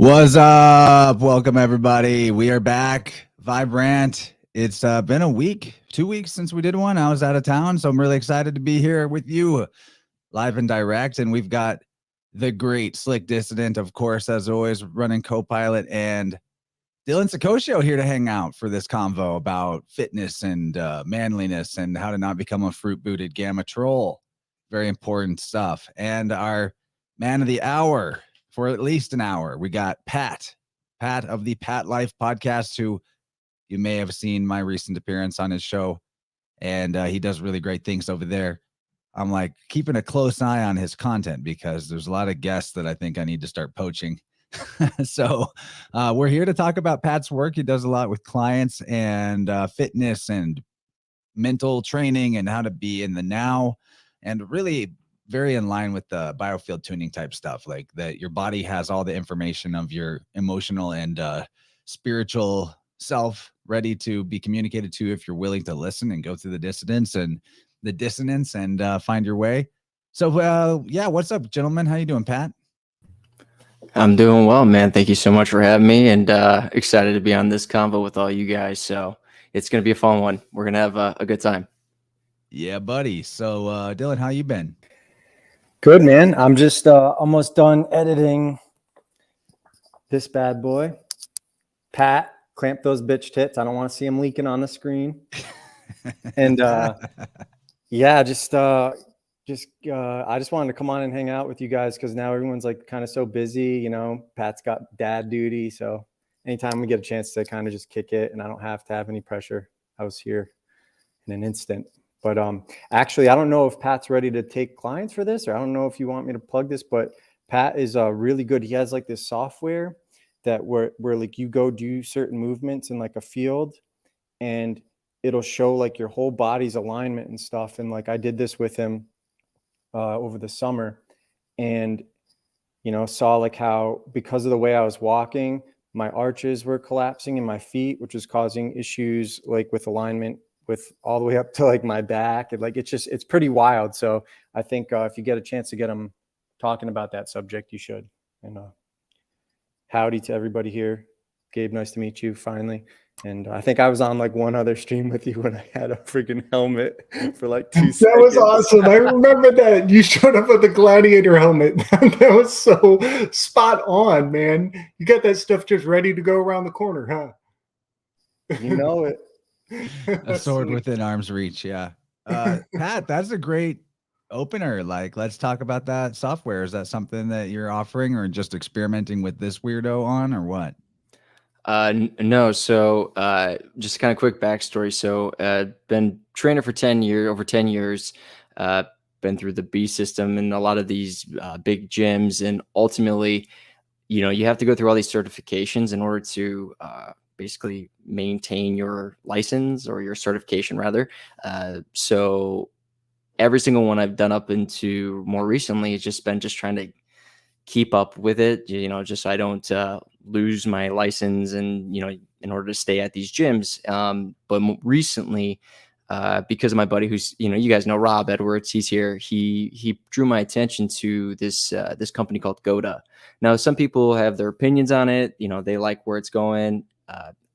What's up? Welcome, everybody. We are back. Vibe Rant. It's been a week, 2 weeks since we did one. I was out of town, so I'm really excited to be here with you live and direct. And we've got the great Slick Dissident, of course, as always, running co-pilot, and Dylan Saccoccio here to hang out for this convo about fitness and manliness and how to not become a fruit-booted gamma troll. Very important stuff. And our man of the hour for at least an hour, we got Pat of the Pat Life podcast, who you may have seen my recent appearance on his show. And he does really great things over there. I'm like keeping a close eye on his content because there's a lot of guests that I think I need to start poaching. So we're here to talk about Pat's work. He does a lot with clients and fitness and mental training and how to be in the now, and really very in line with the biofield tuning type stuff, like that your body has all the information of your emotional and spiritual self ready to be communicated to if you're willing to listen and go through the dissonance and find your way. So yeah, what's up, gentlemen? How you doing, Pat? I'm doing well, man. Thank you so much for having me, and excited to be on this convo with all you guys. So it's going to be a fun one. We're going to have a good time. Yeah, buddy. So Dylan, how you been? Good, man. I'm just almost done editing this bad boy. Pat, clamp those bitch tits. I don't want to see them leaking on the screen. And yeah, I just wanted to come on and hang out with you guys because now everyone's like kind of so busy. You know, Pat's got dad duty, so anytime we get a chance to kind of just kick it, and I don't have to have any pressure, I was here in an instant. But actually, I don't know if Pat's ready to take clients for this, or I don't know if you want me to plug this, but Pat is really good. He has like this software that where like you go do certain movements in like a field, and it'll show like your whole body's alignment and stuff. And like I did this with him over the summer, and saw like how because of the way I was walking, my arches were collapsing in my feet, which was causing issues like with alignment with all the way up to like my back. And like it's pretty wild. So I think if you get a chance to get him talking about that subject, you should. And howdy to everybody here. Gabe, nice to meet you finally. And I think I was on like one other stream with you when I had a freaking helmet for like 2 seconds. That was awesome. I remember that you showed up with the gladiator helmet. That was so spot on, man. You got that stuff just ready to go around the corner, huh? You know it. A sword within arm's reach. Yeah. Pat, that's a great opener. Like, let's talk about that software. Is that something that you're offering or just experimenting with this weirdo on, or what? No. So just kind of quick backstory. So been trainer for over 10 years, been through the B system and a lot of these big gyms. And ultimately, you have to go through all these certifications in order to basically maintain your license or your certification rather. So every single one I've done up into more recently has just been trying to keep up with it, just so I don't lose my license and, in order to stay at these gyms. But recently, because of my buddy who's, you guys know Rob Edwards, he's here. He drew my attention to this company called Goda. Now, some people have their opinions on it. They like where it's going.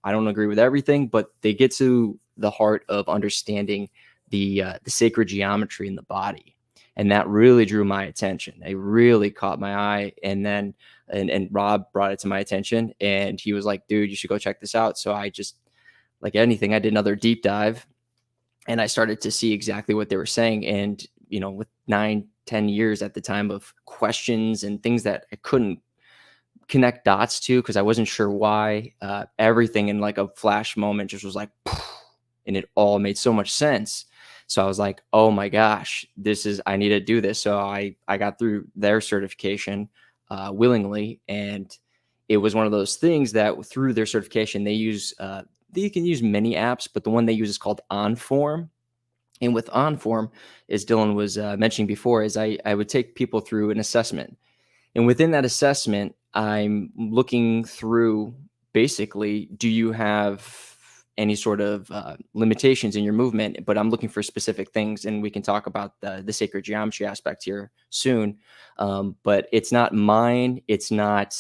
I don't agree with everything, but they get to the heart of understanding the sacred geometry in the body. And that really drew my attention. It really caught my eye. And then, and Rob brought it to my attention and he was like, dude, you should go check this out. So I just, like anything, I did another deep dive and I started to see exactly what they were saying. And, with 9-10 years at the time of questions and things that I couldn't connect dots to, because I wasn't sure why, everything in like a flash moment just was like, and it all made so much sense. So I was like, oh my gosh, I need to do this. So I got through their certification willingly. And it was one of those things that through their certification, they can use many apps, but the one they use is called OnForm. And with OnForm, as Dylan was mentioning before, is I would take people through an assessment. And within that assessment, I'm looking through basically, do you have any sort of limitations in your movement, but I'm looking for specific things, and we can talk about the sacred geometry aspect here soon. But it's not mine. It's not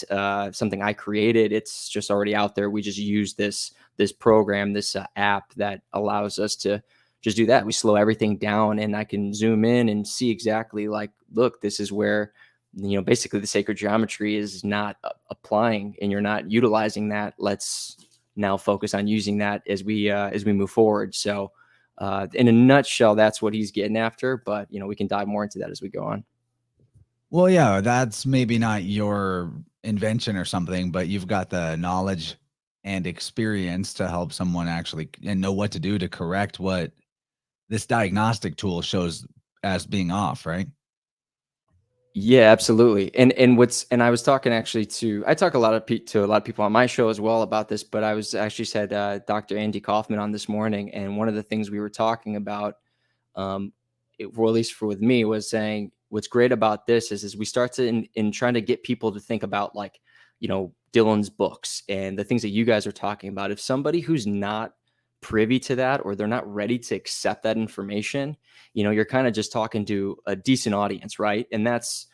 something I created. It's just already out there. We just use this program, this app that allows us to just do that. We slow everything down, and I can zoom in and see exactly like, look, this is where, basically the sacred geometry is not applying, and you're not utilizing that. Let's now focus on using that as we move forward. So in a nutshell, that's what he's getting after, but we can dive more into that as we go on. Well, yeah, that's maybe not your invention or something, but you've got the knowledge and experience to help someone actually and know what to do to correct what this diagnostic tool shows as being off, right? Yeah, absolutely. And I was talking actually I talk to a lot of people on my show as well about this, but I was actually said Dr. Andy Kaufman on this morning, and one of the things we were talking about, or at least with me, was saying what's great about this is we start to in trying to get people to think about, like, Dylan's books and the things that you guys are talking about. If somebody who's not privy to that, or they're not ready to accept that information, you're kind of just talking to a decent audience, right? And that's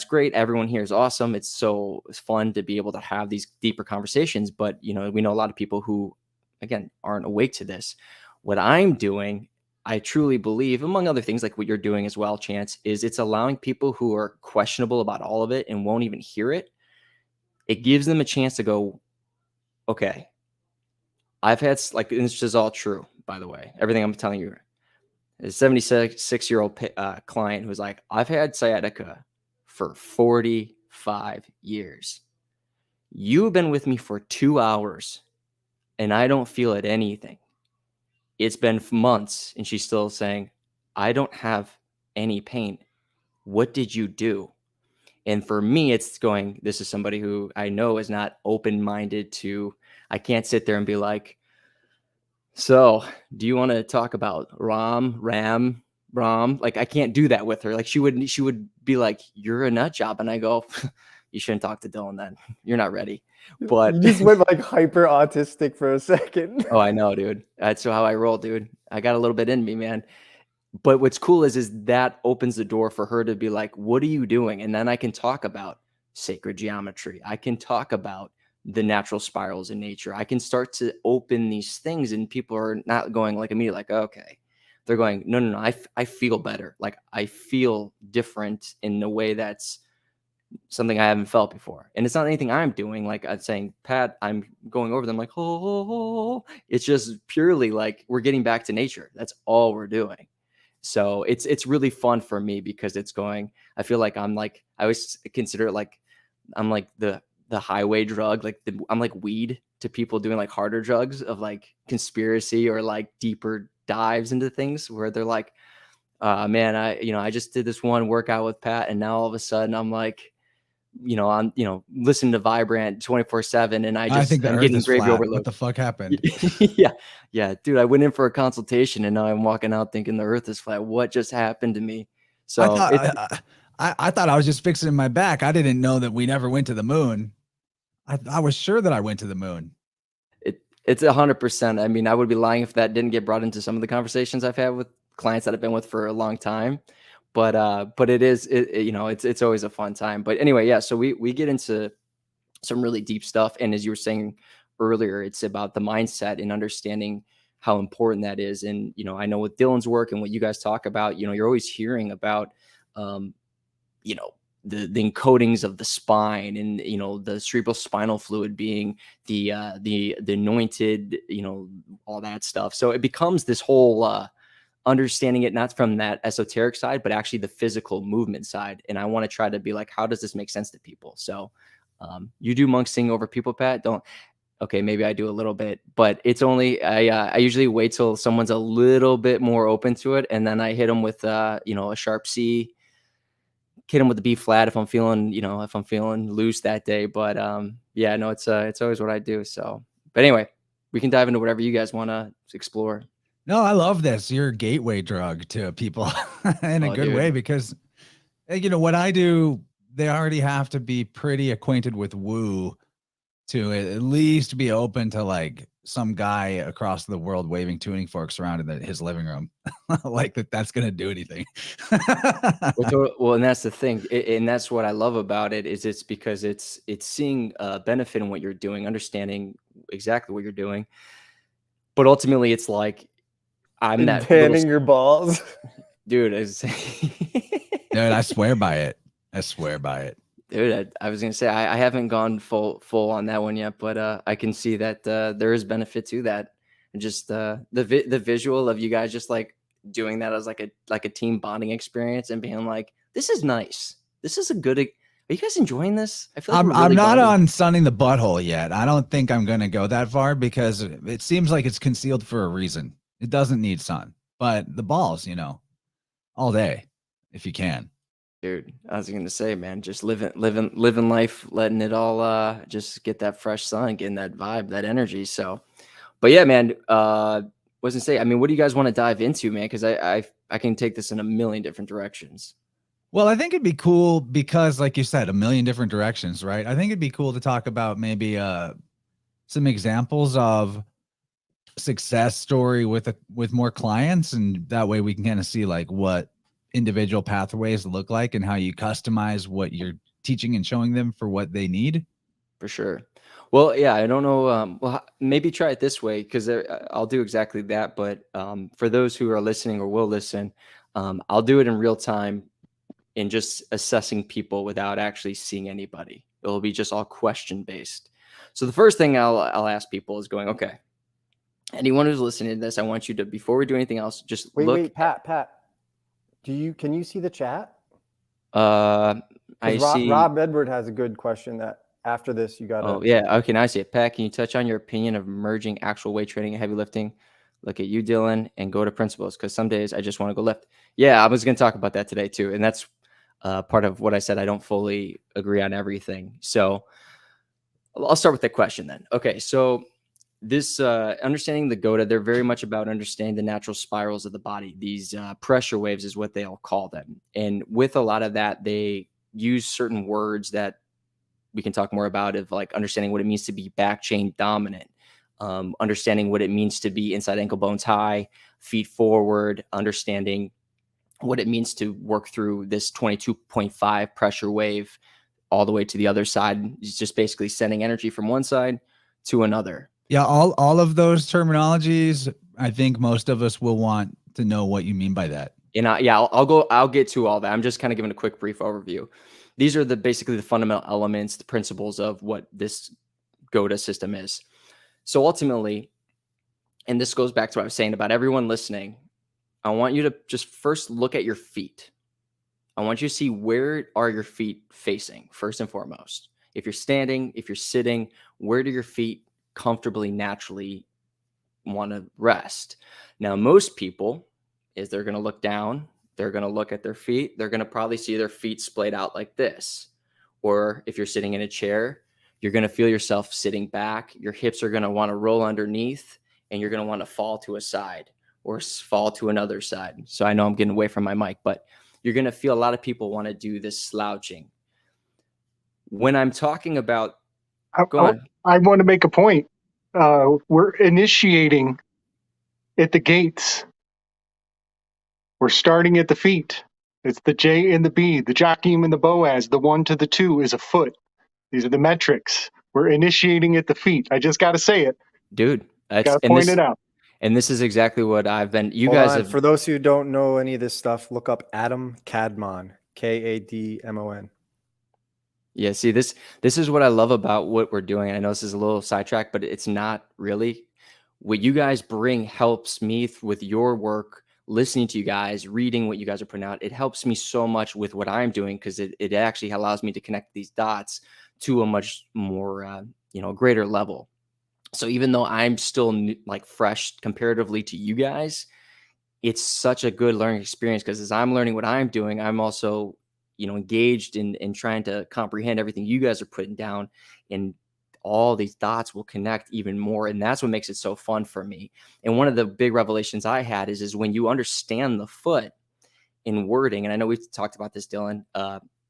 great. Everyone here is awesome. It's fun to be able to have these deeper conversations, but we know a lot of people who, again, aren't awake to this. What I'm doing, I truly believe, among other things, like what you're doing as well, Chance, is it's allowing people who are questionable about all of it and won't even hear it. It gives them a chance to go, okay, I've had, like, and this is all true, by the way, everything I'm telling you. A 76-year-old client who's like, I've had sciatica for 45 years. You've been with me for 2 hours and I don't feel it anything. It's been months and she's still saying, I don't have any pain. What did you do? And for me, it's going, this is somebody who I know is not open-minded to, I can't sit there and be like, so do you want to talk about RAM? Like, I can't do that with her. Like, she would be like, you're a nut job. And I go, you shouldn't talk to Dylan then. You're not ready. But you just went like hyper autistic for a second. Oh, I know, dude. That's how I roll, dude. I got a little bit in me, man. But what's cool is that opens the door for her to be like, what are you doing? And then I can talk about sacred geometry. I can talk about the natural spirals in nature. I can start to open these things, and people are not going like immediately like, okay. They're going, no. I feel better. Like, I feel different in a way that's something I haven't felt before. And it's not anything I'm doing. Like, I'm saying, Pat, I'm going over them like, oh, it's just purely like we're getting back to nature. That's all we're doing. So it's really fun for me because it's going, I feel like I'm like, I always consider it like, I'm like the highway drug, like I'm like weed to people doing like harder drugs of like conspiracy or like deeper dives into things where they're like, man, I just did this one workout with Pat, and now all of a sudden I'm like, I'm listening to Vibe Rant 24/7, and I think I'm getting gravy overload. What the fuck happened? yeah, dude. I went in for a consultation, and now I'm walking out thinking the Earth is flat. What just happened to me? So I thought I was just fixing my back. I didn't know that we never went to the moon. I was sure that I went to the moon. It's 100%. I mean, I would be lying if that didn't get brought into some of the conversations I've had with clients that I've been with for a long time. But it's always a fun time. But anyway, yeah. So we get into some really deep stuff, and as you were saying earlier, it's about the mindset and understanding how important that is. And I know with Dylan's work and what you guys talk about, you're always hearing about, the encodings of the spine, and the cerebral spinal fluid being the anointed, all that stuff. So it becomes this whole understanding it not from that esoteric side, but actually the physical movement side. And I want to try to be like, how does this make sense to people? So you do monk sing over people, Pat? Okay, maybe I do a little bit, but it's only, I usually wait till someone's a little bit more open to it, and then I hit them with a sharp C, hit them with the B flat if I'm feeling loose that day. But it's always what I do. So, but anyway, we can dive into whatever you guys want to explore. No, I love this. You're a gateway drug to people in a good way, because what I do, they already have to be pretty acquainted with woo to at least be open to like some guy across the world waving tuning forks around in his living room. Like that's going to do anything. Well, and that's the thing. And that's what I love about it is it's because it's seeing benefit in what you're doing, understanding exactly what you're doing. But ultimately it's like, I'm And that panning your balls. dude. Dude, I swear by it. I swear by it. Dude, I was gonna say I haven't gone full on that one yet, but I can see that there is benefit to that, and just the visual of you guys just like doing that as like a team bonding experience and being like, this is nice. This is a good. Are you guys enjoying this? I feel like I'm not bonding. on sunning the butthole yet. I don't think I'm gonna go that far because it seems like it's concealed for a reason. It doesn't need sun, but the balls, all day if you can. Dude, I was gonna say, man, just living life, letting it all just get that fresh sun, getting that vibe, that energy. So, but yeah, man, wasn't say. I mean, what do you guys want to dive into, man? Because I can take this in a million different directions. Well, I think it'd be cool because, like you said, a million different directions, right? I think it'd be cool to talk about maybe some examples of success story with more clients, and that way we can kind of see like what individual pathways look like and how you customize what you're teaching and showing them for what they need. For sure. Well, yeah, I don't know. Well, maybe try it this way because I'll do exactly that. But for those who are listening or will listen, I'll do it in real time in just assessing people without actually seeing anybody. It'll be just all question based. So the first thing I'll ask people is going, okay, anyone who's listening to this, I want you to, before we do anything else, just Wait, Pat. Can you see the chat? I see. Rob Edward has a good question that after this you got to. Oh, yeah. Okay, now I see it. Pat, can you touch on your opinion of merging actual weight training and heavy lifting? Look at you, Dylan, and go to principles because some days I just want to go lift. Yeah, I was going to talk about that today too. And that's part of what I said. I don't fully agree on everything. So I'll start with the question then. Okay, so this understanding the GOTA, they're very much about understanding the natural spirals of the body. These pressure waves is what they all call them. And with a lot of that, they use certain words that we can talk more about, of like understanding what it means to be back chain dominant, understanding what it means to be inside ankle bones high, feet forward, understanding what it means to work through this 22.5 pressure wave all the way to the other side. It's just basically sending energy from one side to another. Yeah, all of those terminologies, I think most of us will want to know what you mean by that. And I'll get to all that. I'm just kind of giving a quick brief overview. These are basically the fundamental elements, the principles of what this GOTA system is. So ultimately, and this goes back to what I was saying about everyone listening, I want you to just first look at your feet. I want you to see, where are your feet facing first and foremost. If you're standing, if you're sitting, where do your feet comfortably, naturally want to rest? Now, most people, is they're going to look down, they're going to look at their feet, they're going to probably see their feet splayed out like this. Or if you're sitting in a chair, you're going to feel yourself sitting back, your hips are going to want to roll underneath, and you're going to want to fall to a side or fall to another side. So I know I'm getting away from my mic, but you're going to feel a lot of people want to do this slouching. When I'm talking about, go on. I want to make a point. We're initiating at the gates. We're starting at the feet. It's the J and the B, the Joachim and the Boaz. The 1 to the 2 is a foot. These are the metrics. We're initiating at the feet. I just got to say it. Dude, Got to point it out. And this is exactly what I've been. For those who don't know any of this stuff, look up Adam Kadmon, Kadmon. Yeah, see, this is what I love about what we're doing. I know this is a little sidetrack, but it's not really. What you guys bring helps me with your work, listening to you guys, reading what you guys are putting out. It helps me so much with what I'm doing because it actually allows me to connect these dots to a much more, greater level. So even though I'm still like fresh comparatively to you guys, it's such a good learning experience because as I'm learning what I'm doing, I'm also, engaged in trying to comprehend everything you guys are putting down, and all these dots will connect even more. And that's what makes it so fun for me. And one of the big revelations I had is when you understand the foot in wording, and I know we've talked about this, Dylan,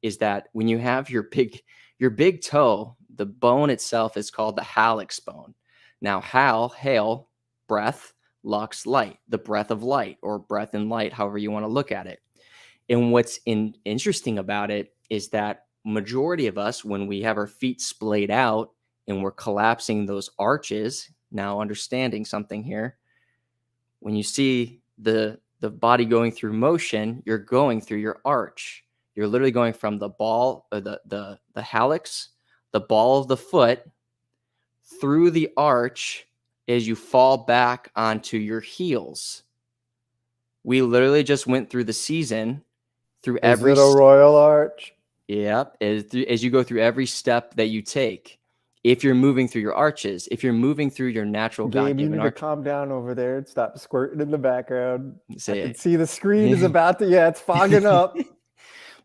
is that when you have your big toe The bone itself is called the hallux bone. Now, hail, breath, lux, light, the breath of light, or breath and light, however you want to look at it. And what's interesting about it is that majority of us, when we have our feet splayed out and we're collapsing those arches, now understanding something here, when you see the body going through motion, you're going through your arch. You're literally going from the ball, or the hallux, the ball of the foot, through the arch as you fall back onto your heels. We literally just went through the season through every. Is it a royal arch? Yep. As you go through every step that you take, if you're moving through your arches, if you're moving through your natural Gabe, you God-given need to arch, calm down over there and stop squirting in the background. Say I can it. see the screen is about to, yeah, it's fogging up.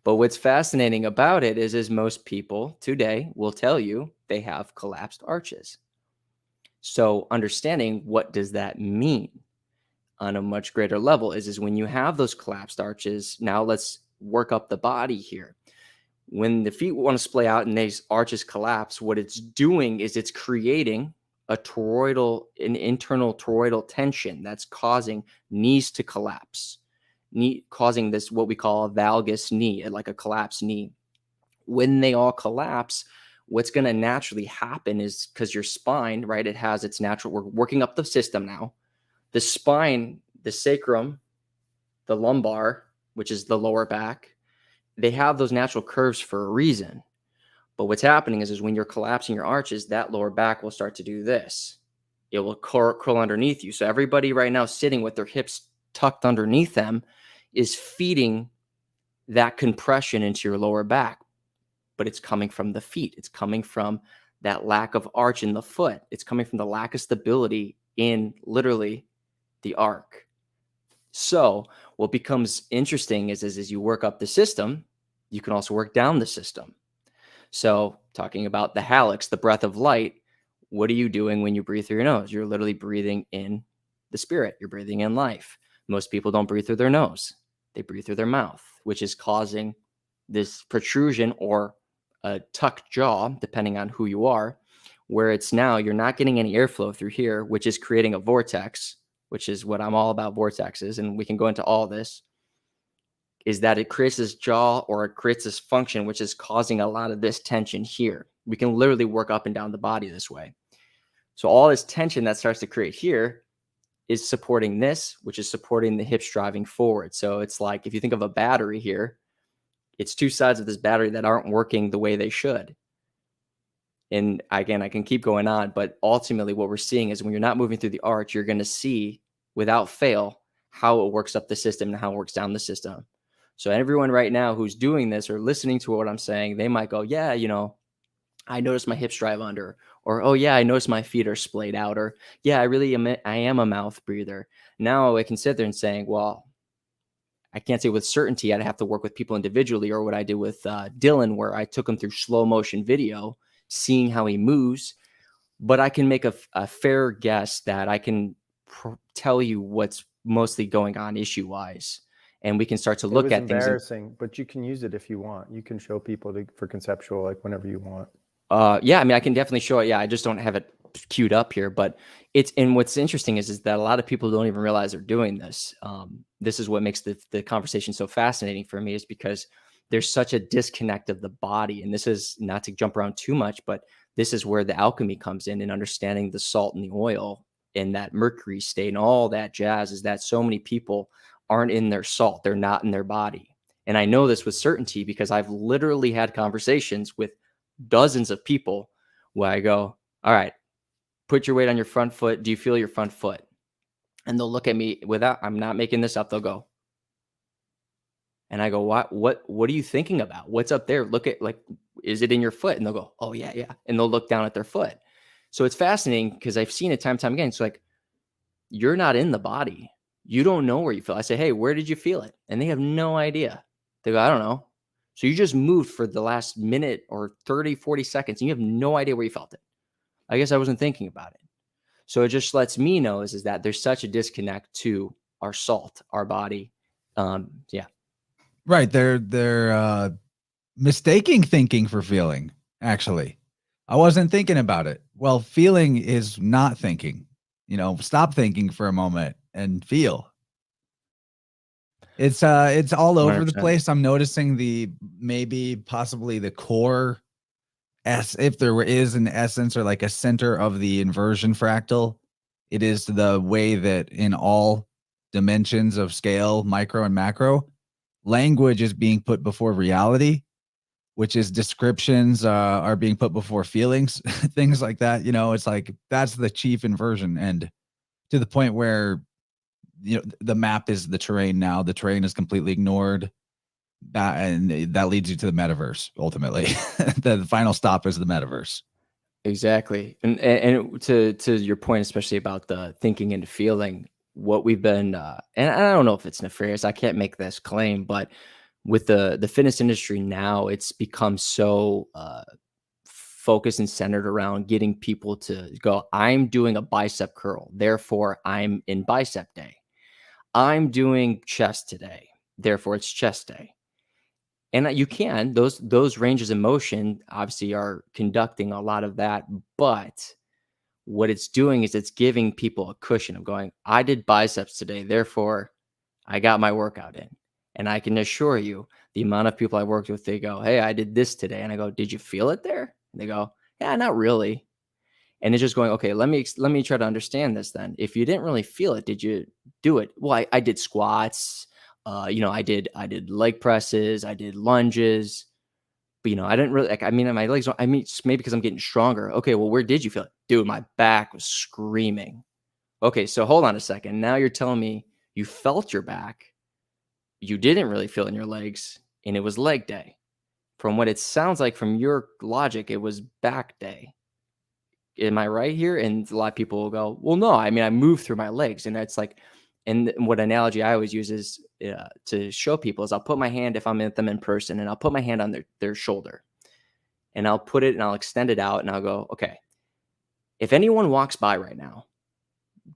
But what's fascinating about it is most people today will tell you they have collapsed arches. So understanding what does that mean on a much greater level is when you have those collapsed arches, now let's work up the body here. When the feet want to splay out and these arches collapse, what it's doing is it's creating an internal toroidal tension that's causing knees to collapse, causing this, what we call a valgus knee, like a collapsed knee. When they all collapse, what's going to naturally happen is, because your spine, right, it has its natural, we're working up the system now. The spine, the sacrum, the lumbar, which is the lower back, they have those natural curves for a reason. But what's happening is when you're collapsing your arches, that lower back will start to do this. It will curl underneath you. So everybody right now sitting with their hips tucked underneath them is feeding that compression into your lower back. But it's coming from the feet. It's coming from that lack of arch in the foot. It's coming from the lack of stability in literally the arc. So what becomes interesting is as you work up the system, you can also work down the system. So talking about the hallux, the breath of light, what are you doing when you breathe through your nose? You're literally breathing in the spirit. You're breathing in life. Most people don't breathe through their nose. They breathe through their mouth, which is causing this protrusion or a tucked jaw, depending on who you are, where it's now you're not getting any airflow through here, which is creating a vortex, which is what I'm all about, vortexes, and we can go into all this, is that it creates this jaw, or it creates this function, which is causing a lot of this tension here. We can literally work up and down the body this way. So all this tension that starts to create here is supporting this, which is supporting the hips driving forward. So it's like, if you think of a battery here, it's two sides of this battery that aren't working the way they should. And again, I can keep going on, but ultimately what we're seeing is when you're not moving through the arch, you're going to see without fail how it works up the system and how it works down the system. So everyone right now who's doing this or listening to what I'm saying, they might go, yeah, I noticed my hips drive under, or, oh yeah, I noticed my feet are splayed out, or yeah, I am a mouth breather. Now I can sit there and saying, well, I can't say with certainty. I'd have to work with people individually, or what I did with Dylan, where I took him through slow motion video, seeing how he moves. But I can make a fair guess that I can tell you what's mostly going on issue wise. And we can start to look at things. Embarrassing, but you can use it if you want. You can show people for conceptual, like whenever you want. Yeah, I mean, I can definitely show it. Yeah, I just don't have it queued up here, but and what's interesting is that a lot of people don't even realize they're doing this. This is what makes the conversation so fascinating for me, is because there's such a disconnect of the body. And this is not to jump around too much, but this is where the alchemy comes in understanding the salt and the oil and that mercury state and all that jazz, is that so many people aren't in their salt. They're not in their body. And I know this with certainty because I've literally had conversations with dozens of people where I go, all right, put your weight on your front foot. Do you feel your front foot? And they'll look at me I'm not making this up. They'll go, and I go, what are you thinking about? What's up there? Look at, like, is it in your foot? And they'll go, oh yeah. Yeah. And they'll look down at their foot. So it's fascinating because I've seen it time and time again. It's like, you're not in the body. You don't know where you feel. I say, hey, where did you feel it? And they have no idea. They go, I don't know. So you just moved for the last minute or 30, 40 seconds, and you have no idea where you felt it. I guess I wasn't thinking about it. So it just lets me know is that there's such a disconnect to our salt, our body. Yeah. Right. They're mistaking thinking for feeling, actually. I wasn't thinking about it. Well, feeling is not thinking. Stop thinking for a moment and feel. It's all over the 100%. place. I'm noticing possibly the core if there is an essence or like a center of the inversion fractal, it is the way that in all dimensions of scale, micro and macro, language is being put before reality, which is descriptions are being put before feelings, things like that. It's like that's the chief inversion, and to the point where the map is the terrain now. The terrain is completely ignored. And that leads you to the metaverse ultimately. The final stop is the metaverse. Exactly. And to your point, especially about the thinking and feeling, what we've been and I don't know if it's nefarious, I can't make this claim, but with the fitness industry now, it's become so focused and centered around getting people to go, I'm doing a bicep curl, therefore I'm in bicep day. I'm doing chest today, therefore it's chest day. And you can, those ranges of motion obviously are conducting a lot of that, but what it's doing is it's giving people a cushion of going, I did biceps today, therefore I got my workout in. And I can assure you, the amount of people I worked with, they go, hey, I did this today. And I go, did you feel it there? And they go, yeah, not really. And it's just going, okay, let me try to understand this then. If you didn't really feel it, did you do it? Well, I did squats. I did leg presses. I did lunges. But I didn't really like. I mean, my legs. Just maybe because I'm getting stronger. Okay, well, where did you feel it, dude? My back was screaming. Okay, so hold on a second. Now you're telling me you felt your back, you didn't really feel it in your legs, and it was leg day. From what it sounds like from your logic, it was back day. Am I right here? And a lot of people will go, well, no, I mean, I move through my legs. And that's like, and what analogy I always use is to show people is I'll put my hand, if I'm with them in person, and I'll put my hand on their shoulder and I'll put it and I'll extend it out and I'll go, okay, if anyone walks by right now,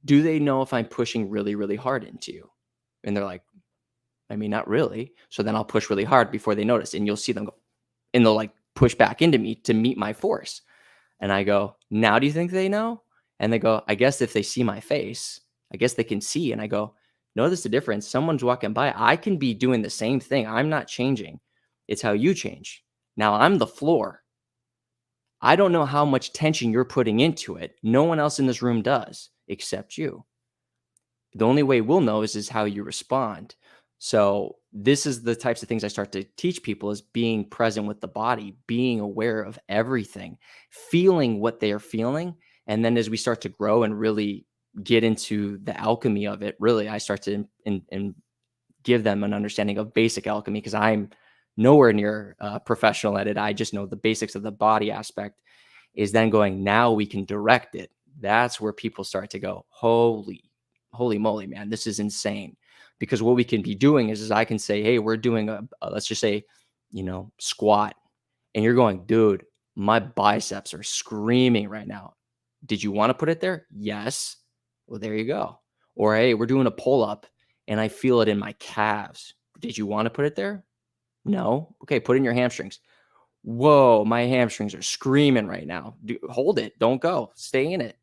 do they know if I'm pushing really, really hard into you? And they're like, I mean, not really. So then I'll push really hard before they notice, and you'll see them go, and they'll like push back into me to meet my force. And I go, now do you think they know? And they go, I guess if they see my face, I guess they can see. And I go, notice the difference. Someone's walking by. I can be doing the same thing. I'm not changing. It's how you change. Now I'm the floor. I don't know how much tension you're putting into it. No one else in this room does except you. The only way we'll know is how you respond. So this is the types of things I start to teach people is being present with the body, being aware of everything, feeling what they are feeling. And then as we start to grow and really get into the alchemy of it, really, I start to and give them an understanding of basic alchemy because I'm nowhere near professional at it. I just know the basics of the body aspect is then going, now we can direct it. That's where people start to go, holy moly, man, this is insane. Because what we can be doing is I can say, hey, we're doing a let's just say, squat. And you're going, dude, my biceps are screaming right now. Did you want to put it there? Yes. Well, there you go. Or, hey, we're doing a pull up and I feel it in my calves. Did you want to put it there? No. Okay, put it in your hamstrings. Whoa, my hamstrings are screaming right now. Hold it. Don't go. Stay in it.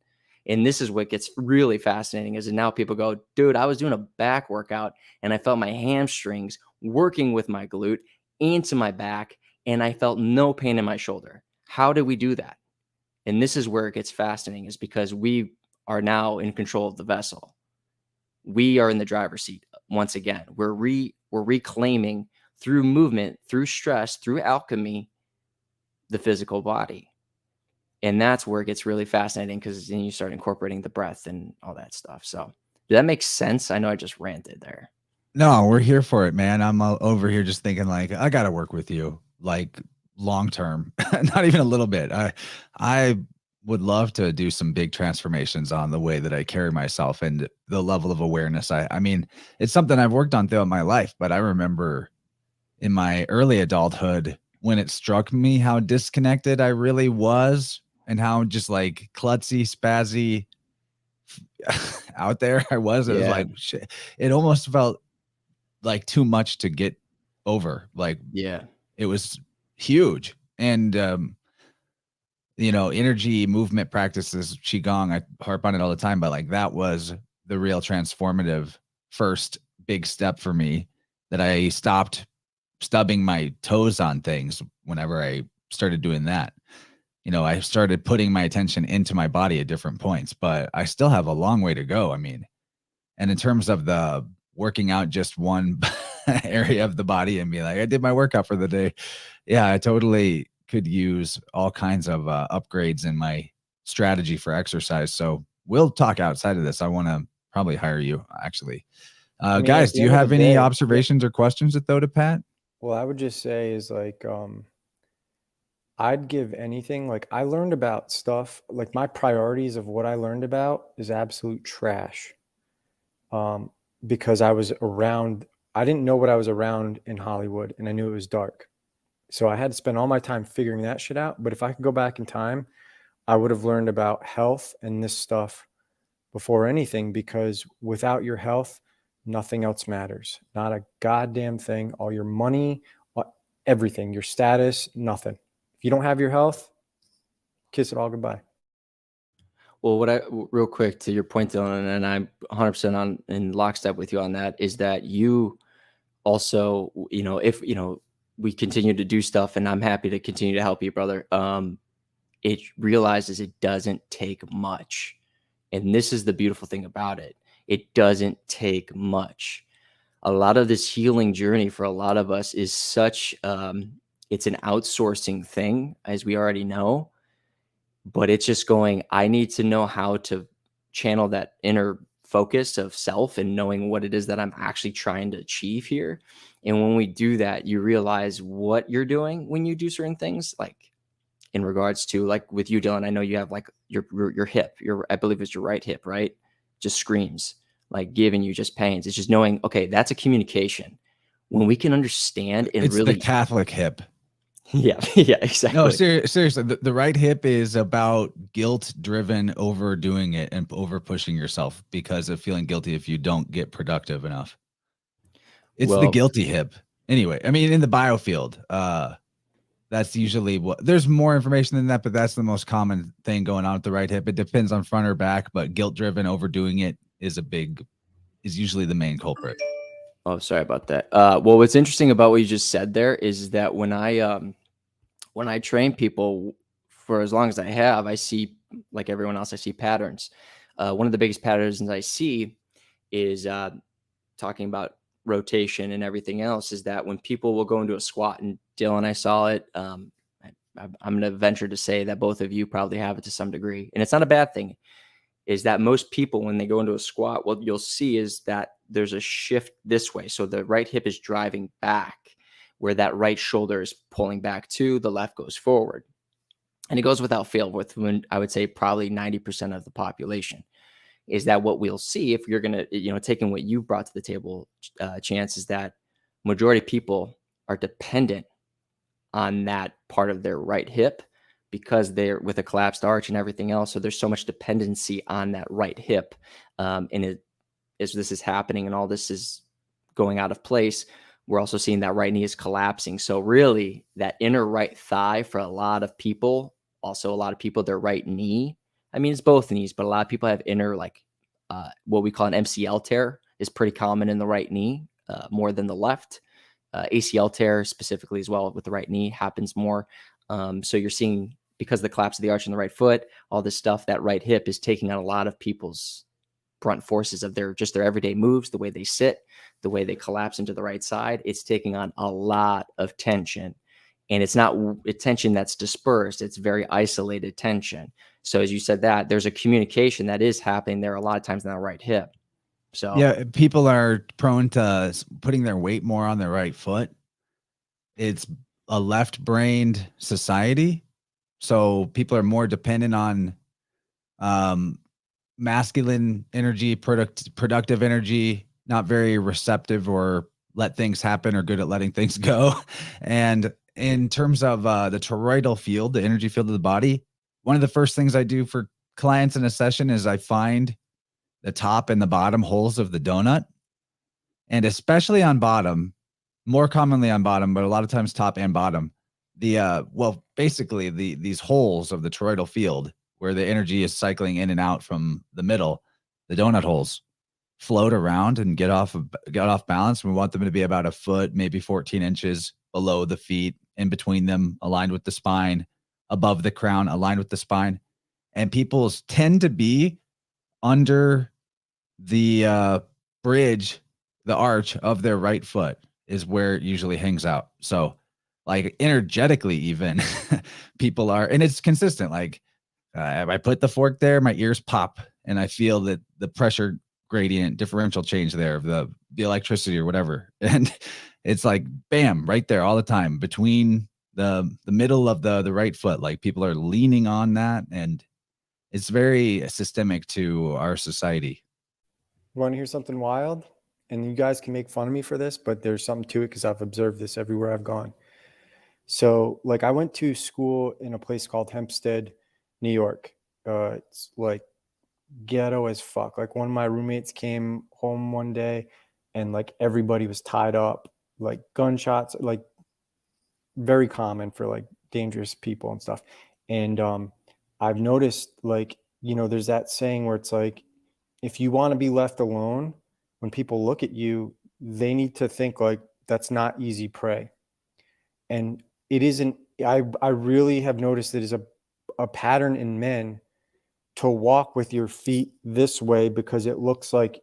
And this is what gets really fascinating is now people go, dude, I was doing a back workout and I felt my hamstrings working with my glute into my back and I felt no pain in my shoulder. How did we do that? And this is where it gets fascinating is because we are now in control of the vessel. We are in the driver's seat once again. We're reclaiming through movement, through stress, through alchemy, the physical body. And that's where it gets really fascinating because then you start incorporating the breath and all that stuff. So did that make sense? I know I just ranted there. No, we're here for it, man. I'm over here just thinking like, I got to work with you like long term, not even a little bit. I would love to do some big transformations on the way that I carry myself and the level of awareness. I mean, it's something I've worked on throughout my life, but I remember in my early adulthood when it struck me how disconnected I really was and how just like klutzy, spazzy out there I was. It was like, shit. It almost felt like too much to get over. Like, yeah, it was huge. And, energy movement practices, qigong, I harp on it all the time, but like that was the real transformative first big step for me, that I stopped stubbing my toes on things whenever I started doing that. I started putting my attention into my body at different points, but I still have a long way to go. I mean, and in terms of the working out just one area of the body and be like, I did my workout for the day. Yeah, I totally could use all kinds of upgrades in my strategy for exercise. So we'll talk outside of this. I want to probably hire you, actually. I mean, Guys, at the do you end of have the any day, observations or questions to throw to Pat? Well, I would just say is like, I'd give anything. Like I learned about stuff, like my priorities of what I learned about is absolute trash. Because I was around, I didn't know what I was around in Hollywood, and I knew it was dark. So I had to spend all my time figuring that shit out. But if I could go back in time, I would have learned about health and this stuff before anything, because without your health, nothing else matters. Not a goddamn thing. All your money, everything, your status, nothing. If you don't have your health, kiss it all goodbye. Well, real quick to your point, Dylan, and I'm 100% in lockstep with you on that, is that you also, if, we continue to do stuff, and I'm happy to continue to help you, brother. It realizes it doesn't take much. And this is the beautiful thing about it. It doesn't take much. A lot of this healing journey for a lot of us is such, it's an outsourcing thing, as we already know, but it's just going, I need to know how to channel that inner focus of self and knowing what it is that I'm actually trying to achieve here. And when we do that, you realize what you're doing when you do certain things, like in regards to, like with you, Dylan, I know you have like your hip, I believe it's your right hip, right? Just screams, like giving you just pains. It's just knowing, okay, that's a communication. When we can understand and It's really the Catholic hip. Yeah, yeah, exactly. No, seriously, the right hip is about guilt-driven overdoing it and over pushing yourself because of feeling guilty if you don't get productive enough. It's the guilty hip. Anyway, I mean, in the biofield, that's usually what, there's more information than that, but that's the most common thing going on with the right hip. It depends on front or back, but guilt-driven overdoing it is usually the main culprit. Oh, sorry about that. Well, what's interesting about what you just said there is that when I train people for as long as I have, I see, like everyone else, I see patterns. One of the biggest patterns I see is talking about rotation and everything else, is that when people will go into a squat, and Dylan, I saw it. I'm going to venture to say that both of you probably have it to some degree, and it's not a bad thing, is that most people, when they go into a squat, what you'll see is that there's a shift this way. So the right hip is driving back, where that right shoulder is pulling back too, the left goes forward. And it goes without fail with, when I would say probably 90% of the population, is that what we'll see if you're going to, taking what you brought to the table, Chance, is that majority of people are dependent on that part of their right hip because they're with a collapsed arch and everything else. So there's so much dependency on that right hip. And as this is happening and all this is going out of place, we're also seeing that right knee is collapsing. So really that inner right thigh for a lot of people, also a lot of people, their right knee, I mean, it's both knees, but a lot of people have inner, like what we call an MCL tear is pretty common in the right knee, more than the left. ACL tear specifically as well with the right knee happens more. So you're seeing, because of the collapse of the arch in the right foot, all this stuff, that right hip is taking on a lot of people's brunt forces of their everyday moves, the way they sit, the way they collapse into the right side. It's taking on a lot of tension, and it's not a tension that's dispersed. It's very isolated tension. So as you said, that there's a communication that is happening there a lot of times in that right hip. So yeah, people are prone to putting their weight more on their right foot. It's a left-brained society, so people are more dependent on masculine energy, productive energy, not very receptive or let things happen or good at letting things go. And in terms of the toroidal field, the energy field of the body, one of the first things I do for clients in a session is I find the top and the bottom holes of the donut, and especially on bottom, more commonly on bottom, but a lot of times top and bottom, basically these holes of the toroidal field where the energy is cycling in and out from the middle, the donut holes, float around and get off balance. We want them to be about a foot, maybe 14 inches below the feet, in between them, aligned with the spine, above the crown, aligned with the spine. And people tend to be under the bridge, the arch of their right foot is where it usually hangs out. So like energetically even people are, and it's consistent. Like I put the fork there, my ears pop and I feel that the pressure gradient differential change there of the electricity or whatever. And it's like, bam, right there all the time between the middle of the right foot. Like people are leaning on that, and it's very systemic to our society. You want to hear something wild? And you guys can make fun of me for this, but there's something to it because I've observed this everywhere I've gone. So like I went to school in a place called Hempstead, New York. It's like ghetto as fuck. Like one of my roommates came home one day and like everybody was tied up, like gunshots, like very common for like dangerous people and stuff. And I've noticed like, you know, there's that saying where it's like, if you want to be left alone, when people look at you, they need to think like that's not easy prey. And it isn't, I really have noticed it is a pattern in men to walk with your feet this way because it looks like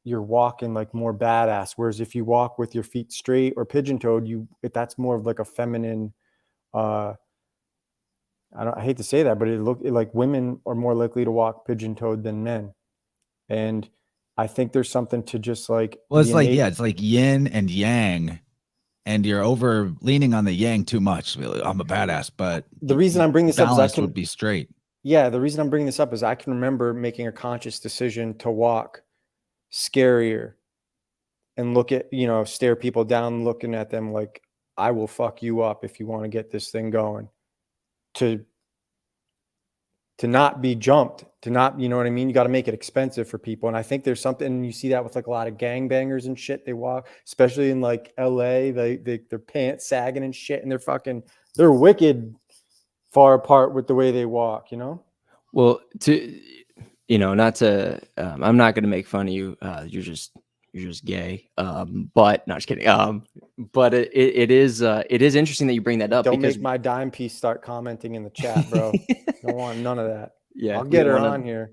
you're walking like more badass. Whereas if you walk with your feet straight or pigeon-toed, that's more of like a feminine, I hate to say that, but like women are more likely to walk pigeon-toed than men. And I think there's something to just like, well, it's like, it's like yin and yang, and you're over leaning on the yang too much. I'm a badass, but the reason I'm bringing this up is would be straight. Yeah, the reason I'm bringing this up is I can remember making a conscious decision to walk scarier and look at, stare people down, looking at them like, I will fuck you up if you want to get this thing going. To not be jumped, to not, you know what I mean? You got to make it expensive for people. And I think there's something, you see that with like a lot of gangbangers and shit. They walk, especially in like LA, their pants sagging and shit. And they're wicked far apart with the way they walk, Well, not to, I'm not going to make fun of you. You're just gay. But not just kidding. But it is interesting that you bring that up. Don't make my dime piece start commenting in the chat, bro. Don't want none of that. Yeah, I'll get her on here.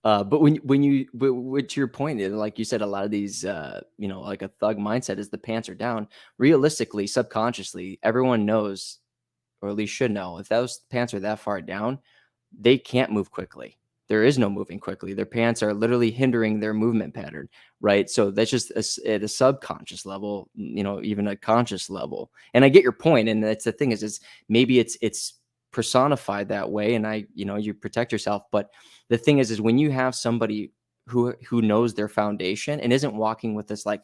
But to your point, like you said, a lot of these, like a thug mindset is the pants are down. Realistically, subconsciously, everyone knows, or at least should know, if those pants are that far down, they can't move quickly. There is no moving quickly. Their pants are literally hindering their movement pattern, right? So that's just at a subconscious level, even a conscious level. And I get your point, and that's the thing is maybe it's personified that way, and you protect yourself. But the thing is when you have somebody who knows their foundation and isn't walking with this like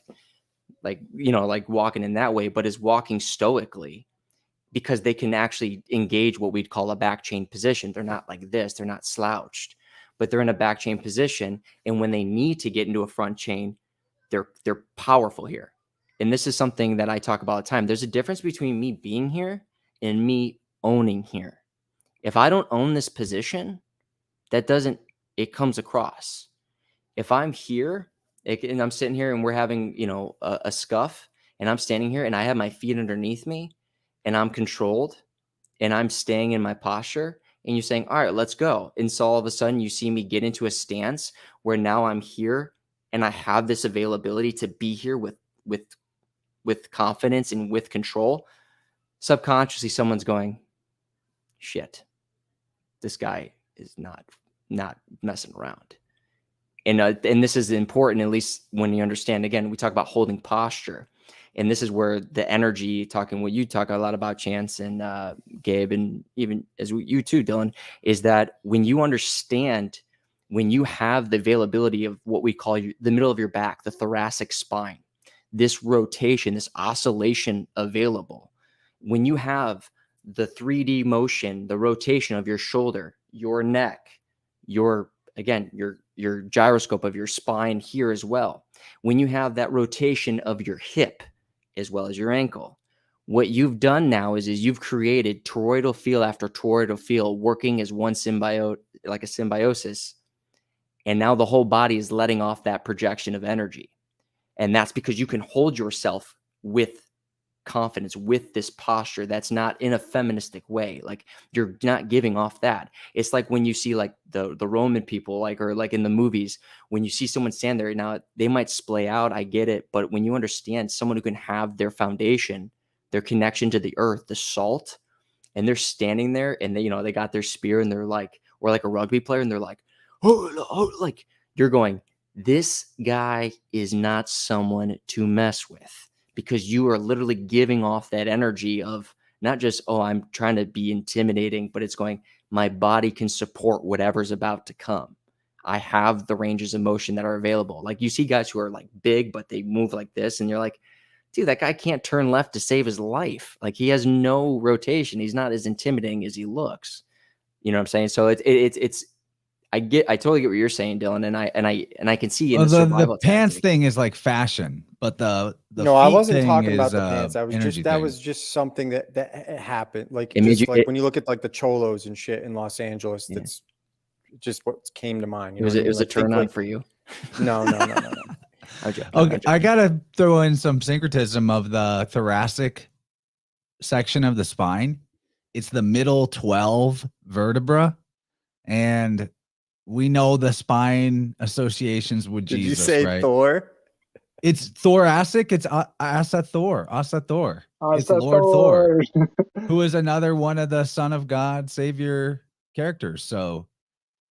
walking in that way, but is walking stoically, because they can actually engage what we'd call a back chain position. They're not like this, they're not slouched, but they're in a back chain position. And when they need to get into a front chain, they're powerful here. And this is something that I talk about all the time. There's a difference between me being here and me owning here. If I don't own this position, it comes across. If I'm here and I'm sitting here and we're having, a scuff, and I'm standing here and I have my feet underneath me and I'm controlled and I'm staying in my posture, and you're saying, all right, let's go. And so all of a sudden you see me get into a stance where now I'm here and I have this availability to be here with confidence and with control. Subconsciously, someone's going, shit, this guy is not messing around. And this is important, at least when you understand, again, we talk about holding posture. And this is where the energy, what you talk a lot about, Chance and Gabe, and even as you too, Dylan, is that when you understand, when you have the availability of what we call the middle of your back, the thoracic spine, this rotation, this oscillation available, when you have the 3D motion, the rotation of your shoulder, your neck, your gyroscope of your spine here as well, when you have that rotation of your hip as well as your ankle, What you've done now is you've created toroidal field after toroidal field working as one symbiote, like a symbiosis. And now the whole body is letting off that projection of energy. And that's because you can hold yourself with confidence, with this posture that's not in a feministic way. Like you're not giving off that. It's like when you see like the Roman people, like, or like in the movies, when you see someone stand there, now they might splay out, I get it, but when you understand someone who can have their foundation, their connection to the earth, the salt, and they're standing there and they, you know, they got their spear and they're like, or like a rugby player and they're like, oh, like you're going, this guy is not someone to mess with, because you are literally giving off that energy of not just, oh, I'm trying to be intimidating, but it's going, my body can support whatever's about to come. I have the ranges of motion that are available. Like you see guys who are like big, but they move like this. And you're like, dude, that guy can't turn left to save his life. Like he has no rotation. He's not as intimidating as he looks. You know what I'm saying? So it's I totally get what you're saying, Dylan, and I can see in Well, the survival the pants tactic. thing is like fashion, but the No, I feet wasn't thing talking is about the pants. I was energy just that thing. was just something that happened. Like It made just you- like it- when you look at like the cholos and shit in Los Angeles, Yeah. that's just what came to mind. You It was know what I mean? a Like, think, turn on like, for you. no. I'm joking, Okay, I'm I joking. gotta throw in some syncretism of the thoracic section of the spine. It's the middle 12 vertebra, and we know the spine associations with Did you Jesus, say right? Thor? It's thoracic. It's Asa Thor. It's Asa Lord Thor, Thor. who is another one of the Son of God Savior characters. So,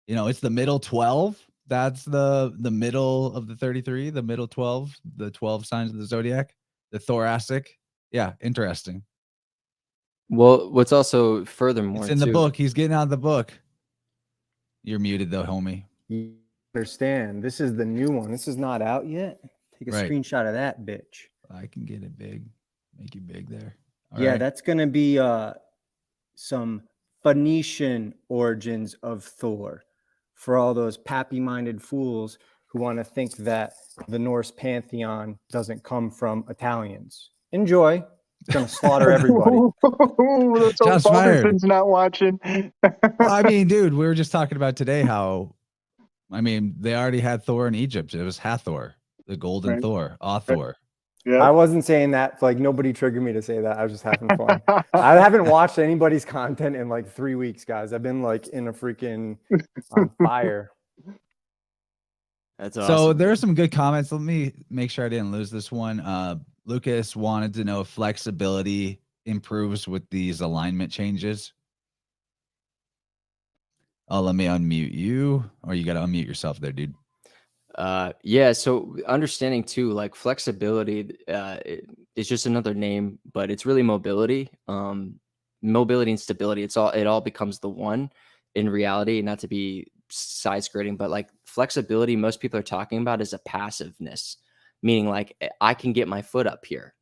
you know, it's the middle 12. That's the middle of the 33, the middle 12, the 12 signs of the zodiac, the thoracic. Yeah, interesting. Well, what's also furthermore It's in the too, book. He's getting out of the book. You're muted though, homie. You understand? This is the new one. This is not out yet. Take a Right. screenshot of that bitch. I can get it big. Make you big there. All Yeah, right. that's gonna be some Phoenician origins of Thor for all those pappy-minded fools who want to think that the Norse pantheon doesn't come from Italians. Enjoy. It's gonna slaughter everybody. Let's hope Shots fired. Balderson's not watching. Well, I mean, dude, we were just talking about today how, I mean, they already had Thor in Egypt. It was Hathor, the golden Right. Thor, Author. I Yeah. wasn't saying that. Like nobody triggered me to say that. I was just having fun. I haven't watched anybody's content in like 3 weeks, guys. I've been like in a freaking on fire. that's So awesome. there are some good comments. Let me make sure I didn't lose this one. Lucas wanted to know if flexibility improves with these alignment changes. Oh, let me unmute you, or you got to unmute yourself there, dude. Yeah, so understanding too, like flexibility is just another name, but it's really mobility. Mobility and stability, it all becomes the one in reality. Not to be side skirting, but like flexibility, most people are talking about is a passiveness, meaning like I can get my foot up here,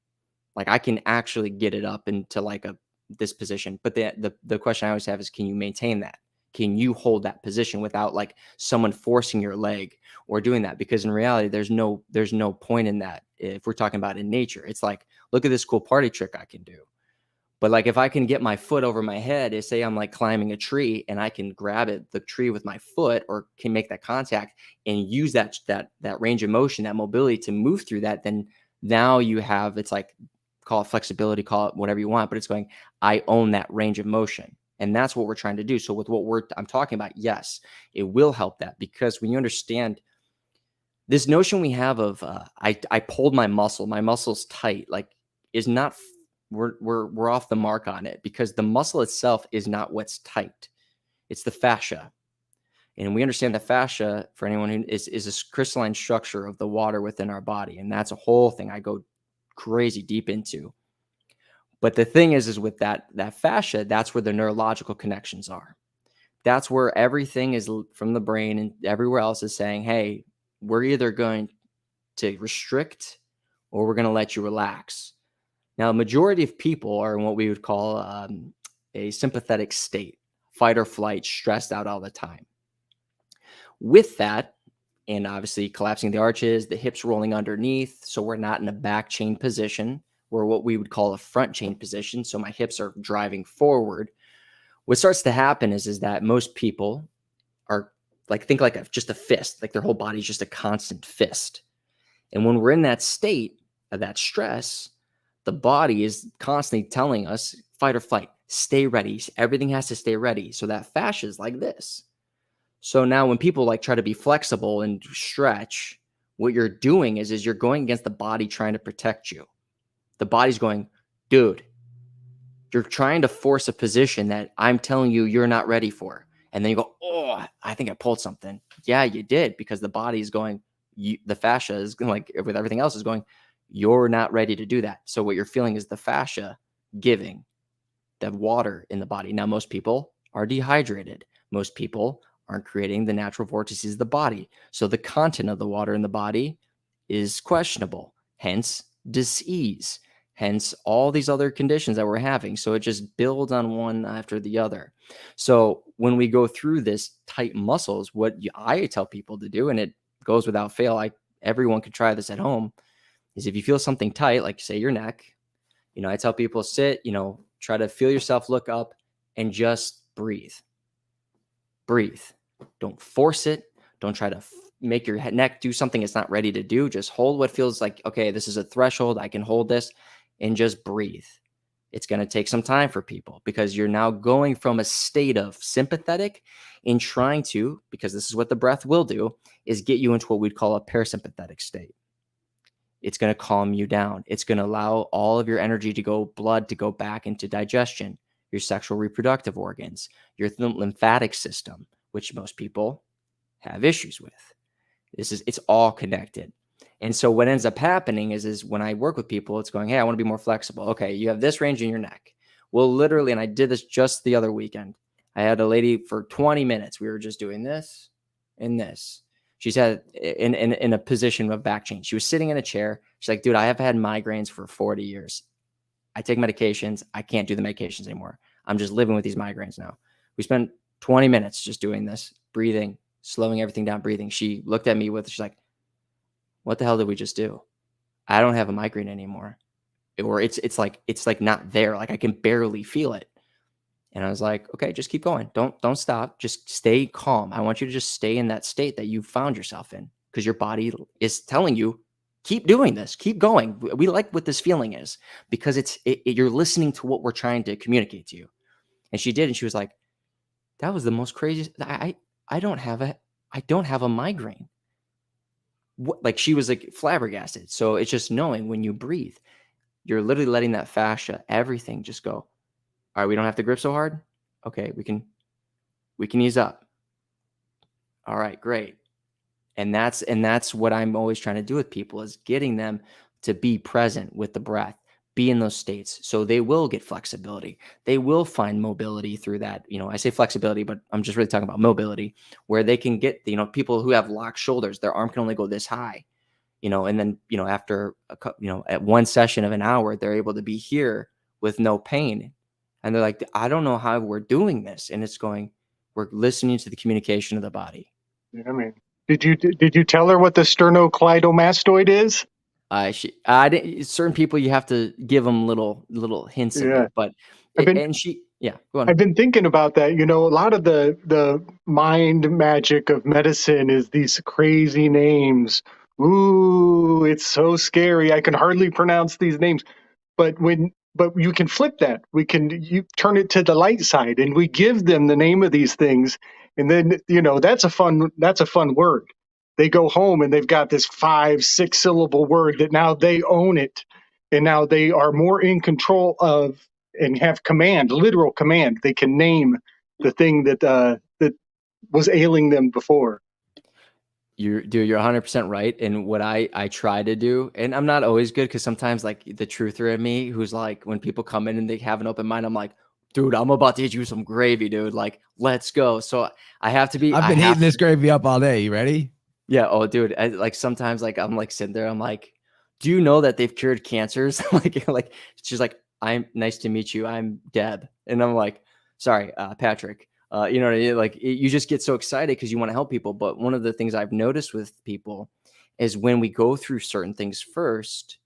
like I can actually get it up into like this position. But the question I always have is, can you maintain that? Can you hold that position without like someone forcing your leg or doing that? Because in reality, there's no point in that. If we're talking about in nature, it's like, look at this cool party trick I can do. But like if I can get my foot over my head, say I'm like climbing a tree and I can grab the tree with my foot, or can make that contact and use that range of motion, that mobility to move through that, then now you have, it's like, call it flexibility, call it whatever you want, but it's going, I own that range of motion. And that's what we're trying to do. So with what I'm talking about, yes, it will help that, because when you understand this notion we have of I pulled my muscle's tight, like is not, we're off the mark on it, because the muscle itself is not what's tight. It's the fascia. And we understand the fascia, for anyone who is a crystalline structure of the water within our body. And that's a whole thing I go crazy deep into. But the thing is with that fascia, that's where the neurological connections are. That's where everything is from the brain, and everywhere else is saying, hey, we're either going to restrict or we're going to let you relax. Now, the majority of people are in what we would call a sympathetic state, fight or flight, stressed out all the time. With that, and obviously collapsing the arches, the hips rolling underneath, so we're not in a back chain position. or what we would call a front chain position. So my hips are driving forward. What starts to happen is that most people are like, think like just a fist, like their whole body's just a constant fist. And when we're in that state of that stress, the body is constantly telling us fight or flight, stay ready. Everything has to stay ready. So that fascia is like this. So now when people like try to be flexible and stretch, what you're doing is you're going against the body trying to protect you. The body's going, dude, you're trying to force a position that I'm telling you you're not ready for. And then you go, oh, I think I pulled something. Yeah, you did, because the body is going, the fascia is going, like with everything else, is going, you're not ready to do that. So what you're feeling is the fascia giving the water in the body. Now, most people are dehydrated. Most people aren't creating the natural vortices of the body. So the content of the water in the body is questionable, hence disease, hence all these other conditions that we're having. So it just builds on one after the other. So when we go through this tight muscles, what I tell people to do, and it goes without fail, everyone could try this at home, is if you feel something tight, like say your neck, I tell people sit, try to feel yourself, look up, and just breathe. Breathe. Don't force it. Don't try to make your neck do something it's not ready to do. Just hold what feels like, okay, this is a threshold. I can hold this, and just breathe. It's going to take some time for people, because you're now going from a state of sympathetic and trying to, because this is what the breath will do, is get you into what we'd call a parasympathetic state. It's going to calm you down. It's going to allow all of your energy to go, blood to go back into digestion, your sexual reproductive organs, your lymphatic system, which most people have issues with. It's all connected. And so what ends up happening is when I work with people, it's going, hey, I want to be more flexible. Okay, you have this range in your neck. Well, literally, and I did this just the other weekend. I had a lady for 20 minutes. We were just doing this and this. She's had in a position of back chain. She was sitting in a chair. She's like, dude, I have had migraines for 40 years. I take medications. I can't do the medications anymore. I'm just living with these migraines now. We spent 20 minutes just doing this, breathing, slowing everything down, breathing. She looked at me she's like, what the hell did we just do? I don't have a migraine anymore. Or it's like not there. Like I can barely feel it. And I was like, okay, just keep going. Don't stop. Just stay calm. I want you to just stay in that state that you found yourself in, because your body is telling you, keep doing this, keep going. We like what this feeling is, because you're listening to what we're trying to communicate to you. And she did. And she was like, that was the most craziest. I don't have a migraine. Like she was like flabbergasted. So it's just knowing when you breathe, you're literally letting that fascia, everything just go. All right, we don't have to grip so hard. Okay, we can ease up. All right, great. And that's what I'm always trying to do with people, is getting them to be present with the breath, be in those states, so they will get flexibility. They will find mobility through that. I say flexibility, but I'm just really talking about mobility, where they can get, people who have locked shoulders, their arm can only go this high, and then, after at one session of an hour, they're able to be here with no pain. And they're like, I don't know how we're doing this. And it's going, we're listening to the communication of the body. Yeah, I mean, did you tell her what the sternocleidomastoid is? I didn't. Certain people, you have to give them little hints of it. But go on. I've been thinking about that. A lot of the mind magic of medicine is these crazy names. Ooh, it's so scary. I can hardly pronounce these names. But you can flip that. You turn it to the light side, and we give them the name of these things, and then that's a fun word. They go home and they've got this 5-6 syllable word that now they own it, and now they are more in control of and have command, literal command. They can name the thing that was ailing them before. You're 100% right. And what I try to do, and I'm not always good, because sometimes like the truther in me, who's like, when people come in and they have an open mind, I'm like, dude, I'm about to hit you with some gravy, dude. Like, let's go. So I have to be. I've been eating this gravy up all day. You ready? Yeah. Oh, dude. Like sometimes, like I'm like sitting there. I'm like, do you know that they've cured cancers? like she's like, I'm nice to meet you. I'm Deb, and I'm like, sorry, Patrick. You know what I mean? Like you just get so excited because you want to help people. But one of the things I've noticed with people is when we go through certain things first,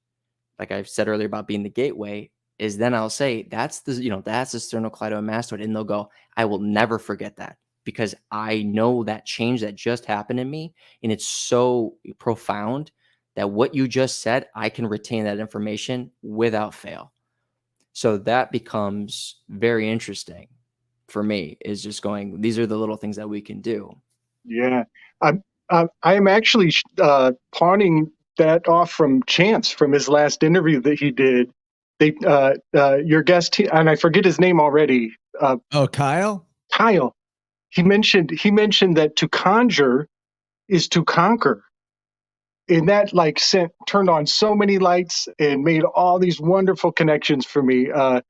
like I said earlier about being the gateway, is then I'll say, that's the sternocleidomastoid. And they'll go, I will never forget that, because I know that change that just happened in me. And it's so profound that what you just said, I can retain that information without fail. So that becomes very interesting for me, is just going, these are the little things that we can do. Yeah, I'm actually pawning that off from Chance from his last interview that he did. Your guest, and I forget his name already. Kyle. Kyle. He mentioned that to conjure is to conquer, and that like turned on so many lights and made all these wonderful connections for me. I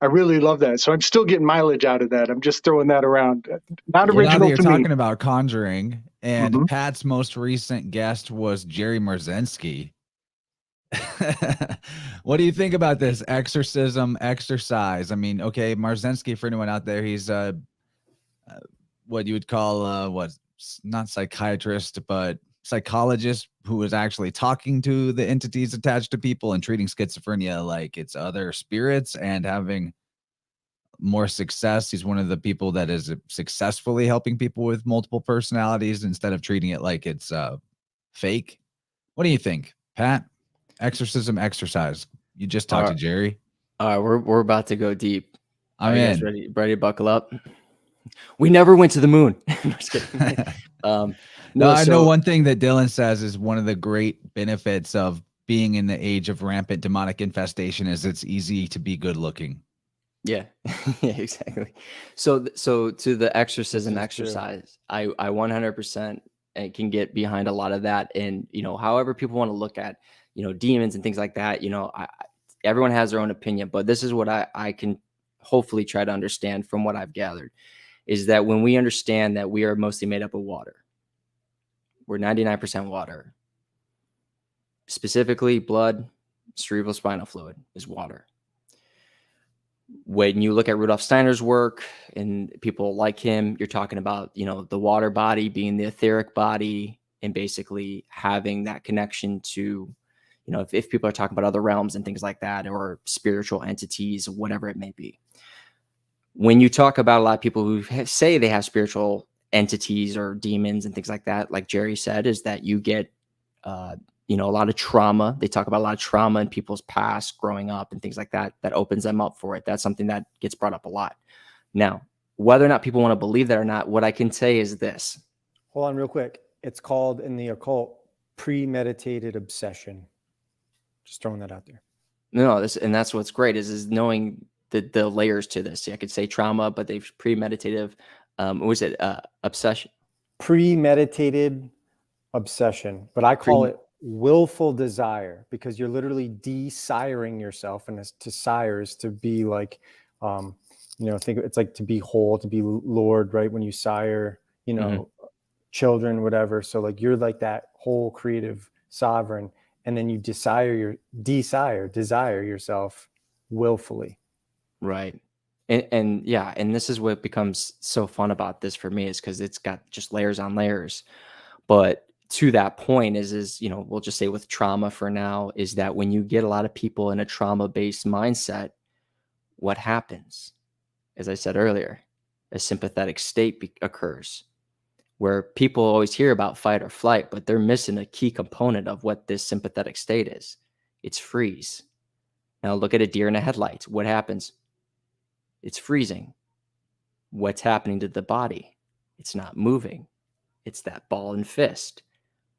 really love that. So I'm still getting mileage out of that. I'm just throwing that around. Not Now that original you're to me. talking about conjuring, and Mhm. Pat's most recent guest was Jerry Marzensky. What do you think about this exorcism exercise? I mean, okay, Marzensky, for anyone out there, he's what you would call not psychiatrist, but psychologist who is actually talking to the entities attached to people and treating schizophrenia like it's other spirits and having more success. He's one of the people that is successfully helping people with multiple personalities instead of treating it like it's fake. What do you think, Pat? Exorcism exercise. You just talked to Jerry. We're about to go deep. I'm Are you guys in. ready to buckle up? We never went to the moon. I'm just kidding. No, I know one thing that Dylan says is one of the great benefits of being in the age of rampant demonic infestation is it's easy to be good looking. Yeah, yeah, exactly. So to the exorcism This is exercise, I 100% can get behind a lot of that. And, however people want to look at, demons and things like that, everyone has their own opinion, but this is what I can hopefully try to understand from what I've gathered, is that when we understand that we are mostly made up of water, we're 99% water, specifically blood, cerebral spinal fluid is water. When you look at Rudolf Steiner's work and people like him, you're talking about, the water body being the etheric body and basically having that connection to, if people are talking about other realms and things like that, or spiritual entities, whatever it may be. When you talk about a lot of people who say they have spiritual entities or demons and things like that, like Jerry said, is that you get, a lot of trauma. They talk about a lot of trauma in people's past growing up and things like that, that opens them up for it. That's something that gets brought up a lot. Now, whether or not people want to believe that or not, what I can say is this. Hold on real quick. It's called in the occult premeditated obsession. Just throwing that out there. No, and that's what's great is knowing the layers to this. I could say trauma, but they've premeditative. What was it? Obsession. Premeditated obsession, but I call it willful desire, because you're literally desiring yourself, and to sire is to be like, think it's like to be whole, to be Lord, right? When you sire, children, whatever. So like you're like that whole creative sovereign, and then you desire yourself willfully. Right. And yeah, and this is what becomes so fun about this for me, is because it's got just layers on layers. But to that point is, we'll just say with trauma for now, is that when you get a lot of people in a trauma-based mindset, what happens? As I said earlier, a sympathetic state occurs, where people always hear about fight or flight, but they're missing a key component of what this sympathetic state is. It's freeze. Now look at a deer in a headlight. What happens? It's freezing. What's happening to the body? It's not moving. It's that ball and fist.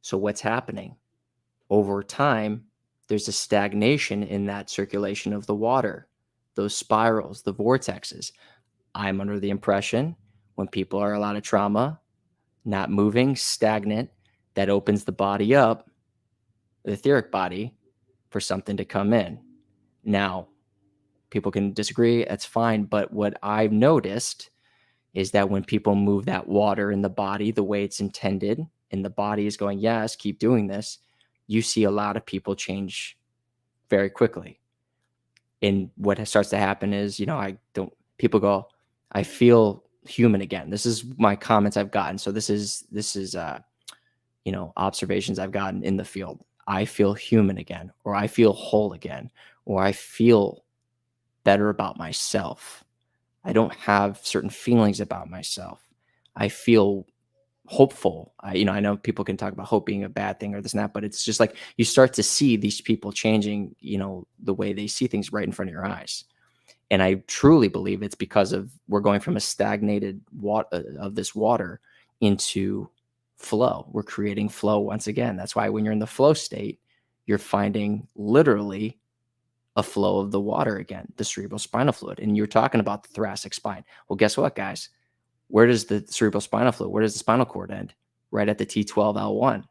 So what's happening? Over time, there's a stagnation in that circulation of the water, those spirals, the vortexes. I'm under the impression when people are a lot of trauma, not moving, stagnant, that opens the body up, the etheric body, for something to come in. Now, people can disagree, that's fine. But what I've noticed is that when people move that water in the body the way it's intended, and the body is going, yes, keep doing this, you see a lot of people change very quickly. And what starts to happen is, people go, I feel human again. This is my comments I've gotten. So this is observations I've gotten in the field. I feel human again, or I feel whole again, or I feel better about myself. I don't have certain feelings about myself. I feel hopeful. I know people can talk about hope being a bad thing or this and that, but it's just like you start to see these people changing, the way they see things right in front of your eyes. And I truly believe it's because of we're going from a stagnated water into flow. We're creating flow once again. That's why when you're in the flow state, you're finding literally a flow of the water again, the cerebral spinal fluid. And you're talking about the thoracic spine. Well, guess what, guys? Where does the cerebral spinal fluid, where does the spinal cord end? Right at the T12L1.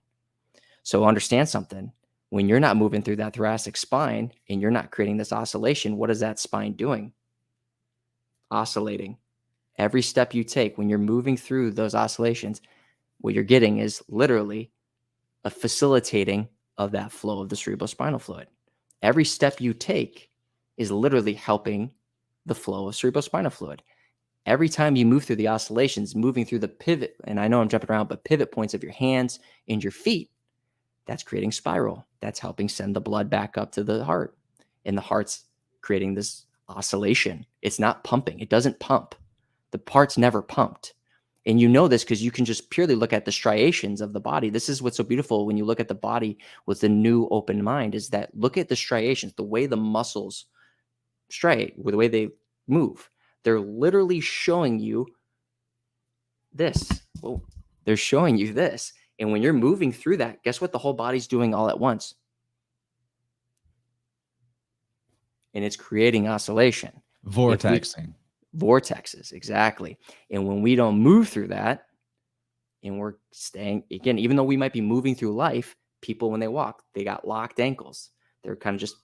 So understand something. When you're not moving through that thoracic spine and you're not creating this oscillation, what is that spine doing? Oscillating. Every step you take when you're moving through those oscillations, what you're getting is literally a facilitating of that flow of the cerebral spinal fluid. Every step you take is literally helping the flow of cerebral spinal fluid. Every time you move through the oscillations, moving through the pivot, and I know I'm jumping around, but pivot points of your hands and your feet, that's creating spiral. That's helping send the blood back up to the heart. And the heart's creating this oscillation. It's not pumping. It doesn't pump. The part's never pumped. And you know this because you can just purely look at the striations of the body. This is what's so beautiful when you look at the body with the new open mind, is that look at the striations, the way the muscles striate, with the way they move. They're literally showing you this. Whoa. They're showing you this. And when you're moving through that, guess what the whole body's doing all at once? And it's creating oscillation. Vortexing. Vortexes, exactly. And when we don't move through that, and we're staying, again, even though we might be moving through life, people, when they walk, they got locked ankles. They're kind of just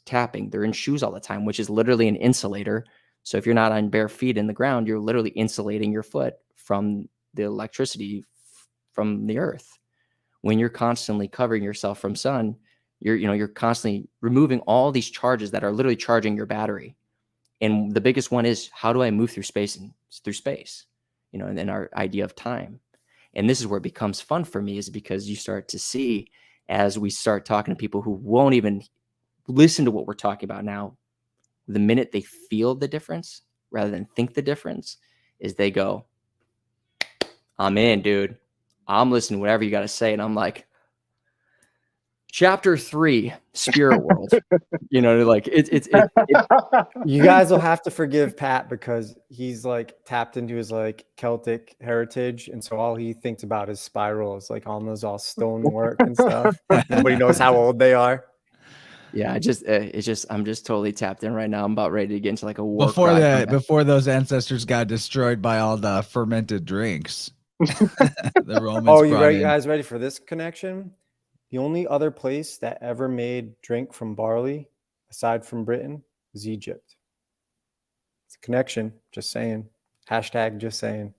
tapping. They're in shoes all the time, which is literally an insulator. So if you're not on bare feet in the ground, you're literally insulating your foot from the electricity from the earth. When you're constantly covering yourself from sun, you're constantly removing all these charges that are literally charging your battery. And the biggest one is, how do I move through space and then our idea of time. And this is where it becomes fun for me, is because you start to see, as we start talking to people who won't even listen to what we're talking about now, the minute they feel the difference rather than think the difference, is they go, I'm in, dude. I'm listening to whatever you got to say. And I'm like, Chapter 3, Spirit Whirled. Like it's You guys will have to forgive Pat because he's like tapped into his like Celtic heritage, and so all he thinks about is spirals, like on those all stonework and stuff. Nobody knows how old they are. Yeah, I'm just totally tapped in right now. I'm about ready to get into like a war before those ancestors got destroyed by all the fermented drinks. The Romans. Oh, you guys ready for this connection? The only other place that ever made drink from barley, aside from Britain, was Egypt. It's a connection. Just saying. Hashtag just saying.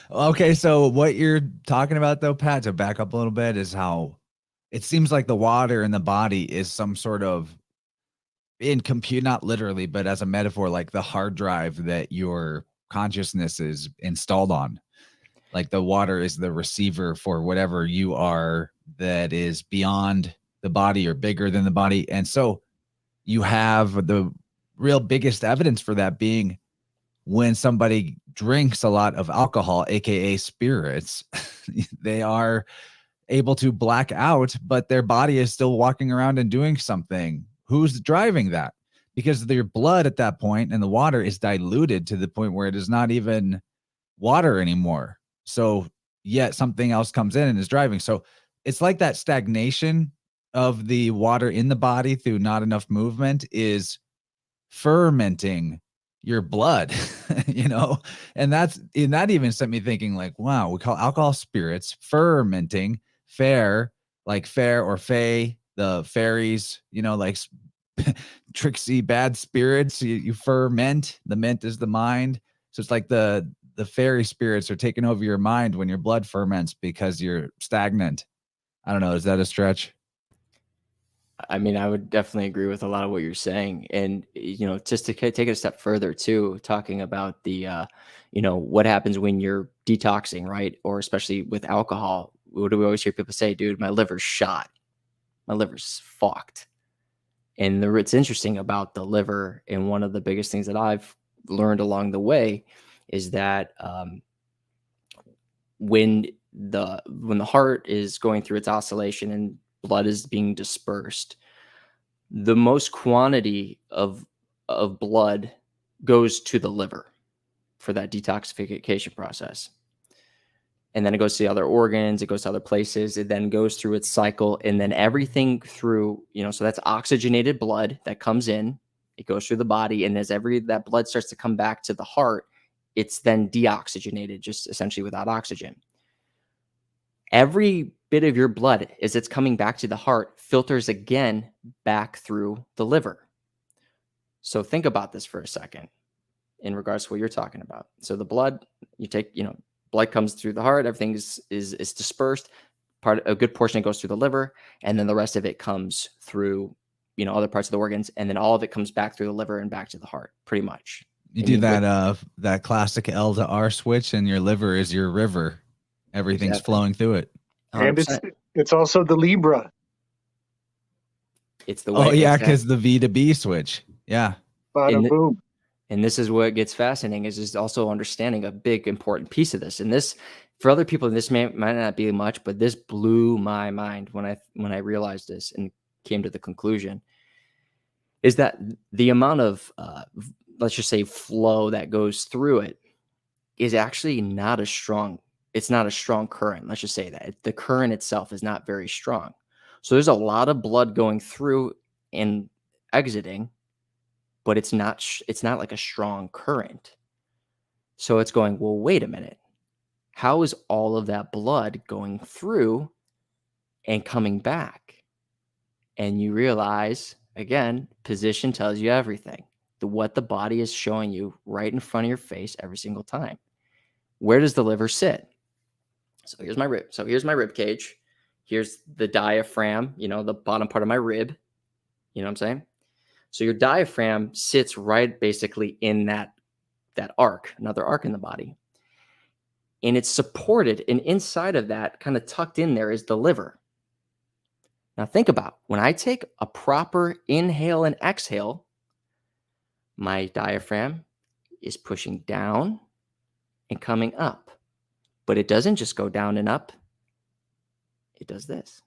Okay, so what you're talking about, though, Pat, to back up a little bit, is how it seems like the water in the body is some sort of, in compute, not literally, but as a metaphor, like the hard drive that your consciousness is installed on. Like the water is the receiver for whatever you are that is beyond the body or bigger than the body. And so you have the real biggest evidence for that being when somebody drinks a lot of alcohol, aka spirits. They are able to black out, but their body is still walking around and doing something. Who's driving that? Because their blood at that point and the water is diluted to the point where it is not even water anymore. So yet something else comes in and is driving. So it's like that stagnation of the water in the body through not enough movement is fermenting your blood, and that even sent me thinking, like, wow, we call alcohol spirits, fermenting, fair, like fair or fae, the fairies, like tricksy bad spirits. You ferment, the mint is the mind. So it's like the fairy spirits are taking over your mind when your blood ferments because you're stagnant. I don't know. Is that a stretch? I mean, I would definitely agree with a lot of what you're saying. And, just to take it a step further too, talking about the, what happens when you're detoxing, right? Or especially with alcohol, what do we always hear people say? Dude, my liver's shot. My liver's fucked. And it's interesting about the liver, and one of the biggest things that I've learned along the way is that when the heart is going through its oscillation and blood is being dispersed, the most quantity of blood goes to the liver for that detoxification process. And then it goes to the other organs, it goes to other places, it then goes through its cycle, and then everything through, so that's oxygenated blood that comes in, it goes through the body, and as that blood starts to come back to the heart, it's then deoxygenated, just essentially without oxygen. Every bit of your blood, as it's coming back to the heart, filters again back through the liver. So think about this for a second in regards to what you're talking about. So the blood, you take, blood comes through the heart, everything is dispersed. A good portion goes through the liver, and then the rest of it comes through, other parts of the organs, and then all of it comes back through the liver and back to the heart, pretty much. You do that classic L to R switch, and your liver is your river. Everything's flowing through it. 100%. And it's also the Libra. It's the way. Oh yeah, because the V to B switch. Yeah. Bada boom. And this is what gets fascinating, is just also understanding a big important piece of this. And this, for other people, this might not be much, but this blew my mind when I realized this and came to the conclusion, is that the amount of let's just say flow that goes through it is actually not as strong. It's not a strong current. Let's just say that the current itself is not very strong. So there's a lot of blood going through and exiting, but it's not like a strong current. So it's going, well, wait a minute. How is all of that blood going through and coming back? And you realize, again, position tells you everything. What the body is showing you right in front of your face every single time. Where does the liver sit? So here's my rib. So here's my rib cage. Here's the diaphragm, the bottom part of my rib. You know what I'm saying? So your diaphragm sits right basically in that arc, another arc in the body. And it's supported, and inside of that, kind of tucked in there, is the liver. Now think about, when I take a proper inhale and exhale, my diaphragm is pushing down and coming up. But it doesn't just go down and up. It does this.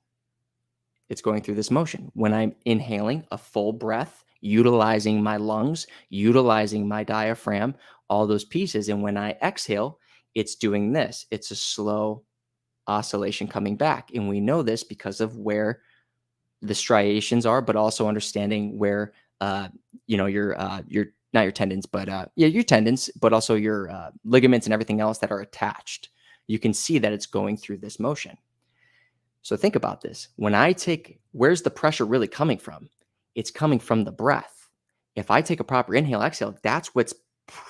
It's going through this motion. When I'm inhaling a full breath, utilizing my lungs, utilizing my diaphragm, all those pieces. And when I exhale, it's doing this. It's a slow oscillation coming back. And we know this because of where the striations are, but also understanding where, your not your tendons, but your tendons, but also your ligaments and everything else that are attached. You can see that it's going through this motion. So think about this. Where's the pressure really coming from? It's coming from the breath. If I take a proper inhale, exhale, that's what's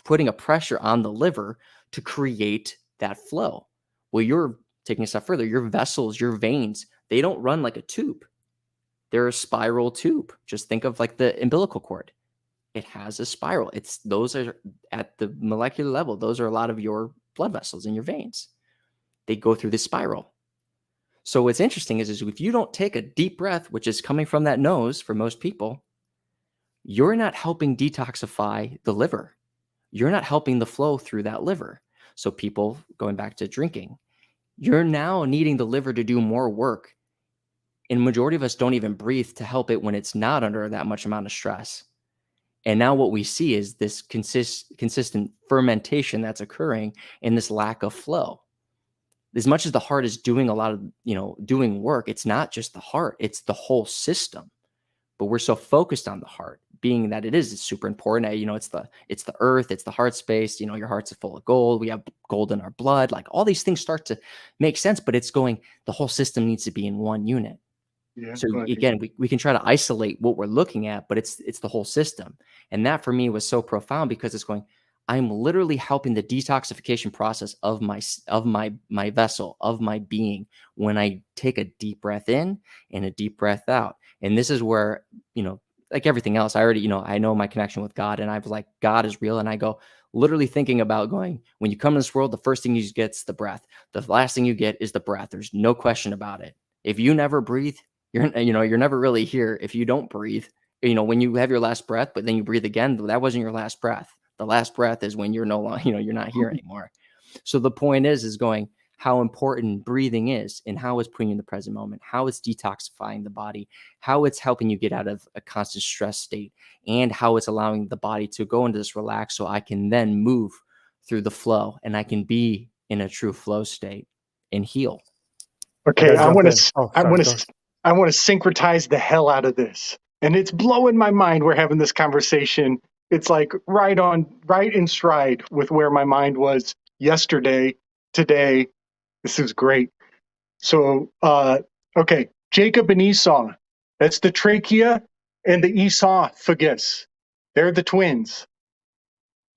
putting a pressure on the liver to create that flow. Well, you're taking a step further. Your vessels, your veins, they don't run like a tube. They're a spiral tube. Just think of like the umbilical cord. It has a spiral. Those are at the molecular level. Those are a lot of your blood vessels in your veins. They go through this spiral. So what's interesting is if you don't take a deep breath, which is coming from that nose for most people, you're not helping detoxify the liver. You're not helping the flow through that liver. So people, going back to drinking, you're now needing the liver to do more work. And majority of us don't even breathe to help it when it's not under that much amount of stress. And now what we see is this consistent fermentation that's occurring and this lack of flow. As much as the heart is doing a lot of, doing work, it's not just the heart, it's the whole system. But we're so focused on the heart, being that it's super important. It's the earth, it's the heart space. Your heart's full of gold. We have gold in our blood. Like all these things start to make sense, but it's going, the whole system needs to be in one unit. Yeah, so again, we can try to isolate what we're looking at, but it's the whole system. And that for me was so profound because it's going, I'm literally helping the detoxification process of my vessel, of my being, when I take a deep breath in and a deep breath out. And this is where, like everything else, I already, I know my connection with God, and I was like, God is real. And I go, literally thinking about going, when you come in this world, the first thing you get is the breath. The last thing you get is the breath. There's no question about it. If you never breathe, you're never really here. If you don't breathe, when you have your last breath, but then you breathe again, that wasn't your last breath. The last breath is when you're no longer, you're not here anymore. So the point is going how important breathing is and how it's putting you in the present moment, how it's detoxifying the body, how it's helping you get out of a constant stress state, and how it's allowing the body to go into this relax so I can then move through the flow and I can be in a true flow state and heal. Okay, I want to syncretize the hell out of this. And it's blowing my mind we're having this conversation. It's like right in stride with where my mind was yesterday, today. This is great. So, okay, Jacob and Esau. That's the trachea and the esophagus. They're the twins.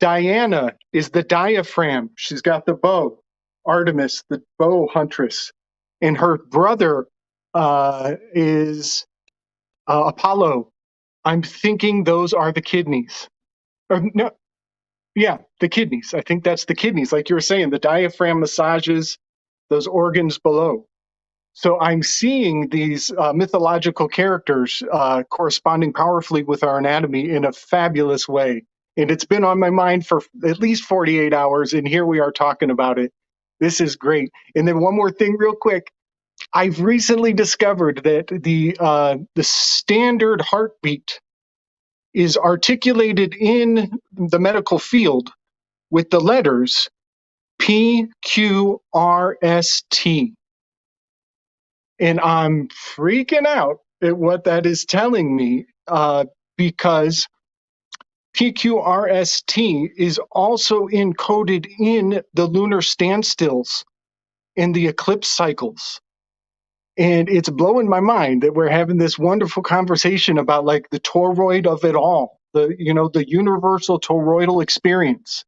Diana is the diaphragm. She's got the bow. Artemis, the bow huntress. And her brother is Apollo. I'm thinking those are the kidneys. Or no, yeah, the kidneys. I think that's the kidneys. Like you were saying, the diaphragm massages those organs below. So I'm seeing these mythological characters corresponding powerfully with our anatomy in a fabulous way. And it's been on my mind for at least 48 hours, and here we are talking about it. This is great. And then one more thing real quick. I've recently discovered that the standard heartbeat is articulated in the medical field with the letters P, Q, R, S, T. And I'm freaking out at what that is telling me because PQRST is also encoded in the lunar standstills in the eclipse cycles. And it's blowing my mind that we're having this wonderful conversation about like the toroid of it all, the universal toroidal experience.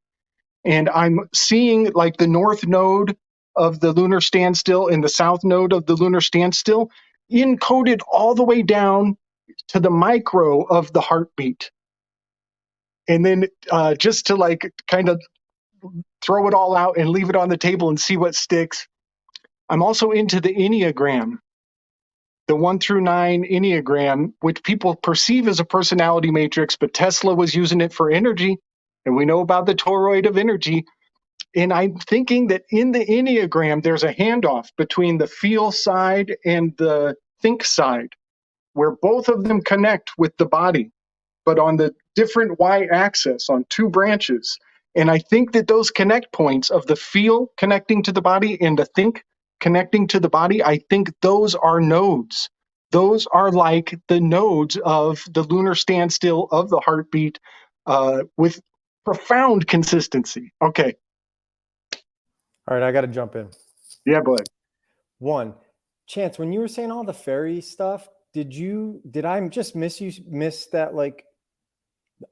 And I'm seeing like the north node of the lunar standstill and the south node of the lunar standstill encoded all the way down to the micro of the heartbeat. And then just to like kind of throw it all out and leave it on the table and see what sticks, I'm also into the Enneagram, the 1 through 9 Enneagram, which people perceive as a personality matrix, but Tesla was using it for energy. And we know about the toroid of energy. And I'm thinking that in the Enneagram, there's a handoff between the feel side and the think side, where both of them connect with the body, but on the different y-axis on two branches. And I think that those connect points of the feel connecting to the body and the think connecting to the body, I think those are nodes. Those are like the nodes of the lunar standstill of the heartbeat with profound consistency. Okay. All right, I got to jump in. Yeah, bud. One, Chance, when you were saying all the fairy stuff, did I just miss that, like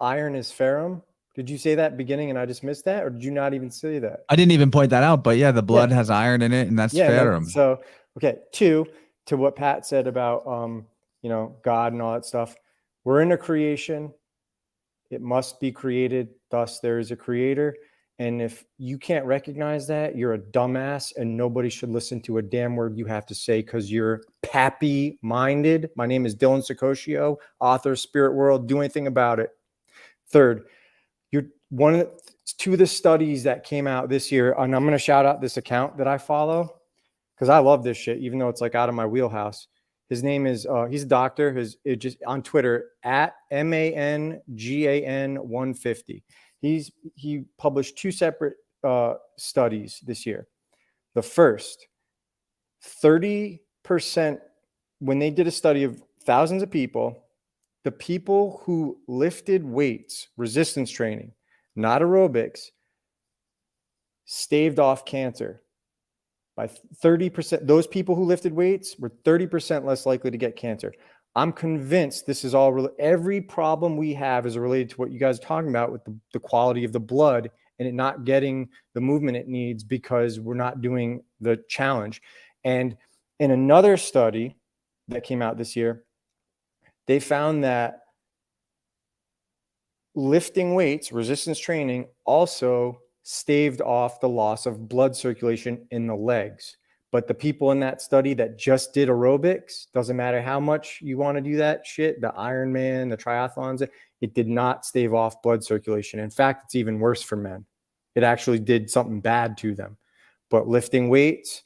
iron is ferrum? Did you say that beginning and I just missed that, or did you not even say that? I didn't even point that out, but yeah, the blood has iron in it, and that's ferrum. So, okay. Two, to what Pat said about, God and all that stuff. We're in a creation. It must be created. Thus, there is a creator. And if you can't recognize that, you're a dumbass, and nobody should listen to a damn word you have to say because you're pappy-minded. My name is Dylan Saccoccio, author of Spirit Whirled. Do anything about it. Third, two of the studies that came out this year, and I'm going to shout out this account that I follow because I love this shit, even though it's like out of my wheelhouse. His name is, he's a doctor. It just on Twitter at MANGAN150. He published two separate studies this year. The first, 30%, when they did a study of thousands of people, the people who lifted weights, resistance training, not aerobics, staved off cancer by 30%. Those people who lifted weights were 30% less likely to get cancer. I'm convinced this is all every problem we have is related to what you guys are talking about with the quality of the blood and it not getting the movement it needs because we're not doing the challenge. And in another study that came out this year, they found that lifting weights, resistance training, also staved off the loss of blood circulation in the legs. But the people in that study that just did aerobics, doesn't matter how much you want to do that shit, the Ironman, the triathlons, it did not stave off blood circulation. In fact, it's even worse for men. It actually did something bad to them. But lifting weights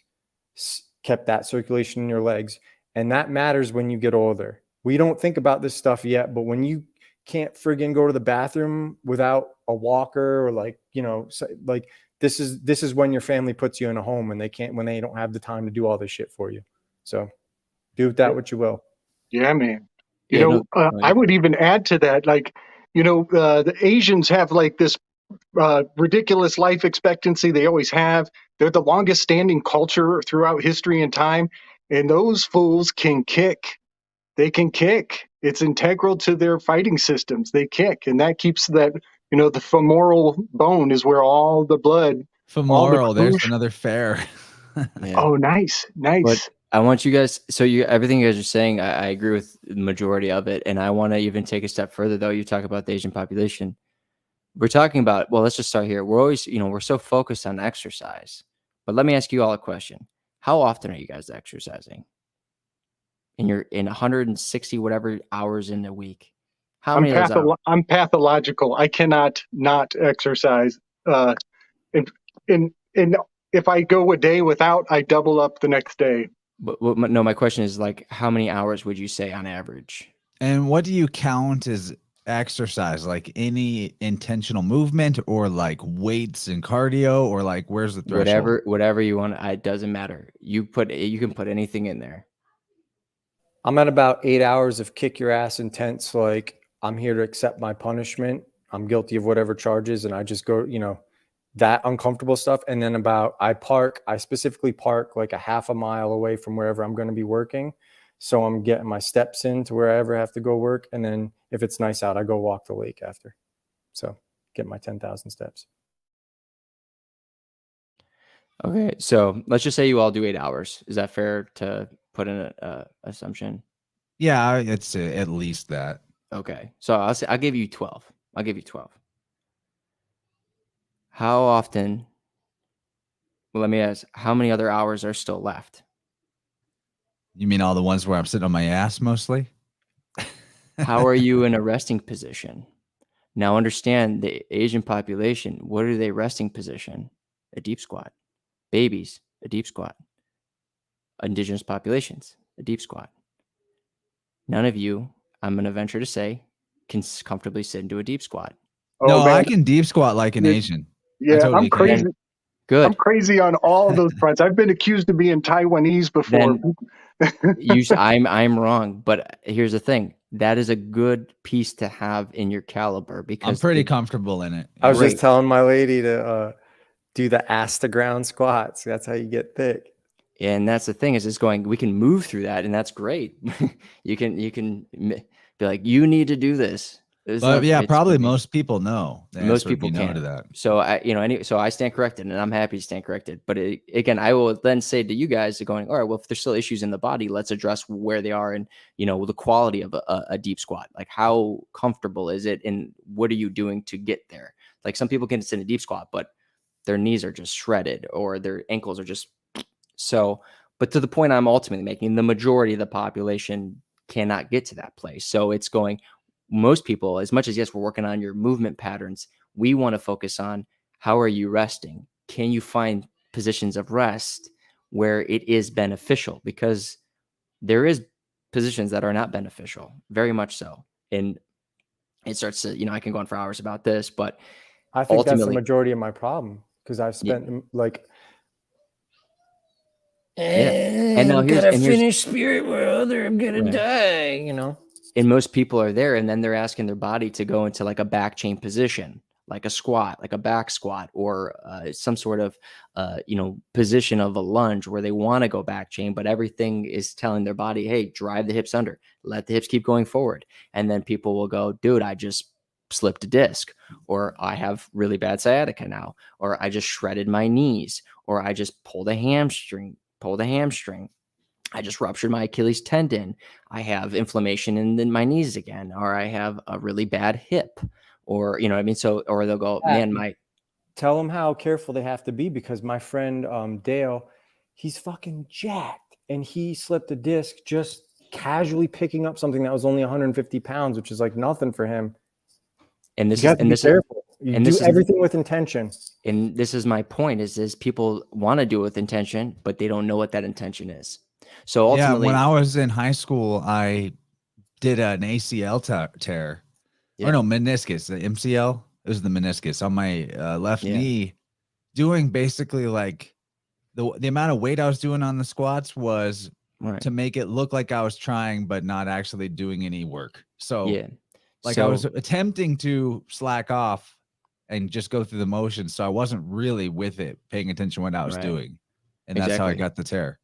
kept that circulation in your legs. And that matters when you get older. We don't think about this stuff yet, but when you can't friggin' go to the bathroom without a walker, or like, you know, like this is when your family puts you in a home and when they don't have the time to do all this shit for you. So do with that what you will. Yeah, man. Yeah, I would even add to that, like, the Asians have like this ridiculous life expectancy. They always have. They're the longest standing culture throughout history and time. And those fools can kick. They can kick. It's integral to their fighting systems. They kick. And that keeps that, the femoral bone is where all the blood. Femoral, there's another fair. Yeah. Oh, nice. But I want you guys, everything you guys are saying, I agree with the majority of it. And I want to even take a step further, though. You talk about the Asian population. We're talking about, well, let's just start here. We're always, we're so focused on exercise. But let me ask you all a question. How often are you guys exercising? In 160 whatever hours in a week? How many of those hours? I'm pathological. I cannot not exercise. And if I go a day without, I double up the next day. But no, my question is, like, how many hours would you say on average? And what do you count as exercise? Like any intentional movement, or like weights and cardio, or like where's the threshold? Whatever you want. It doesn't matter. You can put anything in there. I'm at about 8 hours of kick your ass intense. Like, I'm here to accept my punishment. I'm guilty of whatever charges, and I just go, that uncomfortable stuff. And then I specifically park like a half a mile away from wherever I'm going to be working. So I'm getting my steps in to wherever I have to go work. And then if it's nice out, I go walk the lake after. So get my 10,000 steps. Okay. So let's just say you all do 8 hours. Is that fair to put in a assumption? Yeah, it's at least that. Okay. So I'll give you 12. I'll give you 12. How often? Well, let me ask, how many other hours are still left? You mean all the ones where I'm sitting on my ass mostly? How are you in a resting position? Now understand, the Asian population, what are they resting position? A deep squat. Babies, a deep squat. Indigenous populations, a deep squat. None of you, I'm going to venture to say, can comfortably sit into a deep squat. No, man. I can deep squat like an Asian. Yeah, totally I'm crazy. Good. I'm crazy on all those fronts. I've been accused of being Taiwanese before. I'm wrong, but here's the thing. That is a good piece to have in your caliber, because I'm pretty comfortable in it. I was just telling my lady to do the ass to ground squats. That's how you get thick. And that's the thing, is we can move through that, and that's great. you can be like, you need to do this. But yeah, probably most people know. Most people know can. to that. So I stand corrected, and I'm happy to stand corrected. But again, I will then say to you guys, going, all right, well, if there's still issues in the body, let's address where they are, and the quality of a deep squat. Like, how comfortable is it, and what are you doing to get there? Like, some people can sit in a deep squat, but their knees are just shredded, or their ankles are just so. But to the point I'm ultimately making, the majority of the population cannot get to that place. So it's going. Most people, as much as, yes, we're working on your movement patterns, we want to focus on, how are you resting? Can you find positions of rest where it is beneficial? Because there is positions that are not beneficial, very much so. And it starts to, I can go on for hours about this, but I think that's the majority of my problem, because I've spent and now gotta finish Spirit Whirled or I'm gonna die, And most people are there, and then they're asking their body to go into like a back chain position, like a squat, like a back squat, or some sort of, position of a lunge where they want to go back chain, but everything is telling their body, hey, drive the hips under, let the hips keep going forward. And then people will go, dude, I just slipped a disc, or I have really bad sciatica now, or I just shredded my knees, or I just pulled a hamstring. I just ruptured my Achilles tendon. I have inflammation in my knees again, or I have a really bad hip, or, you know what I mean? So, or they'll go, Yeah. man, Tell them how careful they have to be, because my friend Dale, he's fucking jacked, and he slipped a disc just casually picking up something that was only 150 pounds, which is like nothing for him. and this You is, have to be careful. You do everything with intention. And this is my point is people want to do it with intention, but they don't know what that intention is. So ultimately, when I was in high school, I did an ACL tear, or no, meniscus, the MCL. It was the meniscus on my left knee, doing basically like the amount of weight I was doing on the squats was to make it look like I was trying, but not actually doing any work. So like I was attempting to slack off and just go through the motions. So I wasn't really with it, paying attention to what I was doing. And that's how I got the tear.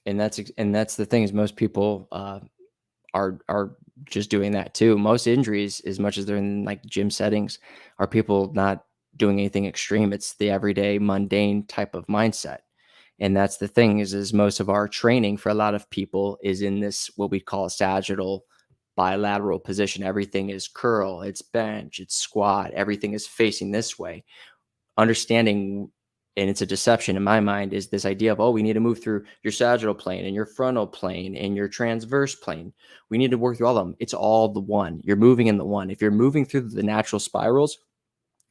And that's the thing, is most people are just doing that too. Most injuries, as much as they're in like gym settings, are people not doing anything extreme. It's the everyday mundane type of mindset. And that's the thing is most of our training for a lot of people is in this, what we call a sagittal bilateral position. Everything is curl, it's bench, it's squat, everything is facing this way. Understanding, and it's a deception in my mind, is this idea of, oh, we need to move through your sagittal plane and your frontal plane and your transverse plane. We need to work through all of them. It's all the one. You're moving in the one. If you're moving through the natural spirals,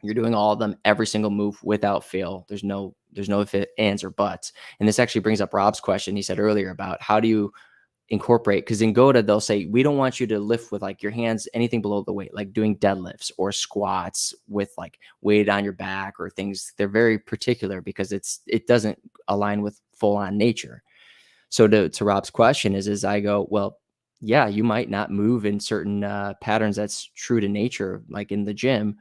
you're doing all of them, every single move without fail. There's no if, ands, or buts. And this actually brings up Rob's question he said earlier about how do you incorporate, because in Goda they'll say we don't want you to lift with like your hands anything below the weight, like doing deadlifts or squats with like weight on your back or things. They're very particular because it doesn't align with full on nature. So to Rob's question is I go, well, yeah, you might not move in certain patterns that's true to nature, like in the gym.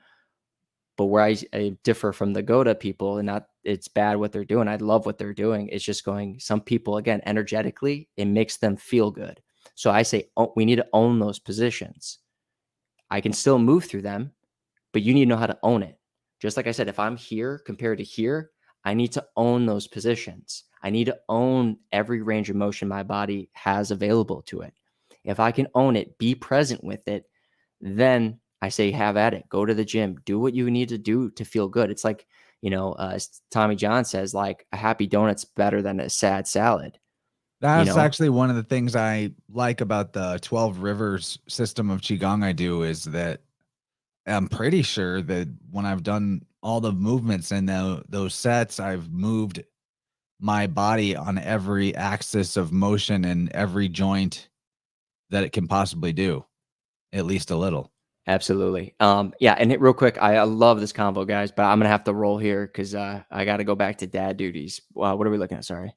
But where I differ from the Goda people, and not it's bad what they're doing, I love what they're doing. It's just going, some people, again, energetically, it makes them feel good. So I say, oh, we need to own those positions. I can still move through them, but you need to know how to own it. Just like I said, if I'm here compared to here, I need to own those positions. I need to own every range of motion my body has available to it. If I can own it, be present with it, then I say, have at it. Go to the gym. Do what you need to do to feel good. It's like, as Tommy John says, like a happy donut's better than a sad salad. That's actually one of the things I like about the 12 rivers system of Qigong I do, is that I'm pretty sure that when I've done all the movements in those sets, I've moved my body on every axis of motion and every joint that it can possibly do, at least a little. Absolutely. Yeah. And real quick, I love this combo, guys, but I'm going to have to roll here because I got to go back to dad duties. What are we looking at? Sorry.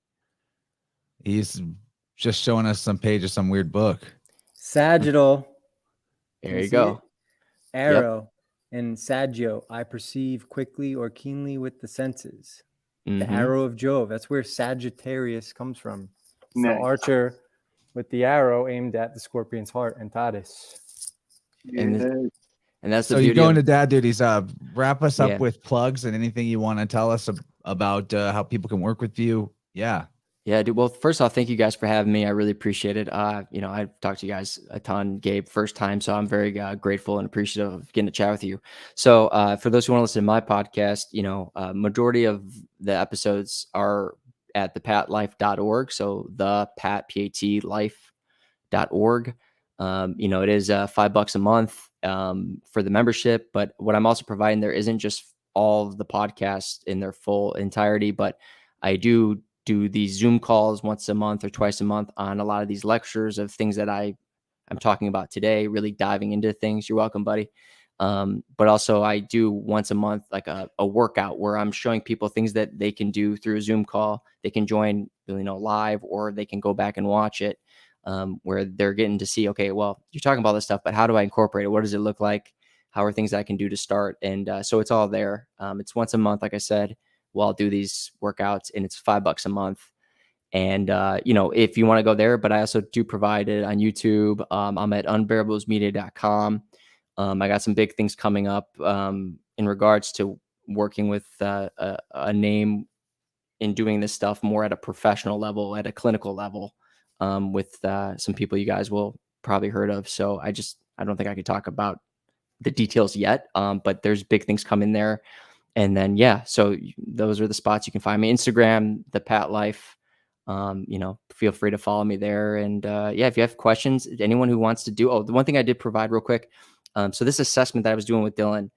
He's just showing us some page of some weird book. Sagittal. There you go. Arrow. And Saggio, I perceive quickly or keenly with the senses. The arrow of Jove. That's where Sagittarius comes from. It's the archer with the arrow aimed at the scorpion's heart, and Tatis. And that's the so beauty. You go into dad duties. Wrap us up with plugs and anything you want to tell us about how people can work with you. Yeah, dude. Well, first off, thank you guys for having me. I really appreciate it. I've talked to you guys a ton, Gabe, first time, so I'm very grateful and appreciative of getting to chat with you. So for those who want to listen to my podcast, majority of the episodes are at thepatlife.org. So the P.A.T life.org. It is $5 a month for the membership, but what I'm also providing there isn't just all of the podcasts in their full entirety, but I do these Zoom calls once a month or twice a month on a lot of these lectures of things that I'm talking about today, really diving into things. You're welcome, buddy. But also I do once a month, like a workout where I'm showing people things that they can do through a Zoom call. They can join, live, or they can go back and watch it. Where they're getting to see, okay, well, you're talking about this stuff, but how do I incorporate it? What does it look like? How are things I can do to start? And so it's all there. It's once a month, like I said, while I'll do these workouts, and it's $5 a month. And, if you want to go there, but I also do provide it on YouTube. I'm at unbearablesmedia.com. I got some big things coming up in regards to working with a name in doing this stuff more at a professional level, at a clinical level. With some people you guys will probably heard of. So I don't think I could talk about the details yet, but there's big things coming there. And then, yeah, so those are the spots you can find me. Instagram, the Pat Life. Feel free to follow me there. And yeah, if you have questions, anyone who wants to do, the one thing I did provide real quick. So this assessment that I was doing with Dylan,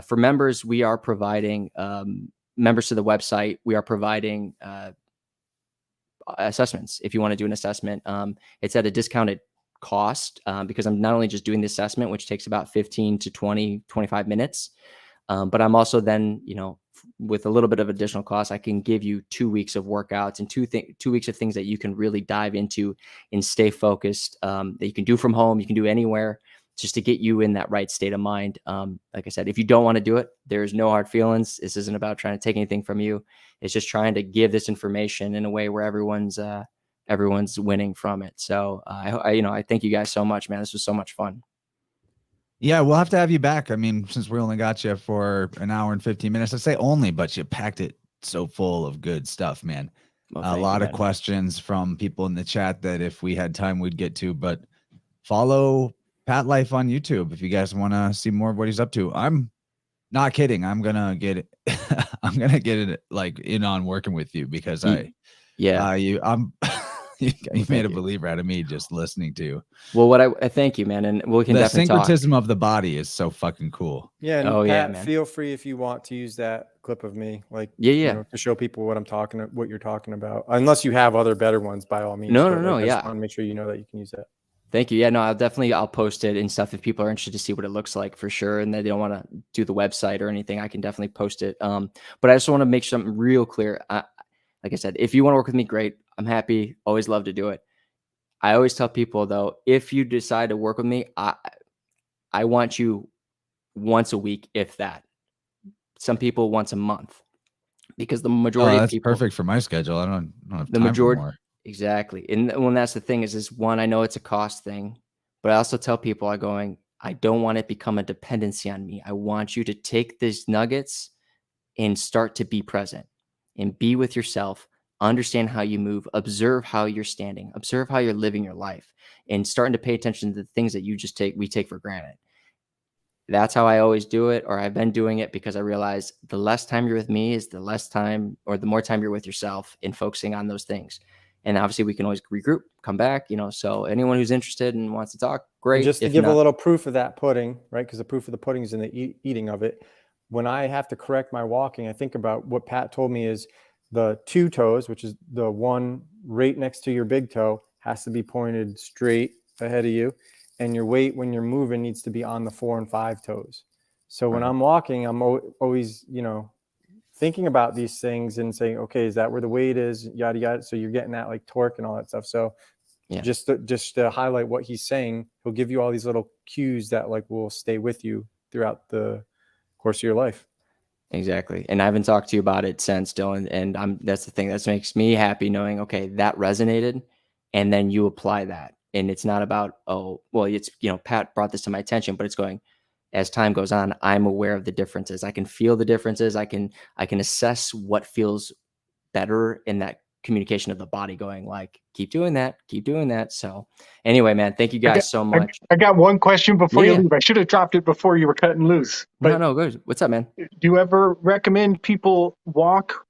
for members, we are providing members to the website. We are providing assessments. If you want to do an assessment, it's at a discounted cost because I'm not only just doing the assessment, which takes about 15 to 25 minutes. But I'm also then, with a little bit of additional cost, I can give you 2 weeks of workouts and 2 weeks of things that you can really dive into and stay focused, that you can do from home, you can do anywhere, just to get you in that right state of mind. Like I said, if you don't want to do it, there's no hard feelings. This isn't about trying to take anything from you. It's just trying to give this information in a way where everyone's winning from it. So I thank you guys so much, man. This was so much fun. Yeah, we'll have to have you back. I mean, since we only got you for an hour and 15 minutes, I say only, but you packed it so full of good stuff, man. Well, a lot of questions from people in the chat that if we had time, we'd get to, but follow Pat Life on YouTube if you guys want to see more of what he's up to. I'm not kidding. I'm going to get it. I'm going to get it like in on working with you because you made a believer out of me just listening to you. Well, I thank you, man, and we can definitely talk. The syncretism of the body is so fucking cool. Yeah, and Pat, feel free if you want to use that clip of me, like to show people what you're talking about. Unless you have other better ones, by all means. No. I just want to make sure you know that you can use that. Thank you. Yeah, no, I'll post it and stuff if people are interested to see what it looks like for sure, and they don't want to do the website or anything. I can definitely post it. But I just want to make something real clear. Like I said, if you want to work with me, great. I'm happy. Always love to do it. I always tell people though, if you decide to work with me, I want you once a week, if that. Some people once a month, because the majority of people. That's perfect for my schedule. I don't have time for more. Exactly. And when that's the thing is one, I know it's a cost thing, but I also tell people I don't want it to become a dependency on me. I want you to take these nuggets and start to be present and be with yourself. Understand how you move, observe how you're standing, observe how you're living your life, and starting to pay attention to the things that we take for granted. That's how I always do it, or I've been doing it, because I realize the less time you're with me is the less time, or the more time you're with yourself and focusing on those things. And obviously we can always regroup, come back, so anyone who's interested and wants to talk, great. And just to give a little proof of that pudding, right? Because the proof of the pudding is in the eating of it. When I have to correct my walking, I think about what Pat told me is the 2 toes, which is the one right next to your big toe, has to be pointed straight ahead of you. And your weight when you're moving needs to be on the 4 and 5 toes. So when I'm walking, I'm always, thinking about these things and saying, okay, is that where the weight is? Yada, yada. So you're getting that like torque and all that stuff. So just to highlight what he's saying, he'll give you all these little cues that like will stay with you throughout the course of your life. Exactly. And I haven't talked to you about it since, Dylan. And that's the thing that makes me happy, knowing, okay, that resonated. And then you apply that. And it's not about, it's, Pat brought this to my attention, but it's going, as time goes on, I'm aware of the differences. I can feel the differences. I can assess what feels better in that communication of the body, going like, keep doing that. So anyway, man, thank you guys so much. I got one question before you leave. I should have dropped it before you were cutting loose. But no, good. What's up, man? Do you ever recommend people walk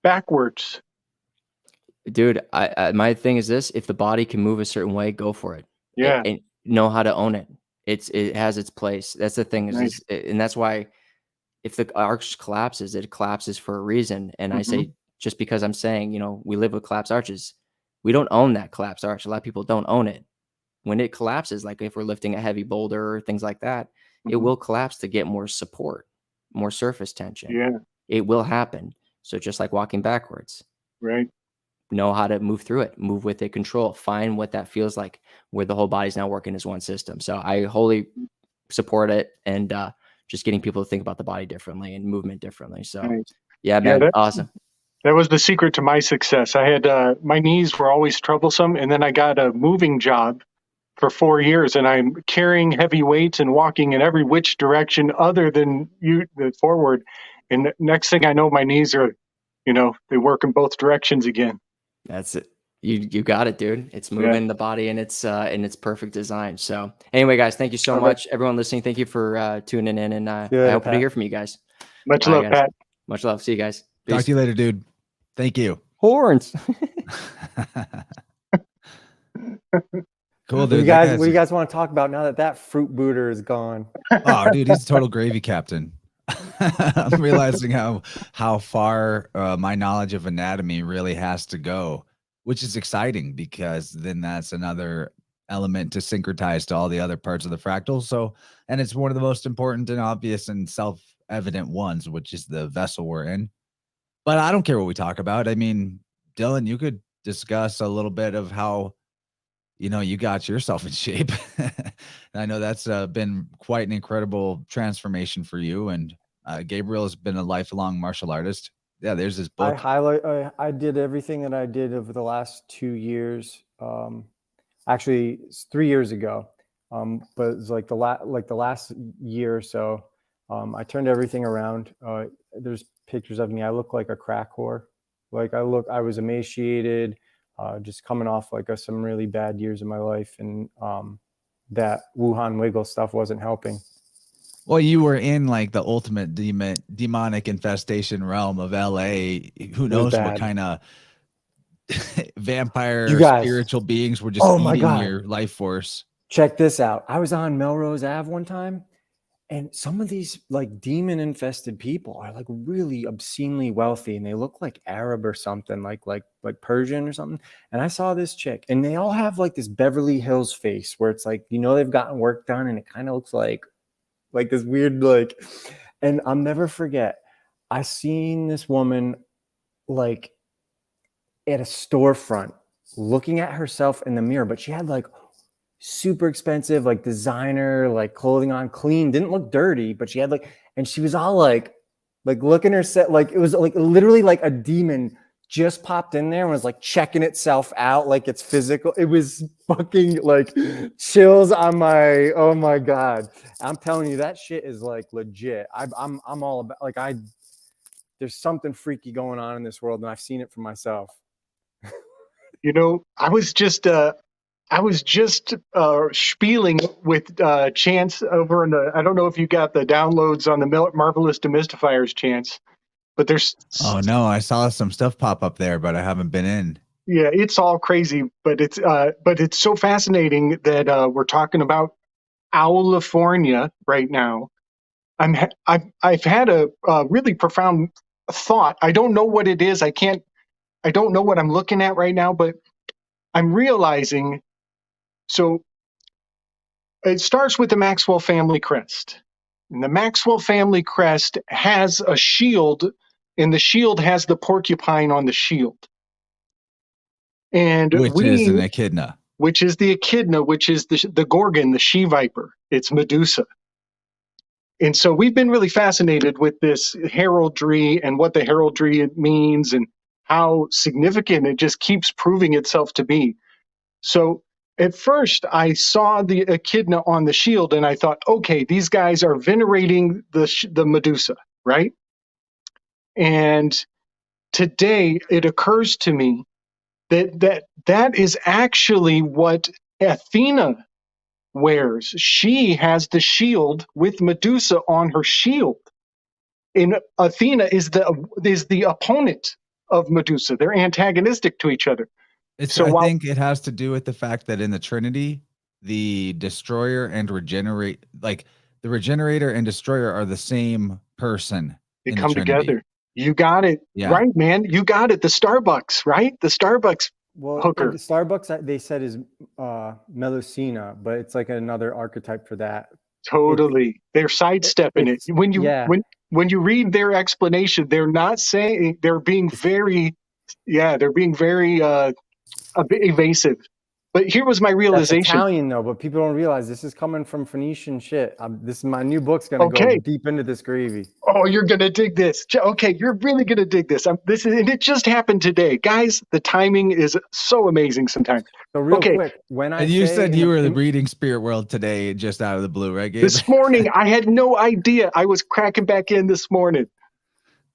backwards? Dude, my thing is this: if the body can move a certain way, go for it. Yeah, and know how to own it. It has its place. That's the thing, and that's why if the arch collapses, it collapses for a reason. And I say, just because I'm saying, we live with collapsed arches, we don't own that collapsed arch. A lot of people don't own it. When it collapses, like if we're lifting a heavy boulder or things like that, it will collapse to get more support, more surface tension. Yeah, it will happen. So just like walking backwards, right? Know how to move through it, move with it, control, find what that feels like, where the whole body's now working as one system. So I wholly support it, and just getting people to think about the body differently and movement differently. So yeah, man, awesome. That was the secret to my success. I had my knees were always troublesome, and then I got a moving job for 4 years, and I'm carrying heavy weights and walking in every which direction other than the forward. And next thing I know, my knees are, they work in both directions again. That's it. You got it, dude. It's moving the body in its perfect design. So anyway, guys, thank you so much. Everyone listening, thank you for tuning in, and I hope to hear from you guys. Much All love, right, guys. Pat. Much love. See you guys. Talk Peace. to you later, dude. Thank you. Horns. Cool, What do dude. you guys want to talk about now that that fruit booter is gone? Oh, dude, he's a total gravy captain. I'm realizing how far my knowledge of anatomy really has to go, which is exciting because then that's another element to syncretize to all the other parts of the fractal. So, and it's one of the most important and obvious and self-evident ones, which is the vessel we're in. But I don't care what we talk about. I mean, Dylan, you could discuss a little bit of how you got yourself in shape. I know that's been quite an incredible transformation for you. And Gabriel has been a lifelong martial artist. Yeah, there's his book. I did everything that I did over the last 2 years. Actually, it's 3 years ago. But it's like the last year or so. I turned everything around. There's pictures of me. I look like a crack whore. I was emaciated. Just coming off some really bad years of my life, and that Wuhan wiggle stuff wasn't helping. Well, you were in like the ultimate demonic infestation realm of LA. Who knows what kind of vampire spiritual beings were just eating your life force. Check this out. I was on Melrose Ave one time, and some of these like demon infested people are like really obscenely wealthy, and they look like Arab or something, like Persian or something. And I saw this chick, and they all have like this Beverly Hills face where it's like, they've gotten work done, and it kind of looks like this weird and I'll never forget, I seen this woman like at a storefront looking at herself in the mirror, but she had like super expensive designer clothing on, clean, didn't look dirty, but she had and she was all like looking her set, it was literally like a demon just popped in there and was checking itself out, it's physical. It was fucking chills on my, oh my God. I'm telling you, that shit is legit. I'm all about there's something freaky going on in this world, and I've seen it for myself. I was just spieling with Chance over in the. I don't know if you got the downloads on the Marvelous Demystifiers, Chance, but there's. Oh no, I saw some stuff pop up there, but I haven't been in. Yeah, it's all crazy, but it's so fascinating that we're talking about Owlifornia right now. I've had a really profound thought. I don't know what it is. I don't know what I'm looking at right now, but I'm realizing. So it starts with the Maxwell family crest. And the Maxwell family crest has a shield, and the shield has the porcupine on the shield. And which is an echidna. Which is the echidna, which is the gorgon, the she-viper. It's Medusa. And so we've been really fascinated with this heraldry and what the heraldry means and how significant it just keeps proving itself to be. So at first, I saw the echidna on the shield, and I thought, okay, these guys are venerating the Medusa, right? And today, it occurs to me that is actually what Athena wears. She has the shield with Medusa on her shield, and Athena is the opponent of Medusa. They're antagonistic to each other. I think it has to do with the fact that in the Trinity, the destroyer and the regenerator and destroyer are the same person. They come together. You got it. Yeah. Right, man. You got it. The Starbucks, right? The Starbucks hooker. The Starbucks, they said, is Melusina, but it's like another archetype for that. Totally. They're sidestepping it. When you read their explanation, they're not saying, they're being very evasive. But here was my realization. That's Italian though, but people don't realize this is coming from Phoenician shit. This is my new book's gonna go deep into this gravy. Oh, you're gonna dig this. Okay, you're really gonna dig this. And it just happened today, guys. The timing is so amazing sometimes. So real quick, you said you were reading Spirit Whirled today, just out of the blue, right, Gabe? This morning, I had no idea. I was cracking back in this morning.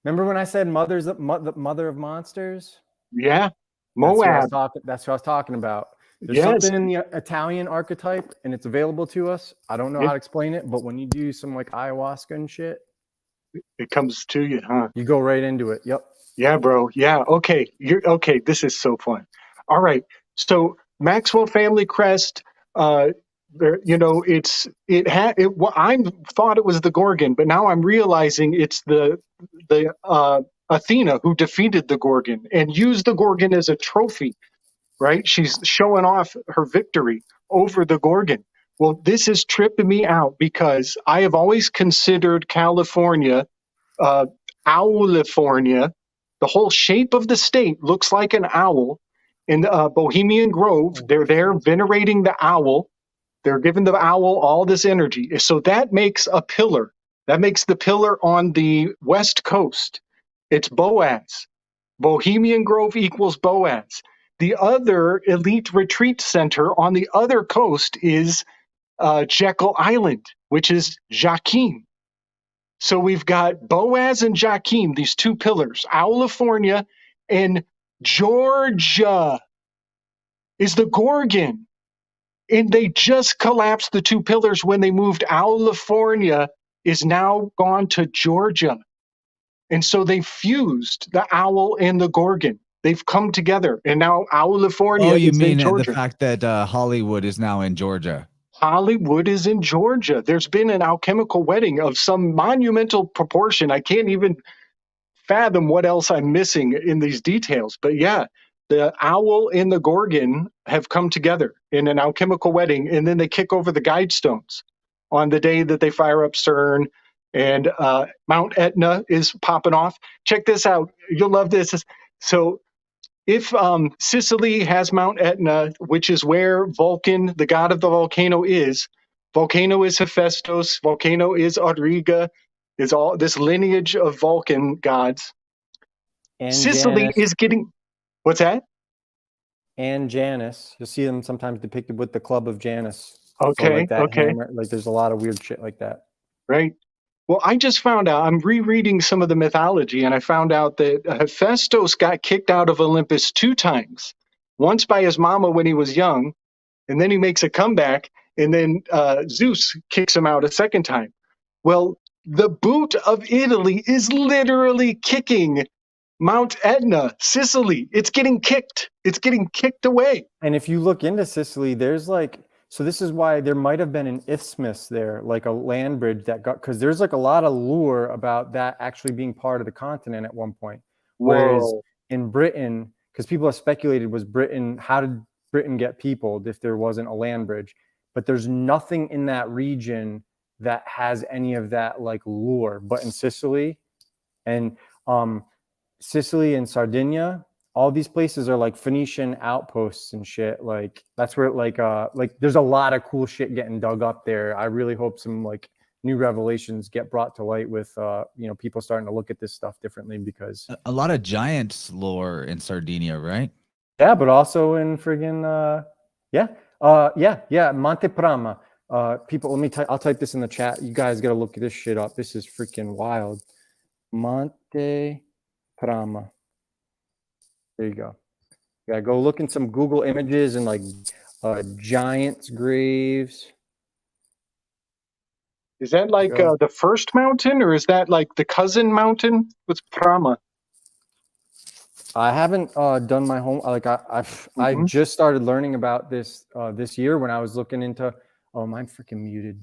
Remember when I said the mother of monsters? Yeah. Moab. That's what I was talking about. There's Yes. something in the Italian archetype, and it's available to us. I don't know Yeah. how to explain it, but when you do some like ayahuasca and shit, It comes to you, huh? you go right into it. Yep. Yeah, bro. Yeah. Okay. You're okay. This is so fun. All right. So Maxwell Family Crest, you know, I thought it was the Gorgon, but now I'm realizing it's the Athena who defeated the Gorgon and used the Gorgon as a trophy, right? She's showing off her victory over the Gorgon. Well, this is tripping me out because I have always considered California, Owlifornia. The whole shape of the state looks like an owl. In Bohemian Grove, they're there venerating the owl. They're giving the owl all this energy. So that makes a pillar. That makes the pillar on the West Coast. It's Boaz. Bohemian Grove equals Boaz. The other elite retreat center on the other coast is Jekyll Island, which is Jakim. So we've got Boaz and Jakim, these two pillars. Owlifornia and Georgia is the Gorgon. And they just collapsed the two pillars when they moved. Owlifornia is now gone to Georgia. And so they fused the owl and the Gorgon. They've come together. And now Owlifornia you is mean in Georgia. the fact that Hollywood is now in Georgia? Hollywood is in Georgia. There's been an alchemical wedding of some monumental proportion. I can't even fathom what else I'm missing in these details. But yeah, the owl and the Gorgon have come together in an alchemical wedding, and then they kick over the guidestones on the day that they fire up CERN, and Mount Etna is popping off. Check this out. You'll love this. So if Sicily has Mount Etna, which is where Vulcan, the god of the volcano, is Hephaestus, volcano is Auriga, is all this lineage of Vulcan gods. And Sicily Janus, is getting, what's that? and Janus. You'll see them sometimes depicted with the club of Janus. Okay, or like that okay. hammer. Like there's a lot of weird shit like that. Right. Well, I just found out, I'm rereading some of the mythology, and I found out that Hephaestus got kicked out of Olympus 2 times. Once by his mama when he was young, and then he makes a comeback, and then Zeus kicks him out a second time. Well, the boot of Italy is literally kicking Mount Etna, Sicily. It's getting kicked. It's getting kicked away. And if you look into Sicily, there's like, so this is why there might have been an isthmus there, like a land bridge that got, because there's like a lot of lore about that actually being part of the continent at one point. Whereas Whoa. in Britain, because people have speculated, how did Britain get peopled if there wasn't a land bridge? But there's nothing in that region that has any of that like lore. But in Sicily and Sardinia, all these places are like Phoenician outposts and shit. Like that's where like there's a lot of cool shit getting dug up there. I really hope some like new revelations get brought to light with people starting to look at this stuff differently, because A lot of giants lore in Sardinia, right? yeah, but also in friggin' Monte Prama. People, I'll type this in the chat. You guys got to look this shit up. This is freaking wild. Monte Prama. There you go. You gotta go look in some Google images and like giants' graves. Is that like the first mountain, or is that like the cousin mountain? What's Prama? I haven't done my home. Like I just started learning about this this year when I was looking into. Oh, I'm freaking muted.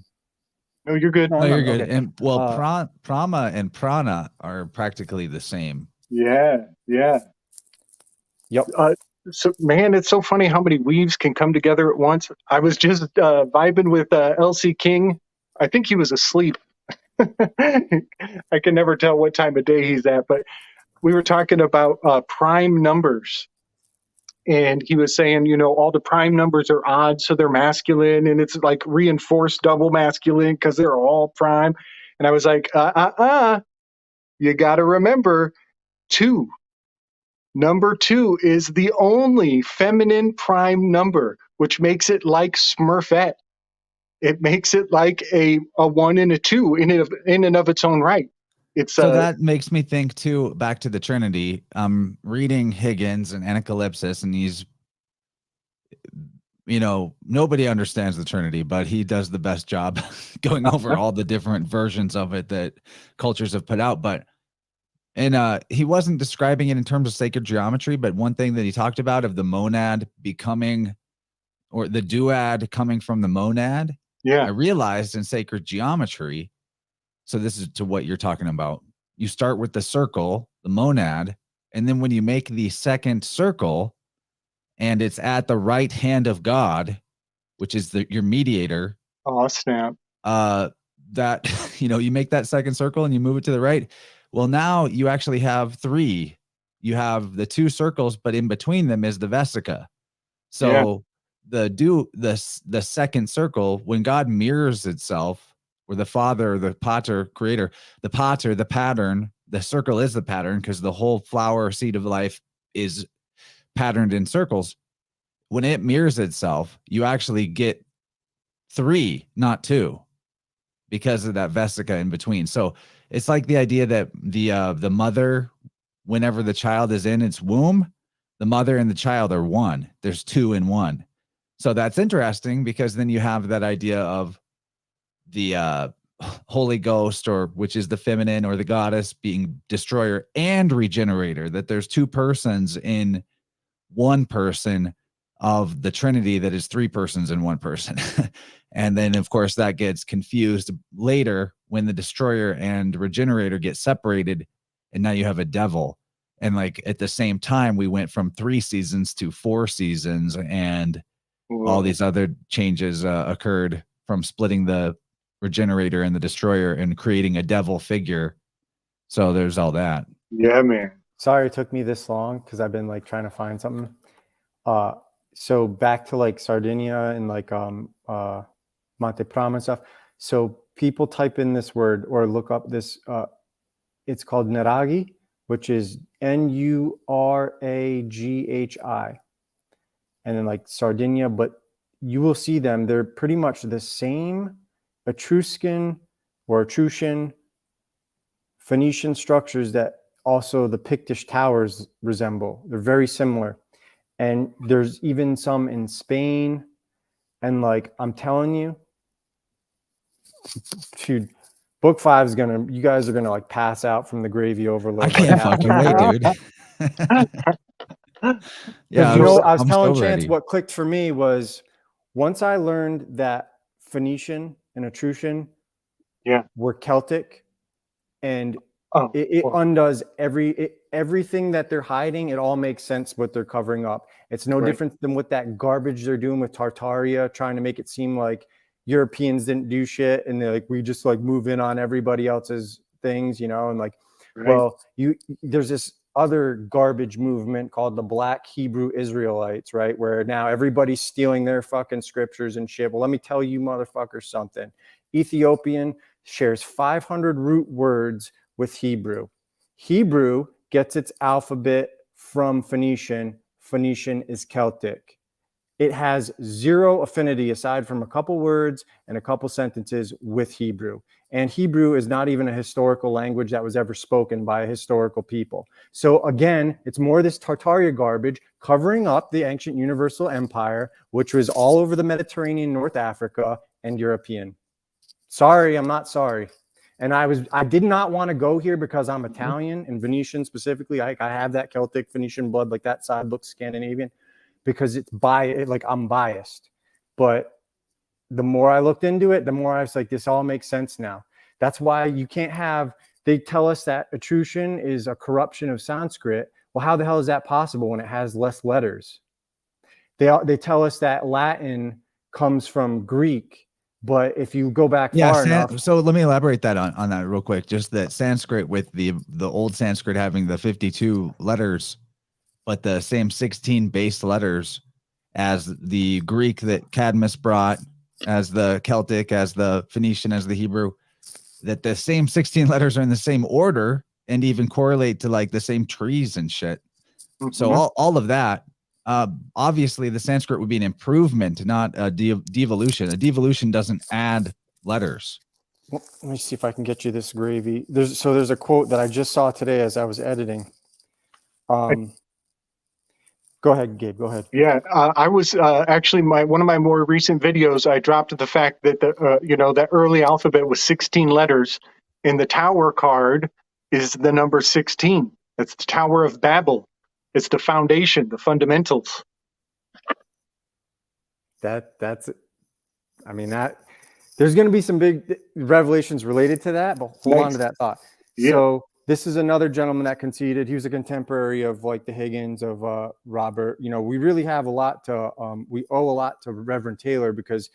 No, you're good. No, you're good. Okay. And well, Prama and Prana are practically the same. Yeah. Yep. So, man, it's so funny how many weaves can come together at once. I was just vibing with LC King. I think he was asleep. I can never tell what time of day he's at, but we were talking about prime numbers. And he was saying, all the prime numbers are odd, so they're masculine, and it's like reinforced double masculine because they're all prime. And I was like, you got to remember 2. Number 2 is the only feminine prime number, which makes it like Smurfette. It makes it like a 1 and a 2 in and of its own right. It's So that makes me think too, back to the Trinity. I'm reading Higgins and Anacalypsis, and he's, nobody understands the Trinity, but he does the best job going over all the different versions of it that cultures have put out. And he wasn't describing it in terms of sacred geometry, but one thing that he talked about of the monad becoming, or the duad coming from the monad, yeah. I realized in sacred geometry, so this is to what you're talking about. You start with the circle, the monad, and then when you make the second circle and it's at the right hand of God, which is your mediator, Oh, snap. that, you make that second circle and you move it to the right. Well, now you actually have three. You have the two circles, but in between them is the vesica. So the second circle, when God mirrors itself, or the Father, the Pater, creator, the Pater, the pattern, the circle is the pattern, because the whole flower seed of life is patterned in circles. When it mirrors itself, you actually get three, not two, because of that vesica in between. So it's like the idea that the mother, whenever the child is in its womb, the mother and the child are one. There's two in one. So that's interesting, because then you have that idea of the Holy Ghost, or which is the feminine, or the goddess, being destroyer and regenerator, that there's two persons in one person of the Trinity that is three persons in one person. And then, of course, that gets confused later when the destroyer and regenerator get separated, and now you have a devil. And like at the same time, we went from 3 seasons to 4 seasons, and all these other changes occurred from splitting the regenerator and the destroyer and creating a devil figure. So there's all that. Yeah, man. Sorry it took me this long, because I've been like trying to find something. So back to like Sardinia and like Monte Prama and stuff. So people type in this word or look up this. It's called Nuraghi, which is Nuraghi, and then like Sardinia. But you will see them. They're pretty much the same Etruscan or Etruscan Phoenician structures that also the Pictish towers resemble. They're very similar. And there's even some in Spain. And like, I'm telling you, dude, book 5 is you guys are gonna like pass out from the gravy overload. I can't fucking wait, dude. Yeah, I was telling Chance what clicked for me was once I learned that Phoenician and Etruscan were Celtic, and it undoes everything that they're hiding. It all makes sense what they're covering up. It's no different than what that garbage they're doing with Tartaria, trying to make it seem like Europeans didn't do shit and they're like, we just like move in on everybody else's things, and like, well, there's this other garbage movement called the Black Hebrew Israelites, right? Where now everybody's stealing their fucking scriptures and shit. Well, let me tell you motherfuckers something. Ethiopian shares 500 root words with Hebrew. Hebrew gets its alphabet from Phoenician. Phoenician is Celtic. It has zero affinity aside from a couple words and a couple sentences with Hebrew. And Hebrew is not even a historical language that was ever spoken by a historical people. So again, it's more this Tartaria garbage covering up the ancient universal empire, which was all over the Mediterranean, North Africa, and European. Sorry, I'm not sorry. And I did not want to go here because I'm Italian and Venetian specifically. I have that Celtic Venetian blood, like that side looks Scandinavian, because like I'm biased. But the more I looked into it, the more I was like, this all makes sense now. That's why you can't they tell us that Etruscan is a corruption of Sanskrit. Well, how the hell is that possible when it has less letters? They tell us that Latin comes from Greek. But if you go back far enough, so let me elaborate that on that real quick. Just that Sanskrit, with the old Sanskrit having the 52 letters, but the same 16 base letters as the Greek that Cadmus brought, as the Celtic, as the Phoenician, as the Hebrew, that the same 16 letters are in the same order and even correlate to like the same trees and shit. So all of that. Obviously, the Sanskrit would be an improvement, not a devolution. A devolution doesn't add letters. Let me see if I can get you this gravy. There's a quote that I just saw today as I was editing. Go ahead, Gabe. Go ahead. Yeah, I was actually one of my more recent videos. I dropped the fact that that early alphabet was 16 letters, and the tower card is the number 16. That's the Tower of Babel. It's the foundation, the fundamentals. That's I mean, that there's going to be some big revelations related to that, but hold on to that thought. Yeah. So this is another gentleman that conceded. He was a contemporary of like the Higgins, of Robert. You know, we really have a lot to we owe a lot to Reverend Taylor, because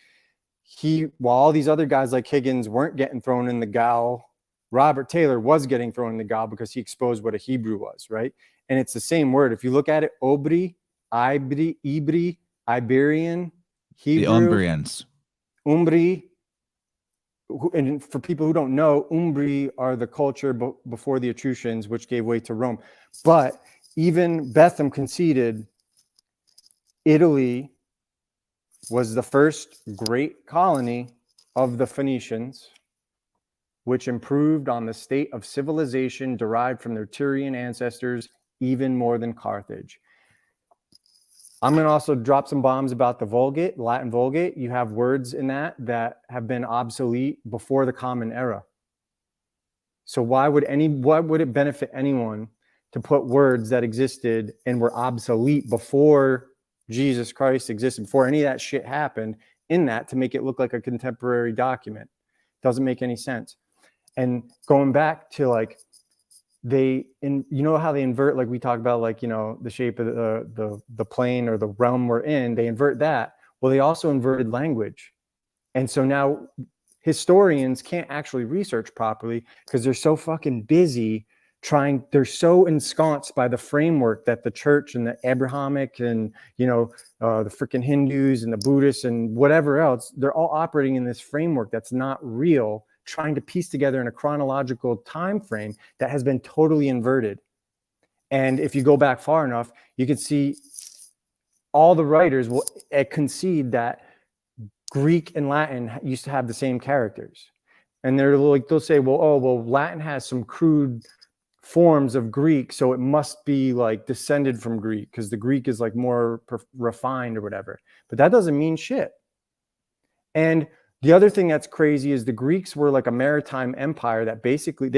while all these other guys like Higgins weren't getting thrown in the gall, Robert Taylor was getting thrown in the gall because he exposed what a Hebrew was, right? And it's the same word. If you look at it, Obri, Ibri, Iberian, Hebrew, The Umbrians. Umbri. And for people who don't know, Umbri are the culture before the Etruscans, which gave way to Rome. But even Betham conceded Italy was the first great colony of the Phoenicians, which improved on the state of civilization derived from their Tyrian ancestors even more than Carthage. I'm going to also drop some bombs about the Vulgate, Latin Vulgate. You have words in that have been obsolete before the Common Era. So why would it benefit anyone to put words that existed and were obsolete before Jesus Christ existed, before any of that shit happened, in that to make it look like a contemporary document? Doesn't make any sense. And going back to like, you know how they invert, like we talked about, like, you know, the shape of the plane or the realm we're in, they invert that. Well, they also inverted language. And so now historians can't actually research properly because they're so fucking busy they're so ensconced by the framework that the church and the Abrahamic and, you know, the freaking Hindus and the Buddhists and whatever else, they're all operating in this framework that's not real, trying to piece together in a chronological time frame that has been totally inverted. And if you go back far enough, you can see all the writers will concede that Greek and Latin used to have the same characters. And they'll say, well, Latin has some crude forms of Greek, so it must be like descended from Greek because the Greek is like more refined or whatever. But that doesn't mean shit. And the other thing that's crazy is the Greeks were like a maritime empire that basically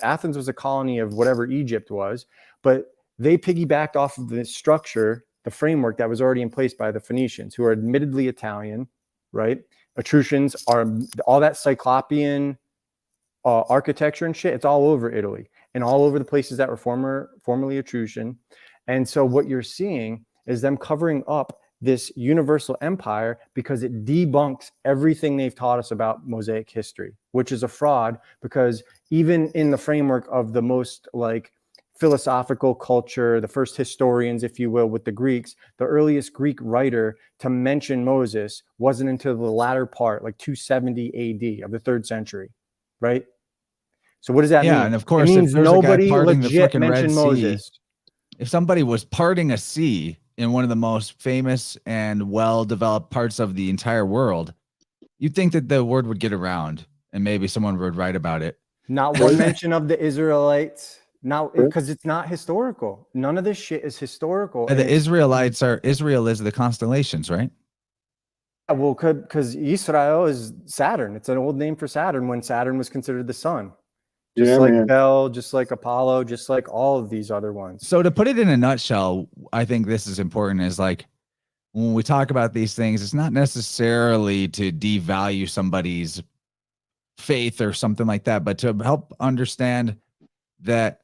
Athens was a colony of whatever Egypt was, but they piggybacked off of the structure, the framework that was already in place by the Phoenicians, who are admittedly Italian, right? Etruscans are all that Cyclopean architecture and shit. It's all over Italy and all over the places that were formerly Etruscan. And so what you're seeing is them covering up this universal empire because it debunks everything they've taught us about Mosaic history, which is a fraud, because even in the framework of the most like philosophical culture, the first historians, if you will, with the Greeks, the earliest Greek writer to mention Moses wasn't until the latter part, like 270 AD of the 3rd century, right? So what does that mean? Yeah, and of course, it means if nobody parting the legit fucking Red mentioned Sea, Moses. if somebody was parting a sea in one of the most famous and well-developed parts of the entire world, you'd think that the word would get around and maybe someone would write about it. Not one mention of the Israelites. Now, because it's not historical. None of this shit is historical. The Israel is the constellations, right? Well, because Israel is Saturn. It's an old name for Saturn when Saturn was considered the sun. Just like Bel, just like Apollo, just like all of these other ones. So to put it in a nutshell, I think this is important, is like when we talk about these things, it's not necessarily to devalue somebody's faith or something like that, but to help understand that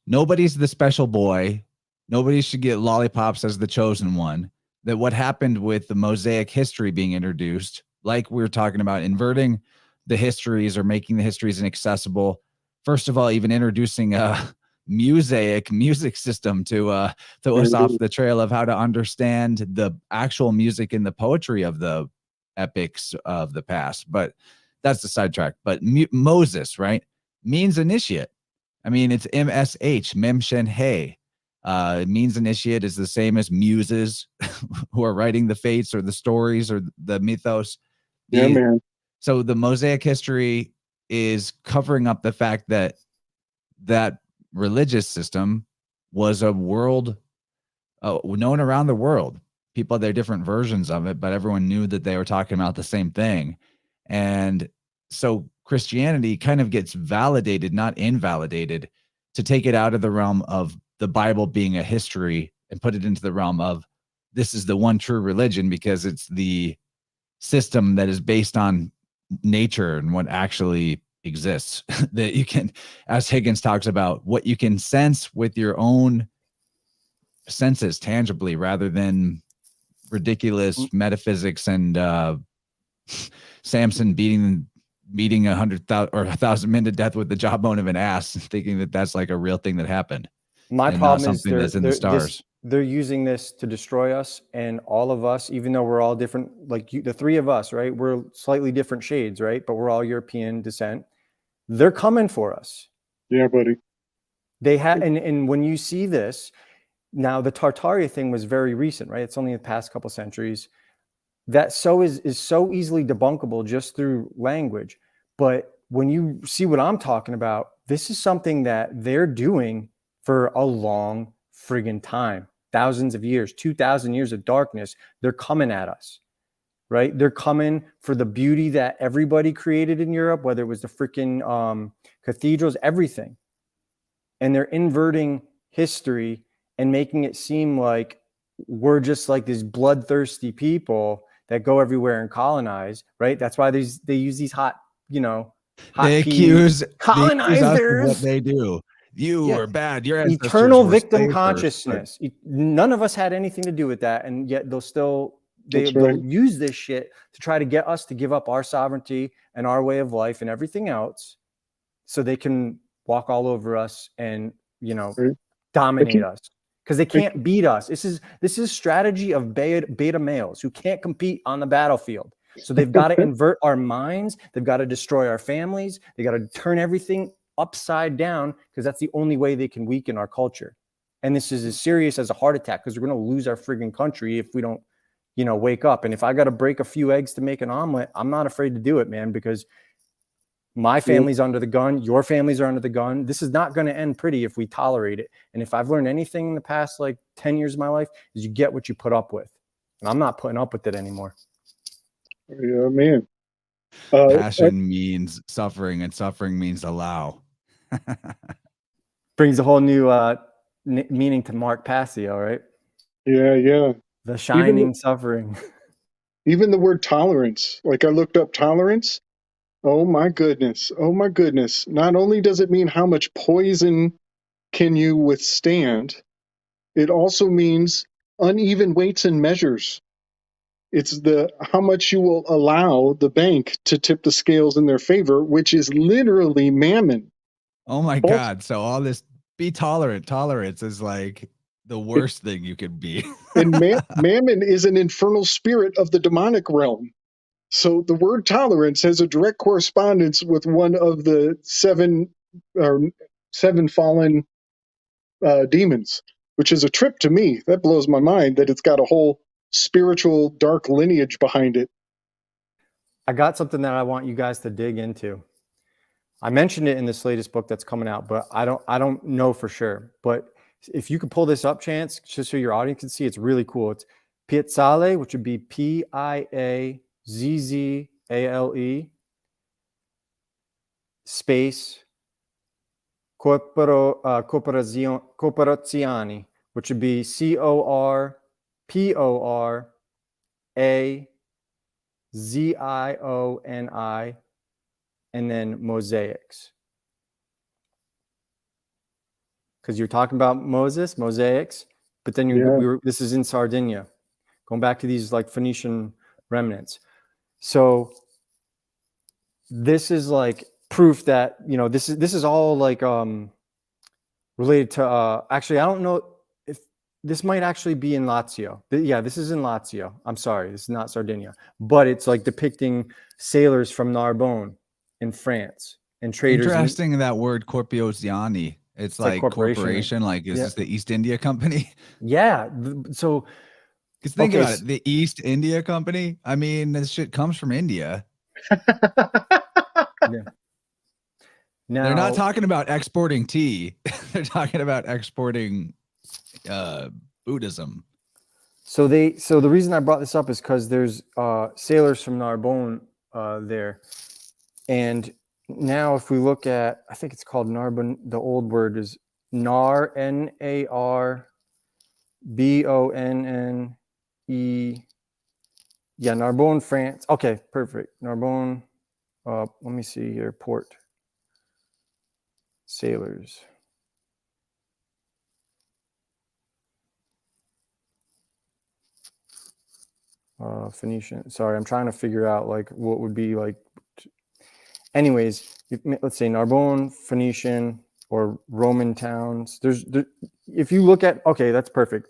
nobody's the special boy. Nobody should get lollipops as the chosen one. That what happened with the Mosaic history being introduced, like we were talking about, inverting the histories or making the histories inaccessible. First of all, even introducing a music system to throw us off the trail of how to understand the actual music and the poetry of the epics of the past. But that's the sidetrack. But Moses, right, means initiate. I mean, it's MSH, Mem Shen He. It means initiate is the same as muses who are writing the fates or the stories or the mythos. Yeah, man. So the Mosaic history is covering up the fact that that religious system was a world known around the world. People had their different versions of it, but everyone knew that they were talking about the same thing. And so Christianity kind of gets validated, not invalidated, to take it out of the realm of the Bible being a history and put it into the realm of this is the one true religion, because it's the system that is based on nature and what actually exists. That you can, as Higgins talks about, what you can sense with your own senses tangibly, rather than ridiculous metaphysics and Samson beating 100,000 or 1,000 men to death with the jawbone of an ass, thinking that that's like a real thing that happened. My problem is that's in the stars. They're using this to destroy us, and all of us, even though we're all different, like the three of us, right? We're slightly different shades, right? But we're all European descent. They're coming for us. Yeah, buddy. They have, and when you see this, now the Tartaria thing was very recent, right? It's only the past couple centuries. That is so easily debunkable just through language. But when you see what I'm talking about, this is something that they're doing for a long friggin' time. Thousands of years, 2,000 years of darkness. They're coming at us, right? They're coming for the beauty that everybody created in Europe, whether it was the freaking cathedrals, everything. And they're inverting history and making it seem like we're just like these bloodthirsty people that go everywhere and colonize, right? That's why they use these hot They accuse colonizers us of what they do. You are bad. Your eternal victim consciousness. None of us had anything to do with that, and yet they'll use this shit to try to get us to give up our sovereignty and our way of life and everything else, so they can walk all over us and dominate us, because they can't beat us. This is strategy of beta males who can't compete on the battlefield. So they've got to invert our minds. They've got to destroy our families. They got to turn everything upside down, because that's the only way they can weaken our culture. And this is as serious as a heart attack, because we're going to lose our friggin' country if we don't, wake up. And if I got to break a few eggs to make an omelet, I'm not afraid to do it, man, because my family's under the gun. Your families are under the gun. This is not going to end pretty if we tolerate it. And if I've learned anything in the past, 10 years of my life, is you get what you put up with. And I'm not putting up with it anymore. Yeah, man. Passion means suffering, and suffering means allow. Brings a whole new meaning to Mark Passio, right? Yeah. The shining suffering. Even the word tolerance. I looked up tolerance. Oh my goodness. Not only does it mean how much poison can you withstand, it also means uneven weights and measures. It's how much you will allow the bank to tip the scales in their favor, which is literally mammon. Oh my God. So all this be tolerant. Tolerance is like the worst thing you could be. And mammon is an infernal spirit of the demonic realm. So the word tolerance has a direct correspondence with one of the seven fallen demons, which is a trip to me. That blows my mind that it's got a whole spiritual dark lineage behind it. I got something that I want you guys to dig into. I mentioned it in this latest book that's coming out, but I don't know for sure. But if you could pull this up, Chance, just so your audience can see, it's really cool. It's Piazzale, which would be Piazzale space Corporazioni, which would be CORPORAZIONI, and then mosaics. Because you're talking about mosaics, but then this is in Sardinia, going back to these Phoenician remnants. So this is proof that this is all related to actually, I don't know if this might actually be in Lazio. Yeah, this is in Lazio. I'm sorry, this is not Sardinia, but it's depicting sailors from Narbonne in France and traders. Interesting, that word Corporazioni. It's like corporation. Is this the East India Company? Yeah. So because think about it, the East India Company. I mean, this shit comes from India. Yeah. Now They're not talking about exporting tea. They're talking about exporting Buddhism. So the reason I brought this up is because there's sailors from Narbonne there, and now if we look at, I think it's called Narbonne. The old word is Nar, Narbonne. Yeah, Narbonne, France. Okay, perfect. Narbonne. Let me see here. Port. Sailors. Phoenician. Sorry, I'm trying to figure out like what would be like. Anyways, let's say Narbonne, Phoenician, or Roman towns. If you look at, okay, that's perfect.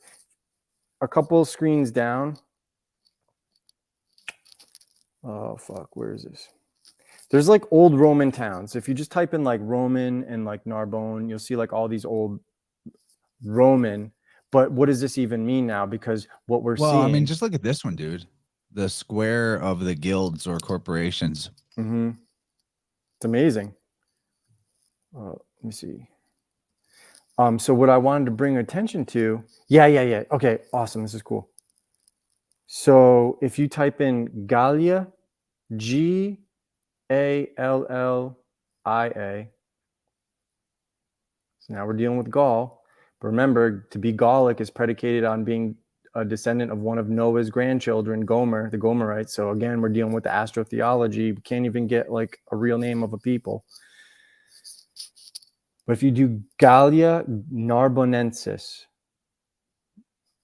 A couple screens down. Oh fuck, where is this? There's like old Roman towns. If you just type in like Roman and like Narbonne, you'll see like all these old Roman. But what does this even mean now? Because what we're seeing. Well, I mean, just look at this one, dude. The square of the guilds or corporations. Mm-hmm. It's amazing. Let me see. So what I wanted to bring attention to, yeah. Okay, awesome. This is cool. So if you type in Gallia, Gallia, so now we're dealing with Gaul. But remember, to be Gallic is predicated on being a descendant of one of Noah's grandchildren, Gomer, the Gomerites. So again, we're dealing with the astrotheology. We can't even get like a real name of a people. But if you do Gallia Narbonensis,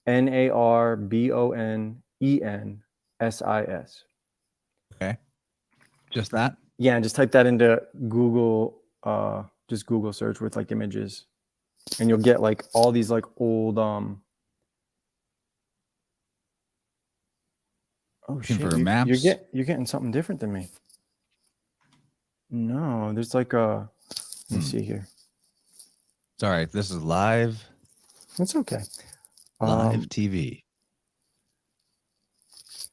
Narbonensis. Okay. Just that? Yeah, and just type that into Google, just Google search with like images. And you'll get like all these like old oh shit, maps. you're getting something different than me. No, there's like a let me see here. Sorry, this is live. It's okay. Live TV.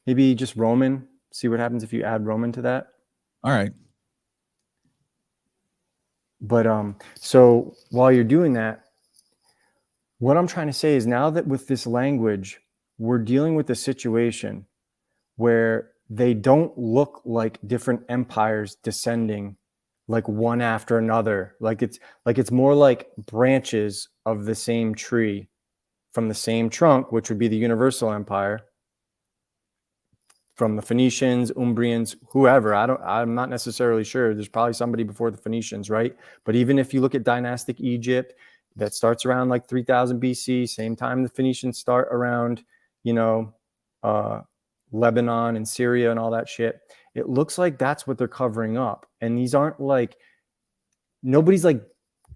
Maybe just Roman. See what happens if you add Roman to that. All right. But so while you're doing that, what I'm trying to say is now that with this language, we're dealing with a situation where they don't look like different empires descending like one after another. Like it's more like branches of the same tree from the same trunk, which would be the Universal Empire, from the Phoenicians, Umbrians, whoever. I'm not necessarily sure. There's probably somebody before the Phoenicians, right? But even if you look at dynastic Egypt, that starts around like 3000 BC, same time the Phoenicians start around, Lebanon and Syria and all that shit. It looks like that's what they're covering up. And these aren't like, nobody's like,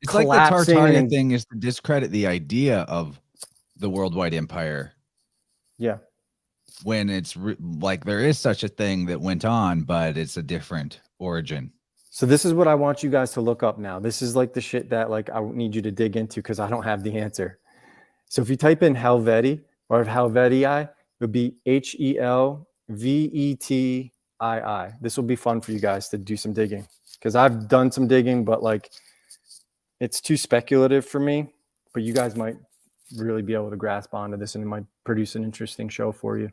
it's like the Tartaria thing is to discredit the idea of the worldwide empire. Yeah. When it's like there is such a thing that went on, but it's a different origin. So this is what I want you guys to look up now. This is like the shit that like I need you to dig into because I don't have the answer. So if you type in Helvetii or Helvetii, it would be Helvetii. This will be fun for you guys to do some digging because I've done some digging, but like it's too speculative for me. But you guys might really be able to grasp onto this and it might produce an interesting show for you.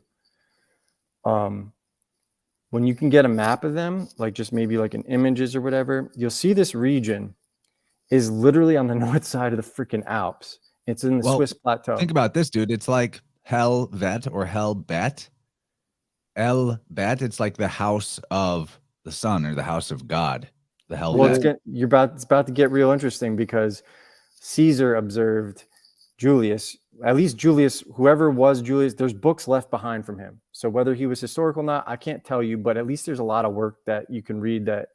When you can get a map of them, like just maybe like in images or whatever, you'll see this region is literally on the north side of the freaking Alps. It's in the Swiss plateau. Think about this, dude. It's like Helvet or Helbet. Elbet, it's like the house of the sun or the house of God. The Helvet. Well, it's about to get real interesting because Caesar observed Julius, at least Julius, whoever was Julius, there's books left behind from him. So whether he was historical or not, I can't tell you, but at least there's a lot of work that you can read that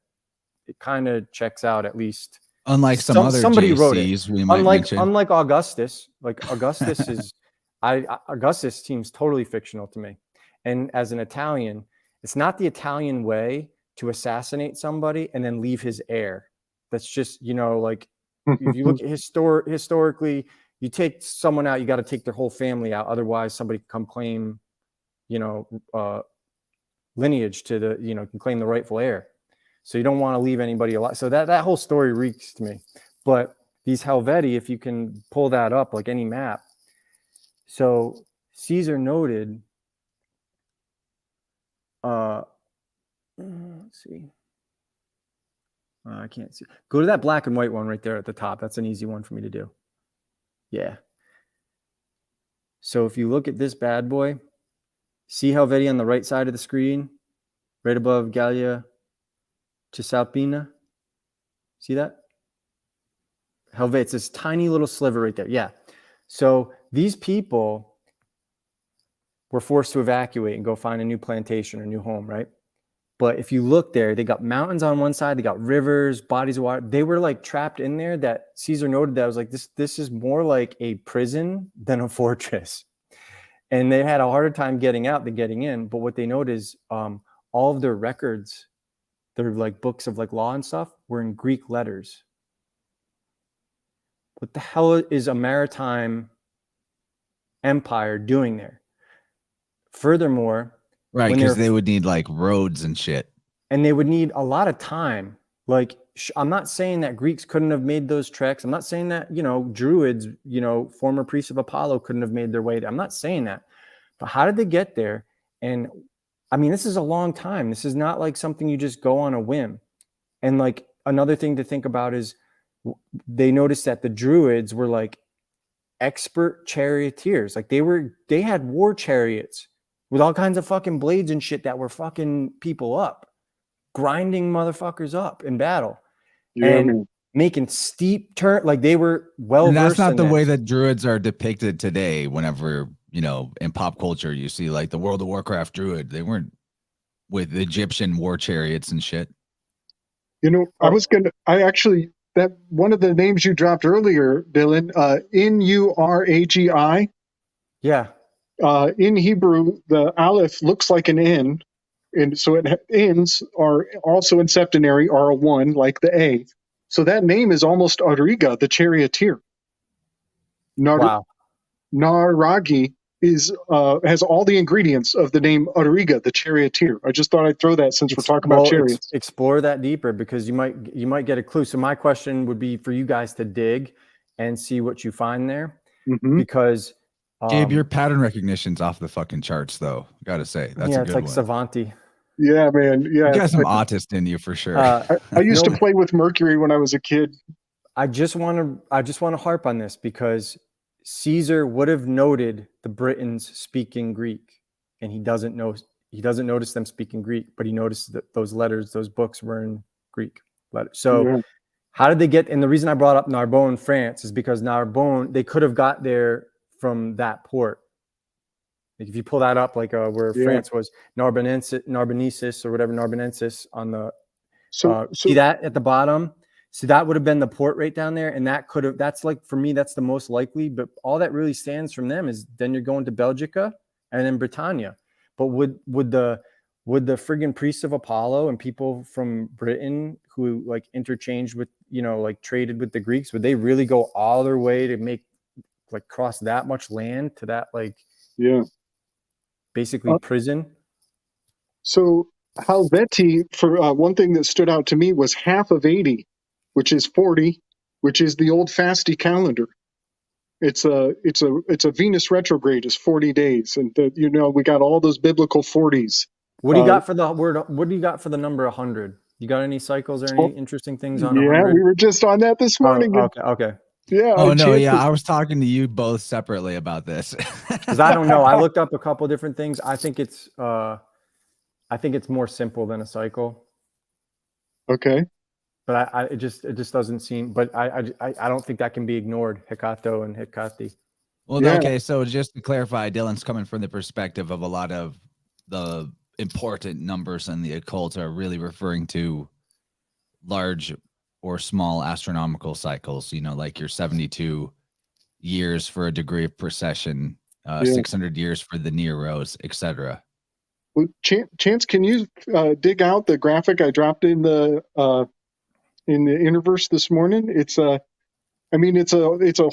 it kind of checks out at least. Unlike somebody wrote it. we might mention. Unlike Augustus, like Augustus is, Augustus seems totally fictional to me. And as an Italian, it's not the Italian way to assassinate somebody and then leave his heir. That's just, like if you look at historically, you take someone out, you got to take their whole family out. Otherwise, somebody can come claim, lineage to the, can claim the rightful heir. So you don't want to leave anybody alive. So that whole story reeks to me. But these Helvetii, if you can pull that up, like any map. So Caesar noted, let's see. I can't see. Go to that black and white one right there at the top. That's an easy one for me to do. Yeah. So if you look at this bad boy, see Helvetii on the right side of the screen, right above Gallia Cisalpina. See that? Helvetii, it's this tiny little sliver right there. Yeah. So these people were forced to evacuate and go find a new plantation or new home, right? But if you look there, they got mountains on one side, they got rivers, bodies of water. They were like trapped in there that Caesar noted that was like, this is more like a prison than a fortress. And they had a harder time getting out than getting in. But what they noted is all of their records, their like books of like law and stuff, were in Greek letters. What the hell is a maritime empire doing there? Furthermore, Right, because they would need like roads and shit. And they would need a lot of time. Like, I'm not saying that Greeks couldn't have made those treks. I'm not saying that, Druids, former priests of Apollo couldn't have made their way there. I'm not saying that. But how did they get there? And I mean, this is a long time. This is not like something you just go on a whim. And like another thing to think about is they noticed that the Druids were like expert charioteers. Like they had war chariots with all kinds of fucking blades and shit that were fucking people up, grinding motherfuckers up in battle, and making steep turn. Like they were well. And that's not the way that Druids are depicted today. Whenever in pop culture, you see like the World of Warcraft Druid, they weren't with Egyptian war chariots and shit. That one of the names you dropped earlier, Dylan, Nuragi. Yeah. In Hebrew, the aleph looks like an N, and so N's are also in septenary are a 1, like the A. So that name is almost Auriga, the charioteer. Wow. Nuragi has all the ingredients of the name Auriga, the charioteer. I just thought I'd throw that since we're talking about chariots. Explore that deeper because you might get a clue. So my question would be for you guys to dig and see what you find there, because. Gabe, your pattern recognition's off the fucking charts, though. Gotta say, that's a good it's like one. Savanti. Yeah, man. Yeah, you got some autist in you for sure. I used to play with Mercury when I was a kid. I just want to harp on this because Caesar would have noted the Britons speaking Greek, and he doesn't notice them speaking Greek, but he noticed that those letters, those books were in Greek letters. So how did they get? And the reason I brought up Narbonne, France, is because Narbonne, they could have got there from that port. Like if you pull that up, like where France was, Narbonensis or whatever, Narbonensis on the see that at the bottom. So that would have been the port right down there, and that's like, for me, that's the most likely. But all that really stands from them is then you're going to Belgica and then Britannia. But would the friggin' priests of Apollo and people from Britain who like interchanged with like traded with the Greeks, would they really go all their way to make like cross that much land to that basically prison? So Helvetii, for one thing that stood out to me, was half of 80, which is 40, which is the old Fasti calendar. It's a Venus retrograde is 40 days, and we got all those biblical 40s. What do you got for the word? What do you got for the number 100? You got any cycles or any interesting things on 100? Yeah, we were just on that this morning. Okay. Yeah. Oh no, I was talking to you both separately about this because I don't know. I looked up a couple of different things. I think it's more simple than a cycle. Okay. But it just doesn't seem. But I don't think that can be ignored. Hekato and Hekati. Well, okay. So just to clarify, Dylan's coming from the perspective of a lot of the important numbers in the occult are really referring to large or small astronomical cycles, like your 72 years for a degree of precession, 600 years for the Neros, etc. Well, Chance, can you dig out the graphic I dropped in the InnerVerse this morning? It's a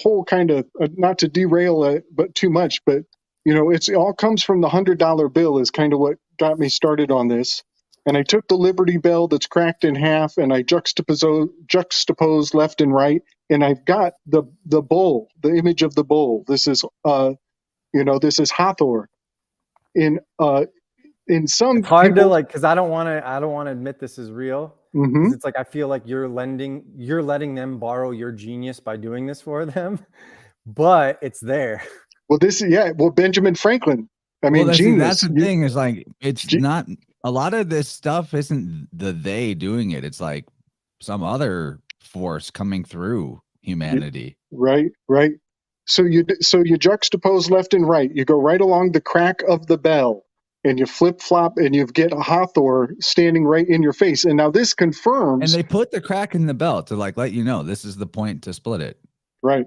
whole kind of, not to derail it, but too much, but it all comes from the $100 bill is kind of what got me started on this. And I took the Liberty Bell that's cracked in half, and I juxtaposed left and right, and I've got the bull, the image of the bull. This is this is Hathor. In some It's hard to people, like, because I don't want to admit this is real. Because it's like I feel like you're letting them borrow your genius by doing this for them, but it's there. Well, Benjamin Franklin. I mean, genius. That's the thing is like it's not a lot of this stuff isn't they doing it. It's like some other force coming through humanity. Right. So you juxtapose left and right. You go right along the crack of the bell, and you flip flop, and you get Hathor standing right in your face. And now this confirms. And they put the crack in the bell to like let you know this is the point to split it. Right.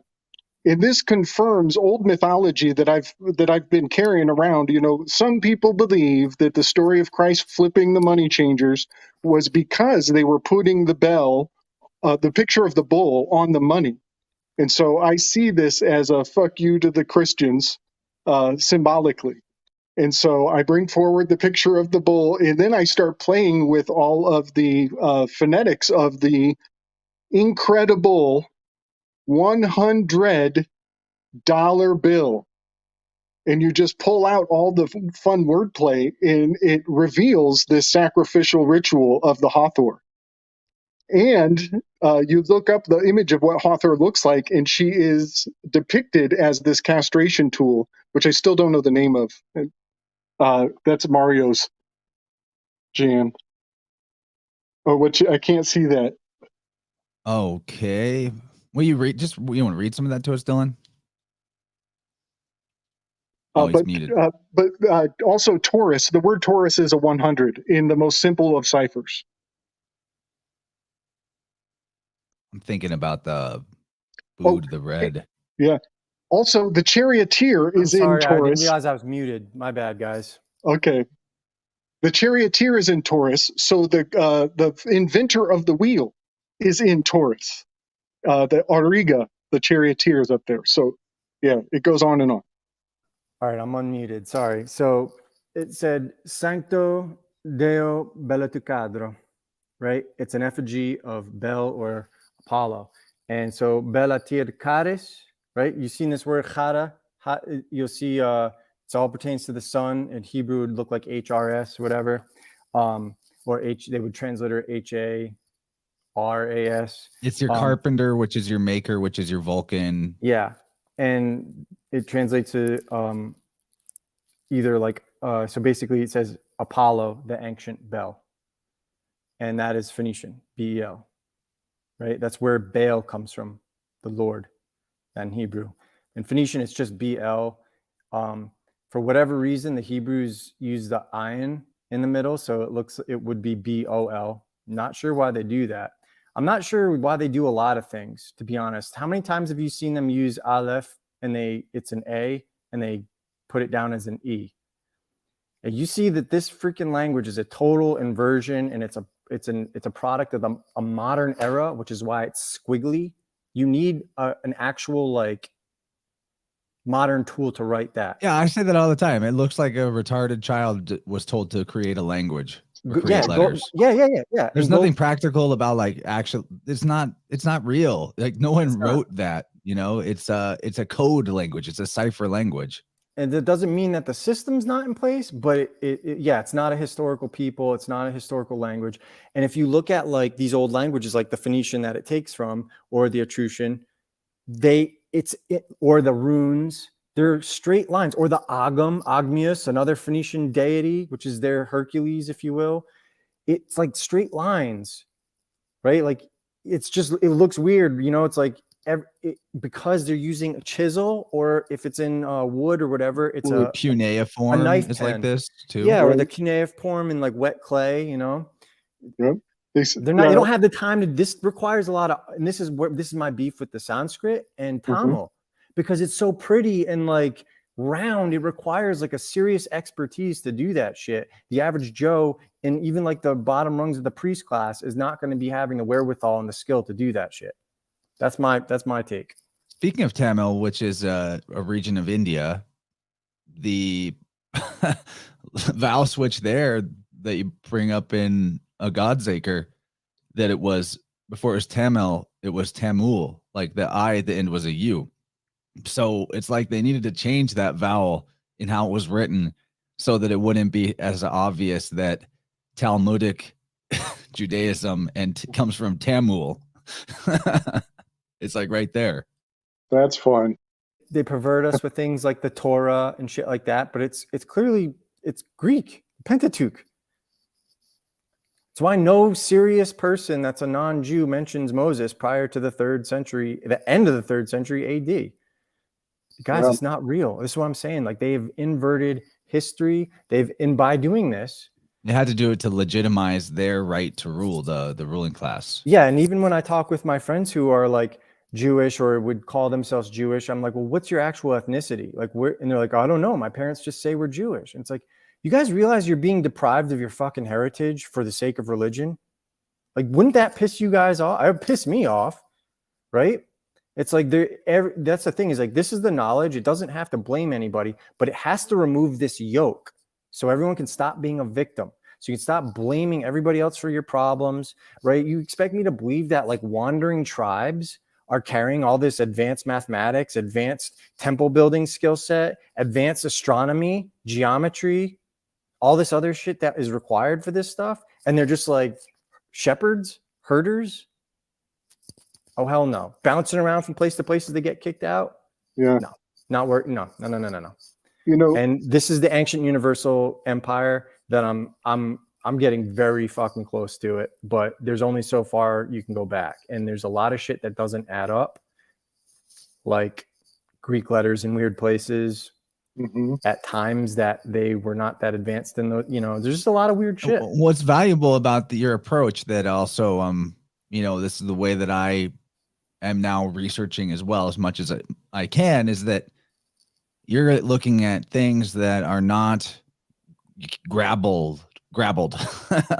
And this confirms old mythology that I've been carrying around. Some people believe that the story of Christ flipping the money changers was because they were putting the bell, the picture of the bull, on the money. And so I see this as a fuck you to the Christians, symbolically. And so I bring forward the picture of the bull, and then I start playing with all of the phonetics of the incredible $100 bill. And you just pull out all the fun wordplay, and it reveals this sacrificial ritual of the Hathor. And you look up the image of what Hathor looks like, and she is depicted as this castration tool, which I still don't know the name of. That's Mario's jam. I can't see that. Okay. Will you read? You want to read some of that to us, Dylan? He's muted. But also Taurus. The word Taurus is a 100 in the most simple of ciphers. I'm thinking about the food, the red. Yeah. Also, the charioteer is in Taurus. I didn't realize I was muted. My bad, guys. Okay. The charioteer is in Taurus, so the inventor of the wheel is in Taurus. The Auriga, the charioteer, is up there. So, yeah, it goes on and on. All right, I'm unmuted. Sorry. So it said Sancto Deo Bellaticadro, right? It's an effigy of Bel or Apollo. And so Bellatir Caris, right? You've seen this word chara. You'll see it all pertains to the sun. In Hebrew, it would look like HRS, whatever. Or they would translate it HARAS. It's your carpenter, which is your maker, which is your Vulcan. Yeah. And it translates to either like, so basically it says Apollo, the ancient bell. And that is Phoenician, B-E-L, right? That's where Baal comes from, the Lord, in Hebrew. In Phoenician, it's just B-L. For whatever reason, the Hebrews use the ayin in the middle, so it would be B-O-L. Not sure why they do that. I'm not sure why they do a lot of things, to be honest. How many times have you seen them use Aleph and it's an A and they put it down as an E? And you see that this freaking language is a total inversion, and it's a product of a modern era, which is why it's squiggly. You need an actual like modern tool to write that. Yeah, I say that all the time. It looks like a retarded child was told to create a language. Letters. Yeah. There's nothing practical about like actual. It's not real. Like no one wrote that. It's a code language. It's a cipher language. And that doesn't mean that the system's not in place, but it's not a historical people. It's not a historical language. And if you look at like these old languages, like the Phoenician that it takes from, or the Etruscan, or the runes, they're straight lines, or the Agmius, another Phoenician deity, which is their Hercules, if you will. It's like straight lines, right? Like it looks weird. It's like because they're using a chisel, or if it's in wood or whatever, it's a cuneiform. A knife is pen. Like this too. Yeah, or the cuneiform in like wet clay. Yep. They're not. They don't have the time to. This requires a lot of. And this is my beef with the Sanskrit and Tamil, because it's so pretty and like round. It requires like a serious expertise to do that shit. The average Joe, and even like the bottom rungs of the priest class, is not going to be having the wherewithal and the skill to do that shit. That's my take. Speaking of Tamil, which is a region of India, the vowel switch there, that you bring up in a Godsaker, that it was before it was Tamil, it was Tamul, like the I at the end was a U. So it's like they needed to change that vowel in how it was written so that it wouldn't be as obvious that Talmudic Judaism and comes from Tamul. It's like right there. That's fun. They pervert us with things like the Torah and shit like that, but it's clearly it's Greek, Pentateuch. It's why no serious person that's a non-Jew mentions Moses prior to the 3rd century, the end of the 3rd century AD. Guys, Yeah. it's not real. This is what I'm saying. Like, they've inverted history. And by doing this, they had to do it to legitimize their right to rule the ruling class. Yeah, and even when I talk with my friends who are like Jewish or would call themselves Jewish, I'm like, well, what's your actual ethnicity? Like, where? And they're like, I don't know. My parents just say we're Jewish. And it's like, you guys realize you're being deprived of your fucking heritage for the sake of religion? Like, wouldn't that piss you guys off? It would piss me off, right? It's like that's the thing, is like, this is the knowledge. It doesn't have to blame anybody, but it has to remove this yoke so everyone can stop being a victim. So you can stop blaming everybody else for your problems, right? You expect me to believe that like wandering tribes are carrying all this advanced mathematics, advanced temple building skill set, advanced astronomy, geometry, all this other shit that is required for this stuff, and they're just like shepherds, herders? Oh, hell no. Bouncing around from place to place as they get kicked out? Yeah. No, not work. No. You know, And this is the ancient universal empire that I'm getting very fucking close to it, but there's only so far you can go back. And there's a lot of shit that doesn't add up, like Greek letters in weird places at times that they were not that advanced in the, there's just a lot of weird shit. What's valuable about your approach that also, this is the way that I am now researching as well, as much as I can, is that you're looking at things that are not grabbled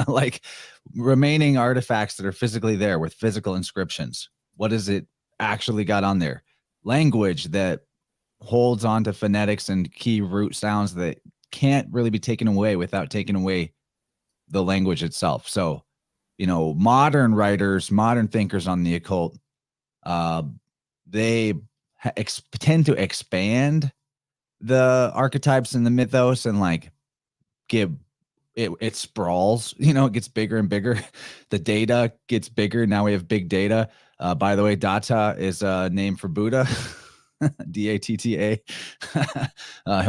like remaining artifacts that are physically there with physical inscriptions. What is it actually got on there? Language that holds on to phonetics and key root sounds that can't really be taken away without taking away the language itself. So, modern writers, modern thinkers on the occult, they tend to expand the archetypes and the mythos and like give it sprawls, it gets bigger and bigger. The data gets bigger. Now we have big data. By the way, data is a name for Buddha. DATTA,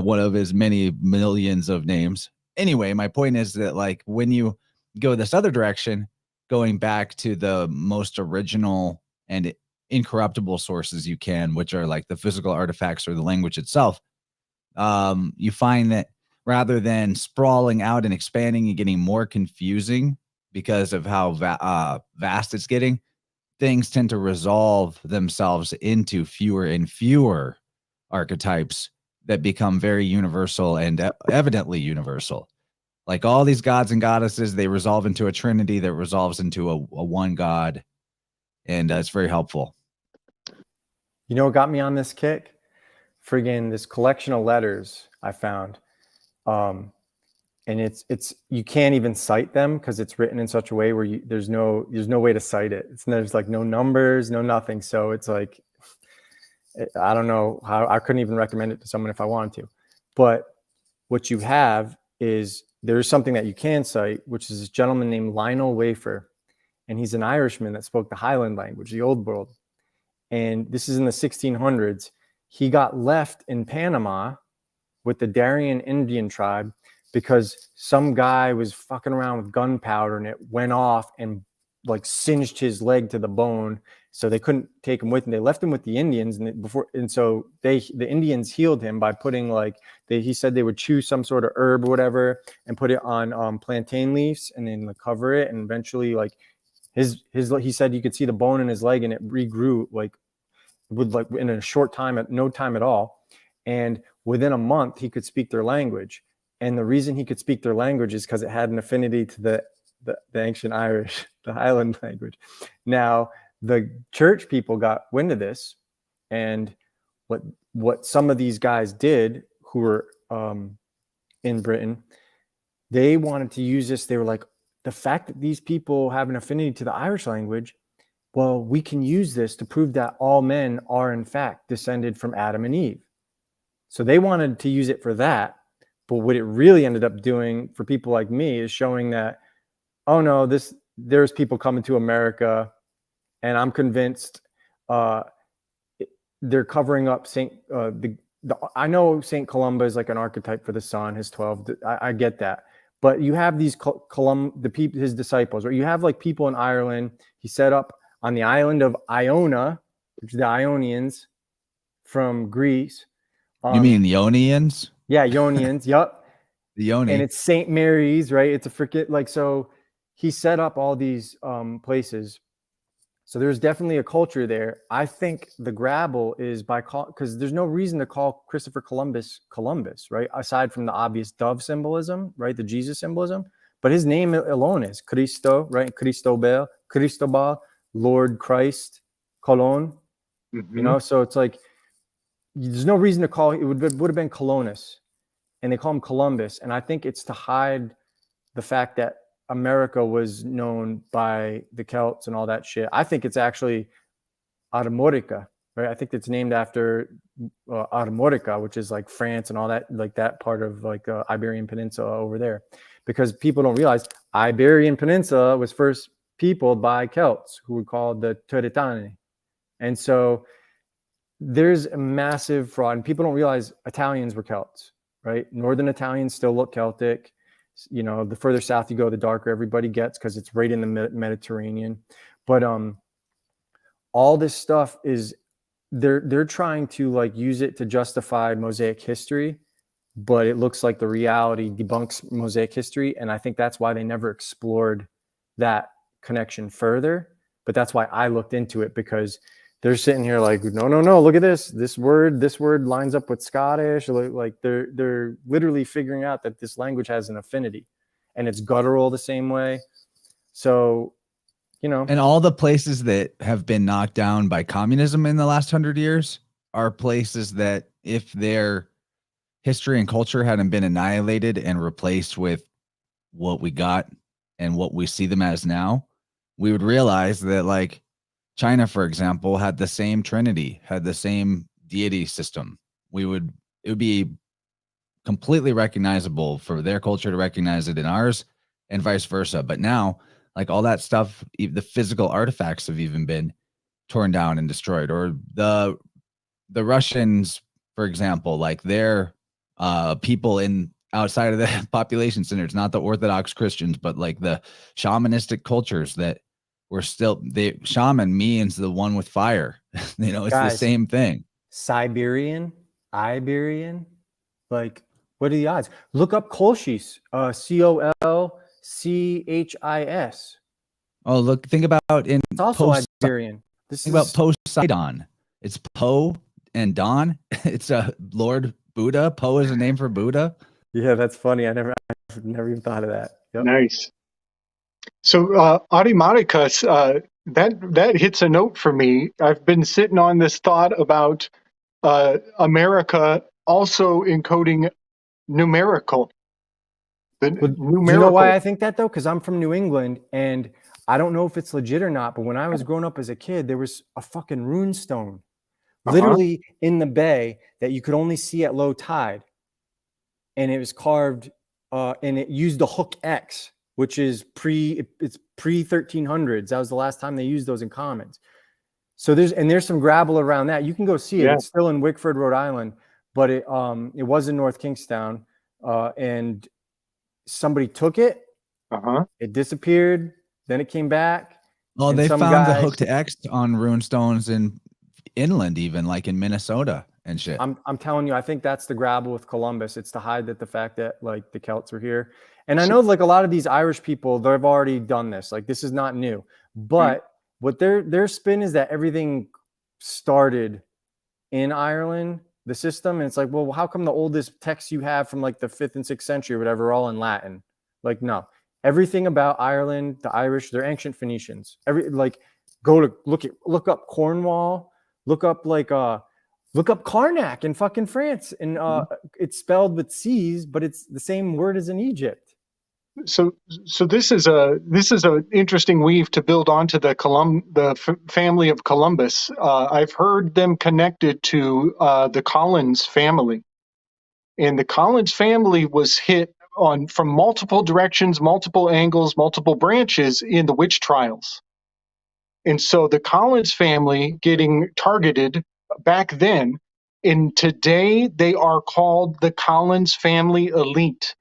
one of his many millions of names. Anyway, my point is that like when you go this other direction, going back to the most original and incorruptible sources you can, which are like the physical artifacts or the language itself, you find that rather than sprawling out and expanding and getting more confusing because of how vast it's getting, things tend to resolve themselves into fewer and fewer archetypes that become very universal and evidently universal. Like all these gods and goddesses, they resolve into a trinity that resolves into a one god. And it's very helpful. You know what got me on this kick? Friggin' this collection of letters I found. And it's you can't even cite them because it's written in such a way where there's no way to cite it. There's like no numbers, no nothing. So it's like, I don't know how, I couldn't even recommend it to someone if I wanted to. But what you have is there's something that you can cite, which is this gentleman named Lionel Wafer. And he's an Irishman that spoke the Highland language, the Old World. And this is in the 1600s. He got left in Panama with the Darien Indian tribe because some guy was fucking around with gunpowder and it went off and like singed his leg to the bone. So they couldn't take him with him. They left him with the Indians, and so the Indians healed him by putting he said they would chew some sort of herb or whatever and put it on plantain leaves and then cover it, and eventually like he said you could see the bone in his leg and it regrew in a short time, at no time at all. And within a month he could speak their language. And the reason he could speak their language is because it had an affinity to the ancient Irish, the Highland language. Now, the church people got wind of this, and what some of these guys did who were in Britain, they wanted to use this. They were like, the fact that these people have an affinity to the Irish language, well, we can use this to prove that all men are in fact descended from Adam and Eve. So they wanted to use it for that. But what it really ended up doing for people like me is showing that, oh no, there's people coming to America, and I'm convinced they're covering up I know Saint Columba is like an archetype for the sun, his 12. I get that. But you have these his disciples, or you have like people in Ireland. He set up on the island of Iona, which is the Ionians from Greece. You mean the Ionians? Yeah, Ionians. Yep. The Ioni. And it's St. Mary's, right? It's a freaking like, so he set up all these places. So there's definitely a culture there. I think the grabble is because there's no reason to call Christopher Columbus, right? Aside from the obvious dove symbolism, right? The Jesus symbolism. But his name alone is Cristo, right? Cristobal, Lord Christ, Colon. Mm-hmm. You know, so it's like, there's no reason to call it. Would have been Colonus, and they call him Columbus. And I think it's to hide the fact that America was known by the Celts and all that shit. I think it's actually Armorica, right? I think it's named after Armorica, which is like France and all that, like that part of like Iberian Peninsula over there. Because people don't realize Iberian Peninsula was first peopled by Celts, who were called the Turitani. And so there's a massive fraud, and people don't realize Italians were Celts, right? Northern Italians still look Celtic. You know, the further south you go, the darker everybody gets, because it's right in the Mediterranean. But all this stuff is they're trying to like use it to justify Mosaic history, but it looks like the reality debunks Mosaic history, and I think that's why they never explored that connection further. But that's why I looked into it, because they're sitting here like, no, look at this word lines up with Scottish. Like they're literally figuring out that this language has an affinity, and it's guttural the same way. So, you know, and all the places that have been knocked down by communism in the last 100 years are places that, if their history and culture hadn't been annihilated and replaced with what we got and what we see them as now, we would realize that, like, China, for example, had the same Trinity, had the same deity system. It would be completely recognizable for their culture to recognize it in ours, and vice versa. But now, like, all that stuff, the physical artifacts have even been torn down and destroyed. Or the Russians, for example, like, their people in outside of the population centers, not the Orthodox Christians, but like the shamanistic cultures that we're still, the shaman means the one with fire. You know, it's guys, the same thing. Iberian, like, what are the odds? Look up Colchis, Colchis. Oh, look, think about in It's also Iberian. Think about Poseidon. It's Po and Don. It's a Lord Buddha. Po is a name for Buddha. Yeah, that's funny. I've never even thought of that. Yep. Nice. So, Automaticus, that hits a note for me. I've been sitting on this thought about America also encoding numerical. Do you know why I think that, though? Because I'm from New England, and I don't know if it's legit or not, but when I was growing up as a kid, there was a fucking rune stone literally in the bay that you could only see at low tide. And it was carved, and it used the hook X, which is pre 1300s. That was the last time they used those in commons. So there's some gravel around that. You can go see it. Yeah. It's still in Wickford, Rhode Island, but it was in North Kingstown, and somebody took it. It disappeared. Then it came back. Oh, they found the hook to X on rune stones in inland, even like in Minnesota and shit. I'm telling you, I think that's the grabble with Columbus. It's to hide the fact that like the Celts were here. And I know like a lot of these Irish people, they've already done this. Like, this is not new. But what their spin is that everything started in Ireland, the system. And it's like, well, how come the oldest texts you have from like the 5th and 6th century or whatever are all in Latin? Like, no. Everything about Ireland, the Irish, they're ancient Phoenicians. Look up Cornwall, look up Karnak in fucking France. And it's spelled with C's, but it's the same word as in Egypt. So this is an interesting weave to build onto the family of Columbus. I've heard them connected to the Collins family, and the Collins family was hit on from multiple directions, multiple angles, multiple branches in the witch trials. And so the Collins family getting targeted back then, and today they are called the Collins family elite.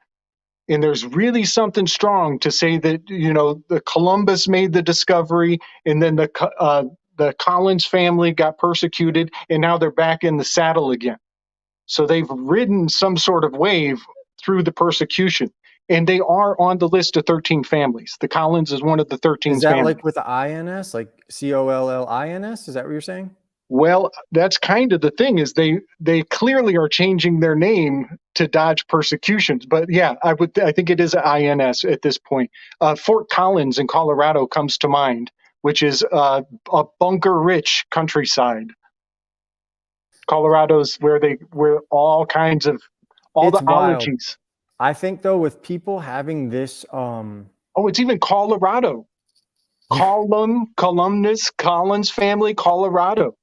And there's really something strong to say that, the Columbus made the discovery, and then the Collins family got persecuted, and now they're back in the saddle again. So they've ridden some sort of wave through the persecution, and they are on the list of 13 families. The Collins is one of the 13 Is that families. like with the INS, like COLLINS? Is that what you're saying? Well, that's kind of the thing, is they clearly are changing their name to dodge persecutions. But yeah, I think it is an INS at this point. Fort Collins in Colorado comes to mind, which is a bunker-rich countryside. Colorado's where all kinds of It's the wild. allergies. I think though, with people having this, Oh, it's even Colorado. Columnus, Collins family, Colorado.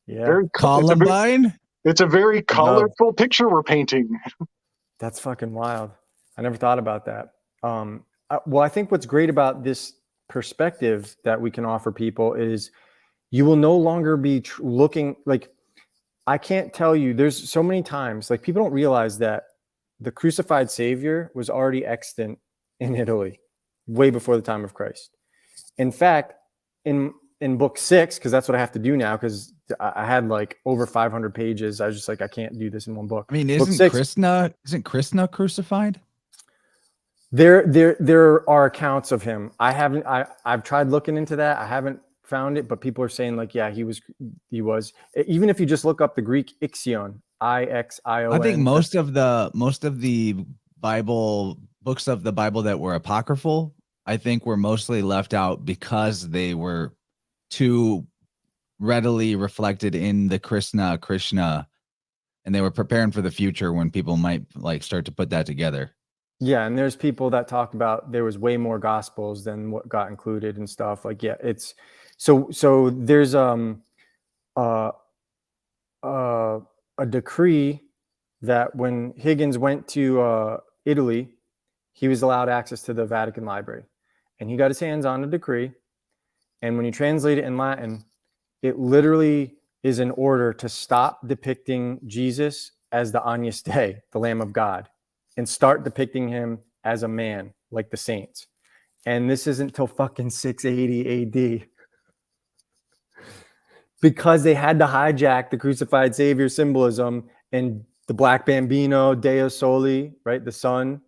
yeah, Very Columbine. It's a very colorful picture we're painting. that's fucking wild. I never thought about that. Well, I think what's great about this perspective that we can offer people is you will no longer be looking like, I can't tell you, there's so many times, like, people don't realize that the crucified Savior was already extant in Italy way before the time of Christ. In fact, in book 6, because that's what I have to do now, because I had like over 500 pages. I was just like, I can't do this in one book. I mean, Book isn't 6, Krishna crucified? There are accounts of him. I've tried looking into that. I haven't found it, but people are saying like, yeah, he was. Even if you just look up the Greek ixion, IXION. I think most of the Bible books of the Bible that were apocryphal, I think, were mostly left out because they were too readily reflected in the Krishna, and they were preparing for the future when people might like start to put that together. Yeah, and there's people that talk about there was way more gospels than what got included and stuff. Like, yeah, it's so there's a decree that when Higgins went to Italy, he was allowed access to the Vatican Library, and he got his hands on a decree. And when you translate it in Latin, it literally is an order to stop depicting Jesus as the Agnus Dei, the Lamb of God, and start depicting him as a man, like the saints. And this isn't till fucking 680 AD. Because they had to hijack the crucified Savior symbolism and the Black Bambino, Deo Soli, right, the sun.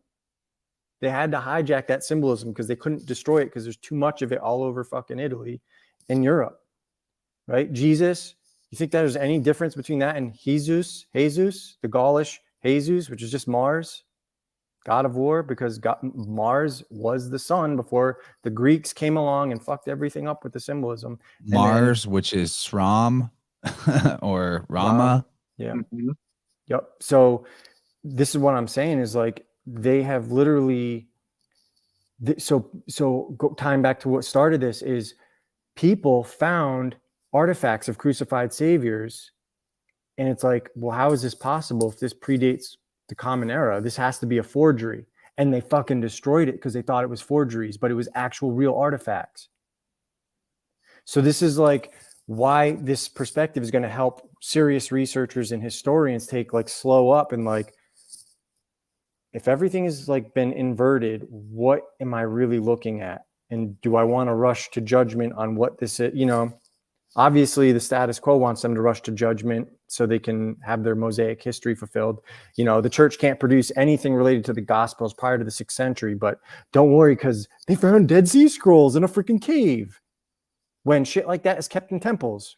They had to hijack that symbolism because they couldn't destroy it because there's too much of it all over fucking Italy and Europe, right? Jesus, you think there's any difference between that and Jesus, the Gaulish Jesus, which is just Mars, god of war, because Mars was the sun before the Greeks came along and fucked everything up with the symbolism. Mars, which is Sram or Rama. Yeah. Mm-hmm. Yep. So this is what I'm saying is like they have literally. Tying back to what started this is people found artifacts of crucified saviors, and it's like, well, how is this possible if this predates the Common Era? This has to be a forgery, and they fucking destroyed it because they thought it was forgeries, but it was actual real artifacts. So this is like why this perspective is going to help serious researchers and historians take like slow up and like, if everything has like been inverted, what am I really looking at? And do I want to rush to judgment on what this is? You know, obviously the status quo wants them to rush to judgment so they can have their Mosaic history fulfilled. You know, the church can't produce anything related to the Gospels prior to the 6th century, but don't worry because they found Dead Sea Scrolls in a freaking cave. When shit like that is kept in temples,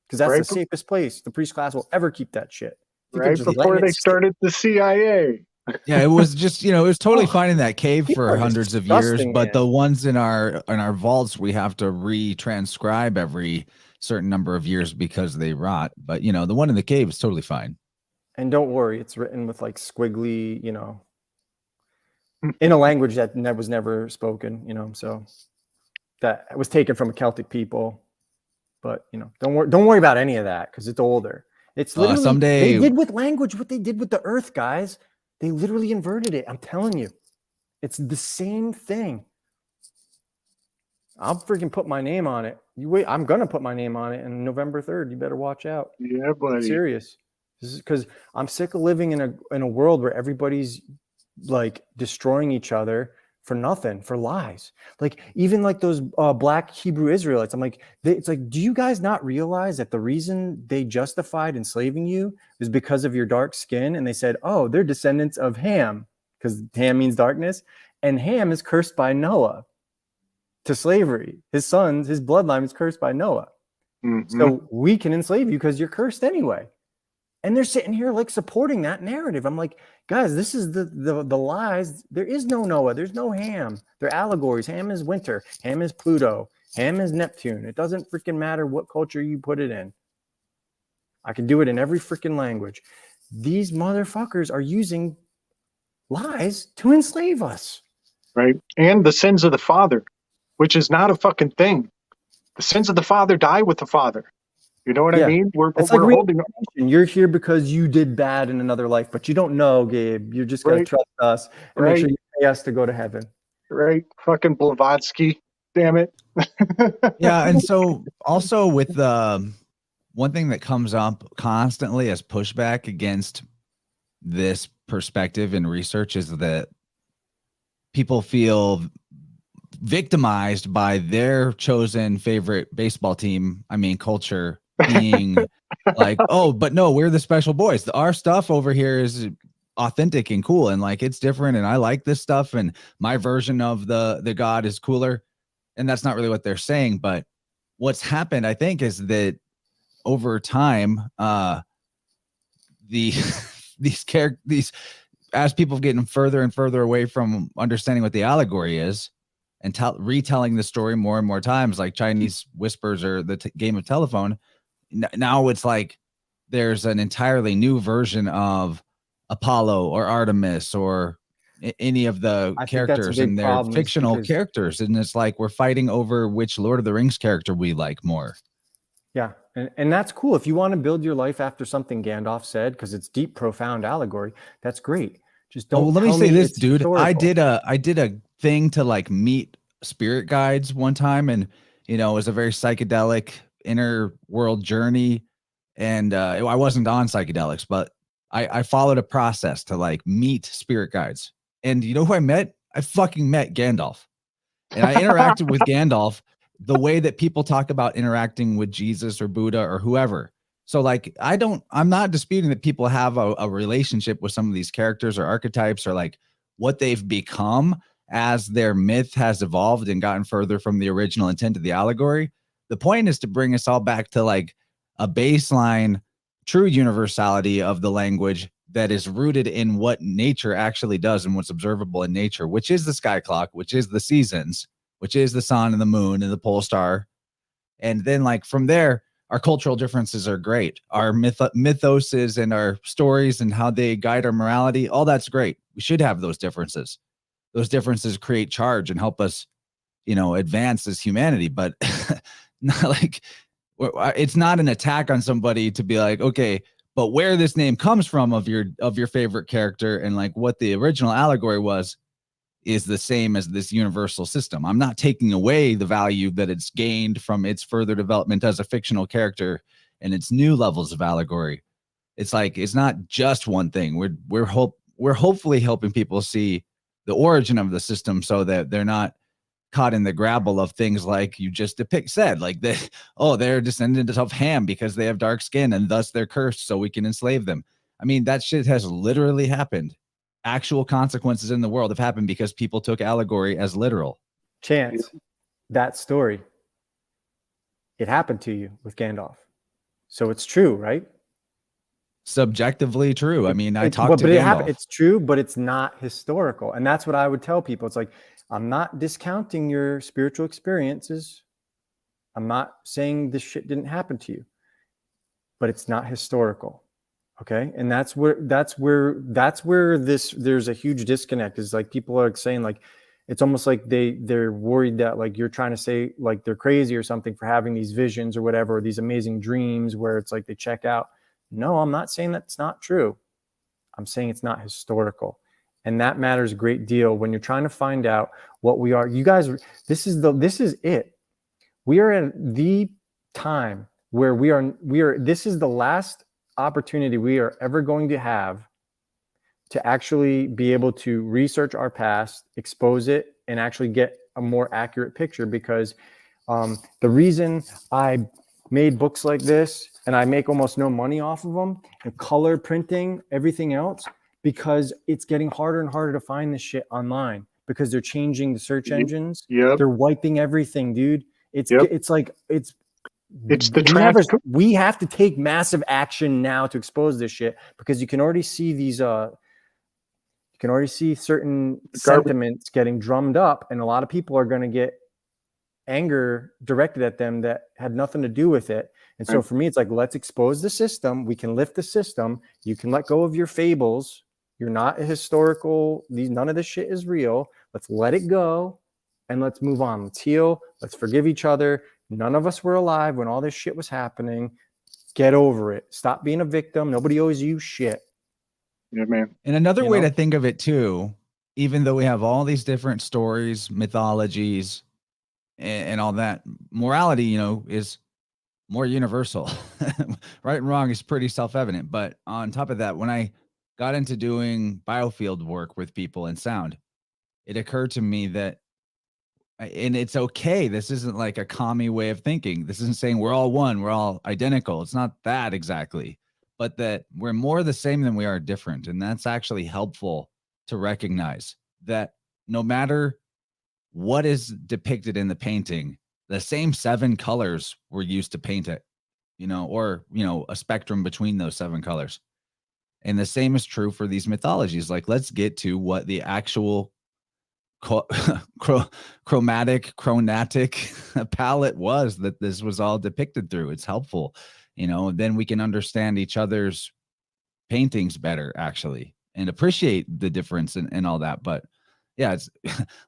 because that's the safest place the priest class will ever keep that shit. Right before they started the CIA. Yeah, it was just, it was totally fine in that cave for hundreds of years, but the ones in our vaults, we have to retranscribe every certain number of years because they rot. But, the one in the cave is totally fine. And don't worry, it's written with like squiggly, in a language that was never spoken, you know, so that was taken from a Celtic people. But, you know, don't worry about any of that because it's older. It's literally, someday they did with language what they did with the earth, guys. They literally inverted it. I'm telling you, it's the same thing. I'll freaking put my name on it. You wait, I'm gonna put my name on it on November 3rd. You better watch out. Yeah, buddy. I'm serious. This is because I'm sick of living in a world where everybody's like destroying each other for nothing, for lies. Like even like those black Hebrew Israelites. I'm like, it's like, do you guys not realize that the reason they justified enslaving you is because of your dark skin? And they said, oh, they're descendants of Ham, because Ham means darkness, and Ham is cursed by Noah to slavery. His sons, his bloodline is cursed by Noah. Mm-hmm. So we can enslave you because you're cursed anyway. And they're sitting here like supporting that narrative. I'm like, guys, this is the lies. There is no Noah. There's no Ham. They're allegories. Ham is winter. Ham is Pluto. Ham is Neptune. It doesn't freaking matter what culture you put it in. I can do it in every freaking language. These motherfuckers are using lies to enslave us. Right. And the sins of the father, which is not a fucking thing. The sins of the father die with the father. You know what I mean? We're holding. You're here because you did bad in another life, but you don't know, Gabe. You're just gonna trust us and make sure you pay us to go to heaven. Right. Fucking Blavatsky. Damn it. Yeah, and so also with one thing that comes up constantly as pushback against this perspective in research is that people feel victimized by their chosen favorite baseball team, culture, being like, oh, but no, we're the special boys. Our stuff over here is authentic and cool, and like it's different, and I like this stuff, and my version of the God is cooler. And that's not really what they're saying, but what's happened, I think, is that over time, these as people getting further and further away from understanding what the allegory is, and retelling the story more and more times, like Chinese whispers or the game of telephone. Now it's like there's an entirely new version of Apollo or Artemis or any of the characters, and they're fictional characters, and it's like we're fighting over which Lord of the Rings character we like more. Yeah, and that's cool. If you want to build your life after something Gandalf said, because it's deep, profound allegory, that's great. Just don't. Let me say this, dude. Historical. I did a thing to like meet spirit guides one time, and it was a very psychedelic inner world journey, and I wasn't on psychedelics, but I followed a process to like meet spirit guides. And you know who I met? I fucking met Gandalf. And I interacted with Gandalf the way that people talk about interacting with Jesus or Buddha or whoever. So like, I'm not disputing that people have a relationship with some of these characters or archetypes, or like what they've become as their myth has evolved and gotten further from the original intent of the allegory. The point is to bring us all back to like a baseline true universality of the language that is rooted in what nature actually does and what's observable in nature, which is the sky clock, which is the seasons, which is the sun and the moon and the pole star. And then like from there, our cultural differences are great. Our mythoses and our stories and how they guide our morality, all that's great. We should have those differences. Those differences create charge and help us, advance as humanity, but not like it's not an attack on somebody to be like, okay, but where this name comes from of your favorite character and like what the original allegory was is the same as this universal system. I'm not taking away the value that it's gained from its further development as a fictional character and its new levels of allegory. It's like it's not just one thing. We're hopefully helping people see the origin of the system so that they're not caught in the grabble of things like you just said, like they're descendants of Ham because they have dark skin and thus they're cursed, so we can enslave them. That shit has literally happened. Actual consequences in the world have happened because people took allegory as literal. Chance, that story, it happened to you with Gandalf. So it's true, right? Subjectively true. I talked to Gandalf. It's true, but it's not historical. And that's what I would tell people. It's like, I'm not discounting your spiritual experiences. I'm not saying this shit didn't happen to you, but it's not historical. Okay. And that's where there's a huge disconnect, is like people are saying like, it's almost like they're worried that like you're trying to say like they're crazy or something for having these visions or whatever, or these amazing dreams where it's like they check out. No, I'm not saying that's not true. I'm saying it's not historical. And that matters a great deal when you're trying to find out what we are. You guys, this is it. We are at the time where we are, this is the last opportunity we are ever going to have to actually be able to research our past, expose it, and actually get a more accurate picture. Because the reason I made books like this and I make almost no money off of them, and color printing, everything else, because it's getting harder and harder to find this shit online, because they're changing the search engines. Yep. They're wiping everything, dude. It's the trash. We have to take massive action now to expose this shit, because you can already see these you can already see certain sentiments getting drummed up, and a lot of people are going to get anger directed at them that had nothing to do with it. And so for me, it's like, let's expose the system. We can lift the system. You can let go of your fables. You're not a historical. None of this shit is real. Let's let it go and let's move on. Let's heal. Let's forgive each other. None of us were alive when all this shit was happening. Get over it. Stop being a victim. Nobody owes you shit. Yeah, man. And another way to think of it too, even though we have all these different stories, mythologies, and all that, morality, is more universal. Right and wrong is pretty self-evident. But on top of that, when I got into doing biofield work with people in sound, it occurred to me that, and it's okay, this isn't like a commie way of thinking. This isn't saying we're all one, we're all identical. It's not that exactly, but that we're more the same than we are different. And that's actually helpful to recognize that no matter what is depicted in the painting, the same 7 colors were used to paint it, or a spectrum between those 7 colors. And the same is true for these mythologies. Like, let's get to what the actual chromatic palette was that this was all depicted through. It's helpful, then we can understand each other's paintings better, actually, and appreciate the difference and all that. But yeah, it's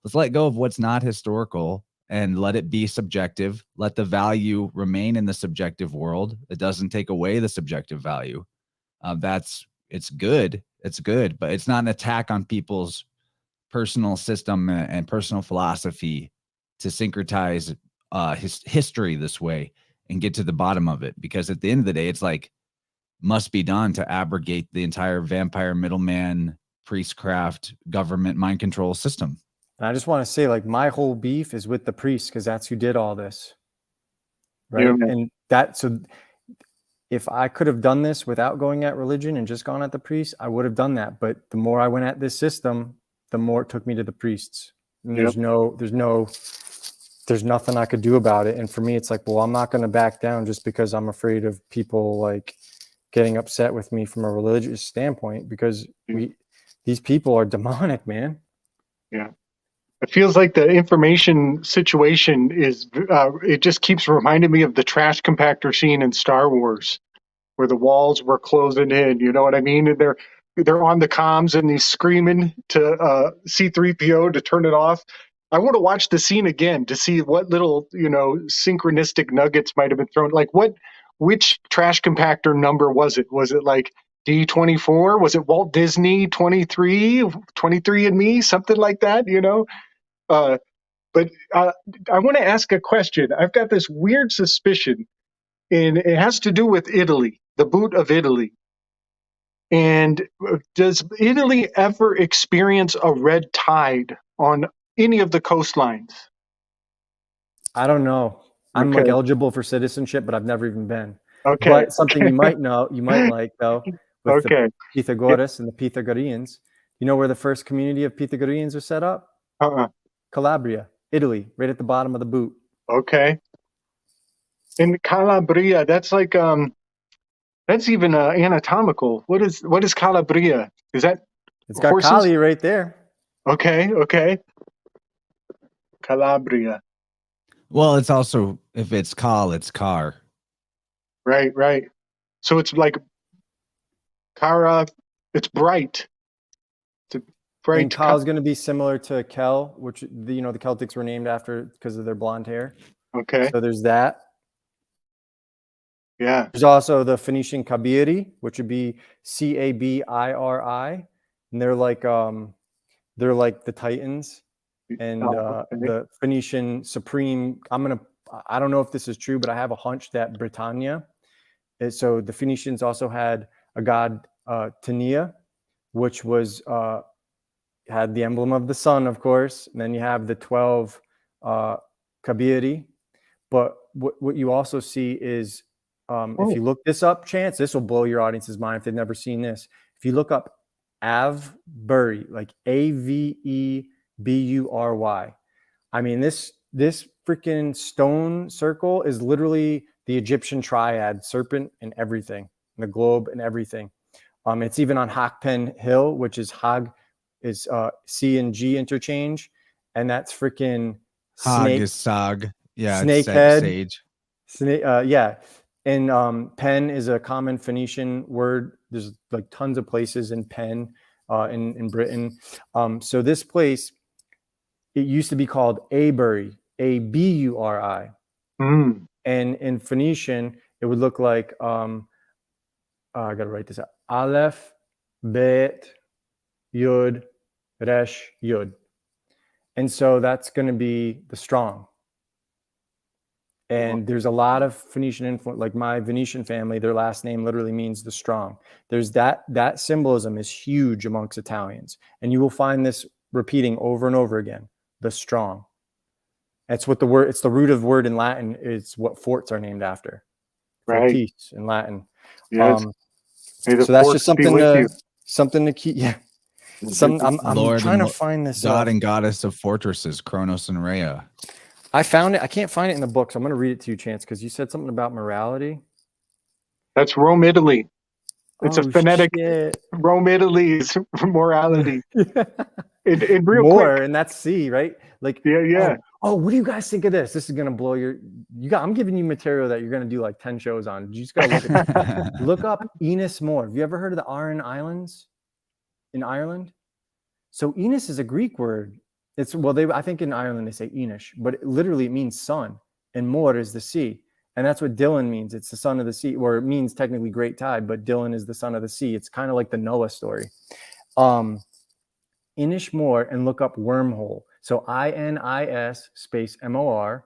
let's let go of what's not historical and let it be subjective. Let the value remain in the subjective world. It doesn't take away the subjective value. It's good, but it's not an attack on people's personal system and personal philosophy to syncretize history this way and get to the bottom of it. Because at the end of the day, it's like, must be done to abrogate the entire vampire middleman priestcraft government mind control system. And I just want to say, like, my whole beef is with the priests, because that's who did all this, right? Yeah. And so if I could have done this without going at religion and just gone at the priests, I would have done that. But the more I went at this system, the more it took me to the priests. And there's nothing I could do about it. And for me, it's like, well, I'm not going to back down just because I'm afraid of people like getting upset with me from a religious standpoint, because these people are demonic, man. Yeah. It feels like the information situation is, it just keeps reminding me of the trash compactor scene in Star Wars, where the walls were closing in, you know what I mean? And they're on the comms and he's screaming to C-3PO to turn it off. I want to watch the scene again to see what little, synchronistic nuggets might have been thrown. Like which trash compactor number was it? Was it like D24? Was it Walt Disney 23andMe, something like that, But I want to ask a question. I've got this weird suspicion, and it has to do with Italy, the boot of Italy. And does Italy ever experience a red tide on any of the coastlines? I don't know. I'm Okay. like eligible for citizenship, but I've never even been. Okay. But something you might like though, with the Pythagoras and the Pythagoreans. You know where the first community of Pythagoreans are set up? Calabria, Italy, right at the bottom of the boot. Okay. In Calabria, that's like that's even anatomical. What is Calabria? Is that? It's got horses? Kali right there. Okay. Calabria. Well, it's also, if it's it's car. Right. So it's like Kara, it's bright. It's a bright. And Ka is going to be similar to Kel, which the Celtics were named after because of their blonde hair. Okay. So there's that. Yeah. There's also the Phoenician Kabiri, which would be Cabiri, and they're like the Titans. And Okay. the Phoenician Supreme. I don't know if this is true, but I have a hunch that Britannia. So the Phoenicians also had a god Tania, which was had the emblem of the sun, of course. And then you have the 12 Kabiri. But what you also see is, if you look this up, Chance, this will blow your audience's mind if they've never seen this. If you look up Avebury, like Avebury, I mean, this freaking stone circle is literally the Egyptian triad, serpent and everything, and the globe and everything. It's even on Hakpen Hill, which is Hag is C and G interchange, and that's freaking Hog snake. is Sog. Yeah, Snake it's head. sage. Snake, yeah. And Pen is a common Phoenician word. There's like tons of places in Pen in Britain. So this place, it used to be called Abury, Aburi. Mm. And in Phoenician, it would look like, I got to write this out. Aleph, Bet, Yud, Resh, Yud. And so that's going to be the strong. And there's a lot of Phoenician influence, like my Venetian family, their last name literally means the strong. There's that symbolism is huge amongst Italians. And you will find this repeating over and over again, the strong. That's what it's the root of the word in Latin. It's what forts are named after. Fortis in Latin. Yes. So that's just something to keep. Yeah. I'm trying to find this. God and goddess of fortresses, Kronos and Rhea. I found it. I can't find it in the book, so I'm going to read it to you, Chance, because you said something about morality. That's Rome, Italy. It's a phonetic. Shit. Rome, Italy is morality. in real More, quick. And that's C, right? Like, yeah. Oh, what do you guys think of this? This is going to blow I'm giving you material that you're going to do like 10 shows on. You just got to look at this. Look up Enos More. Have you ever heard of the Aran Islands in Ireland? So Enos is a Greek word. I think in Ireland they say Enosh, but it means sun, and Mor is the sea. And that's what Dylan means. It's the son of the sea, or it means technically great tide, but Dylan is the son of the sea. It's kind of like the Noah story. Inish More, and look up wormhole. So INIS space MOR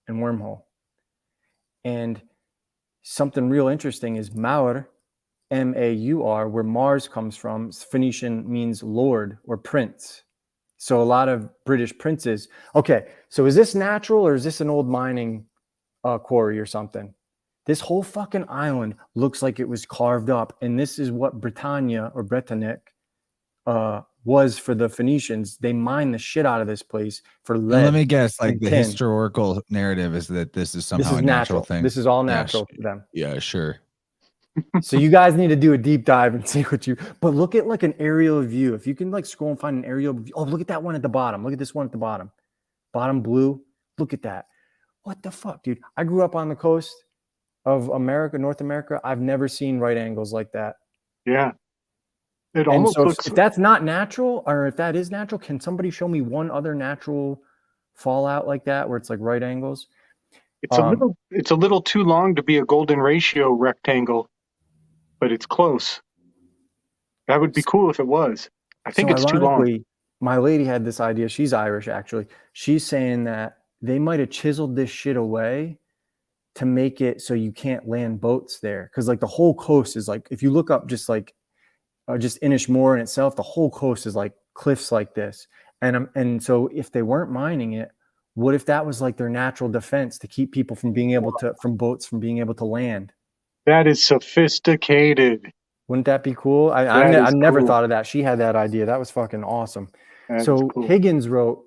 and wormhole. And something real interesting is Maur, MAUR, where Mars comes from. Phoenician means lord or prince. So a lot of British princes. Okay, so is this natural or is this an old mining quarry or something? This whole fucking island looks like it was carved up, and this is what Britannia or Bretanic was for the Phoenicians. They mined the shit out of this place for lead. And let me guess, like the tin. historical narrative is that this is somehow a natural thing. This is all natural to them. Yeah, sure. So you guys need to do a deep dive and see but look at like an aerial view. If you can like scroll and find an aerial view. Oh, look at that one at the bottom. Look at this one at the bottom. Bottom blue. Look at that. What the fuck, dude? I grew up on the coast of America, North America. I've never seen right angles like that. Yeah. It almost looks. If that's not natural, or if that is natural, can somebody show me one other natural fallout like that where it's like right angles? It's a little too long to be a golden ratio rectangle, but it's close. That would be cool if it was. I think it's too long. My lady had this idea. She's Irish, actually. She's saying that they might have chiseled this shit away to make it so you can't land boats there. Because like the whole coast is like, if you look up just Inishmore in itself, the whole coast is like cliffs like this. And so if they weren't mining it, what if that was like their natural defense to keep people from being able to land? That is sophisticated. Wouldn't that be cool? I never thought of that. She had that idea. That was fucking awesome. Cool. Higgins wrote,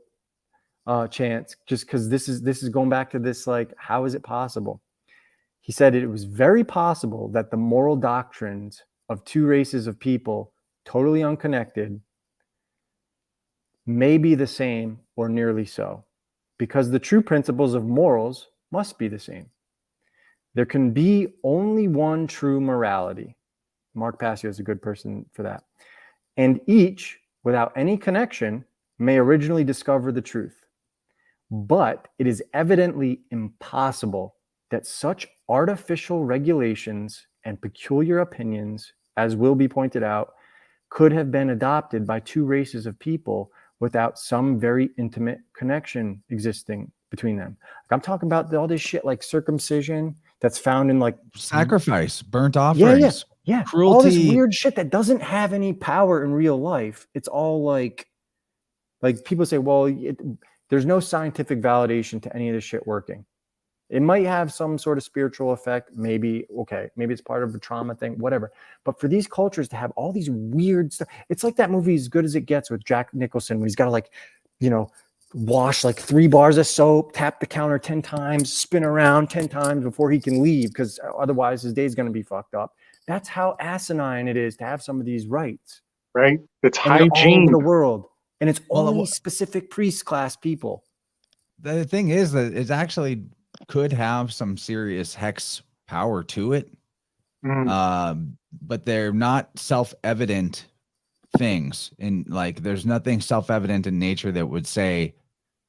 Chance, just because this is going back to this, like, how is it possible? He said it was very possible that the moral doctrines of two races of people, totally unconnected, may be the same or nearly so, because the true principles of morals must be the same. There can be only one true morality, Mark Passio is a good person for that. And each, without any connection, may originally discover the truth. But it is evidently impossible that such artificial regulations and peculiar opinions, as will be pointed out, could have been adopted by two races of people without some very intimate connection existing between them. Like, I'm talking about all this shit like circumcision that's found in like sacrifice, burnt offerings, yeah, cruelty. all this weird shit that doesn't have any power in real life. It's all like people say, well, there's no scientific validation to any of this shit working. It might have some sort of spiritual effect. Maybe, okay, maybe it's part of a trauma thing, whatever. But for these cultures to have all these weird stuff, it's like that movie As Good as It Gets with Jack Nicholson, where he's got to like, you know, wash like 3 bars of soap, tap the counter 10 times, spin around 10 times before he can leave, because otherwise his day's going to be fucked up. That's how asinine it is to have some of these rites. Right? It's And they're all hygiene. over the world. And it's Well, only specific priest class people. The thing is that it actually could have some serious hex power to it. But they're not self-evident things. And like, there's nothing self-evident in nature that would say,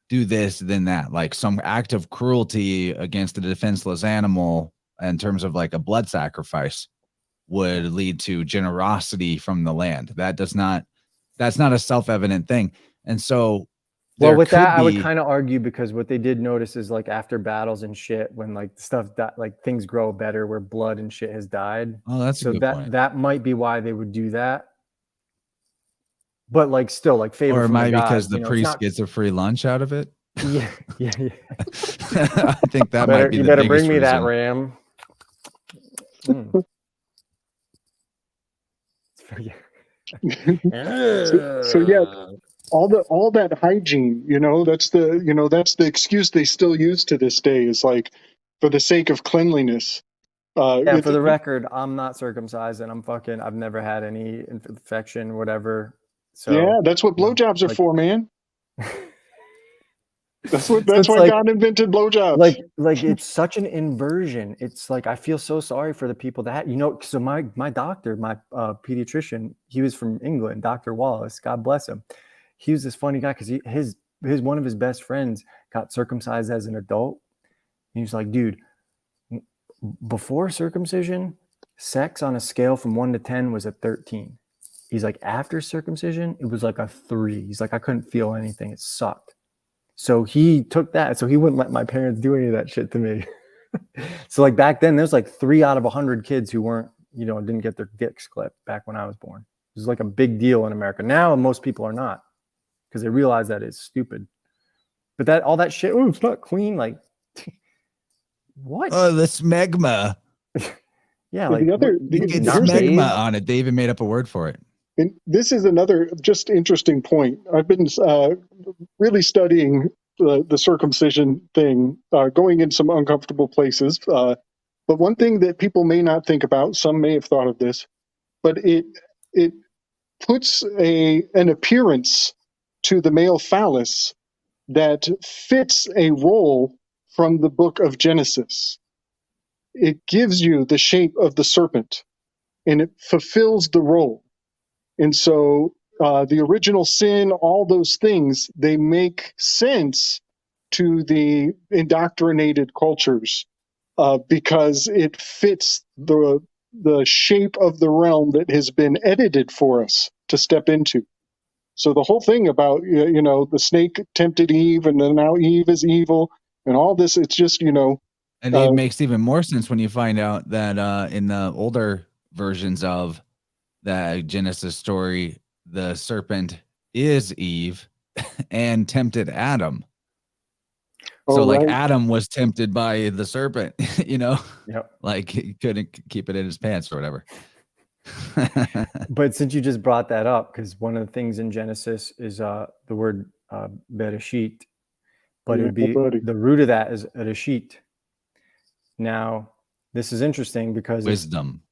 do this, then that. Like some act of cruelty against a defenseless animal in terms of like a blood sacrifice would lead to generosity from the land. That's not a self-evident thing. And so well, with that, I would kind of argue, because what they did notice is like after battles and shit, when like stuff that like things grow better where blood and shit has died. Oh, that's so a good point. That might be why they would do that. But like still like favor, or it from might the be because gods, the priest gets a free lunch out of it. Yeah. I think that might be you the better biggest bring me that reason. ram. So yeah, all that hygiene, that's the excuse they still use to this day, is like for the sake of cleanliness. Yeah, for the record, I'm not circumcised and I've never had any infection, whatever. So yeah, that's what blowjobs are for, man. That's why like, God invented blowjobs. Like it's such an inversion. It's like, I feel so sorry for the people that, so my doctor, my pediatrician, he was from England, Dr. Wallace, God bless him. He was this funny guy because his one of his best friends got circumcised as an adult. And he was like, dude, before circumcision, sex on a scale from 1 to 10 was a 13. He's like, after circumcision, it was like a 3. He's like, I couldn't feel anything. It sucked. So he took that. So he wouldn't let my parents do any of that shit to me. So like back then, there's like 3 out of 100 kids who weren't, didn't get their dicks clipped back when I was born. It was like a big deal in America. Now most people are not, because they realize that it's stupid. But all that shit, oh, it's not clean. Like, what? Oh, the smegma. Yeah, like you get smegma on it. They even made up a word for it. And this is another just interesting point. I've been really studying the circumcision thing, going in some uncomfortable places. But one thing that people may not think about, some may have thought of this, but it puts an appearance to the male phallus that fits a role from the book of Genesis. It gives you the shape of the serpent, and it fulfills the role. And so the original sin, all those things, they make sense to the indoctrinated cultures because it fits the shape of the realm that has been edited for us to step into. So the whole thing about, the snake tempted Eve, and then now Eve is evil, and all this, it's just, And it makes even more sense when you find out that in the older versions of the Genesis story, the serpent is Eve and tempted Adam. So like Adam was tempted by the serpent, like he couldn't keep it in his pants or whatever. But since you just brought that up, because one of the things in Genesis is the word Bereshit, but it would be the root of that is Reshit. Now, this is interesting because wisdom.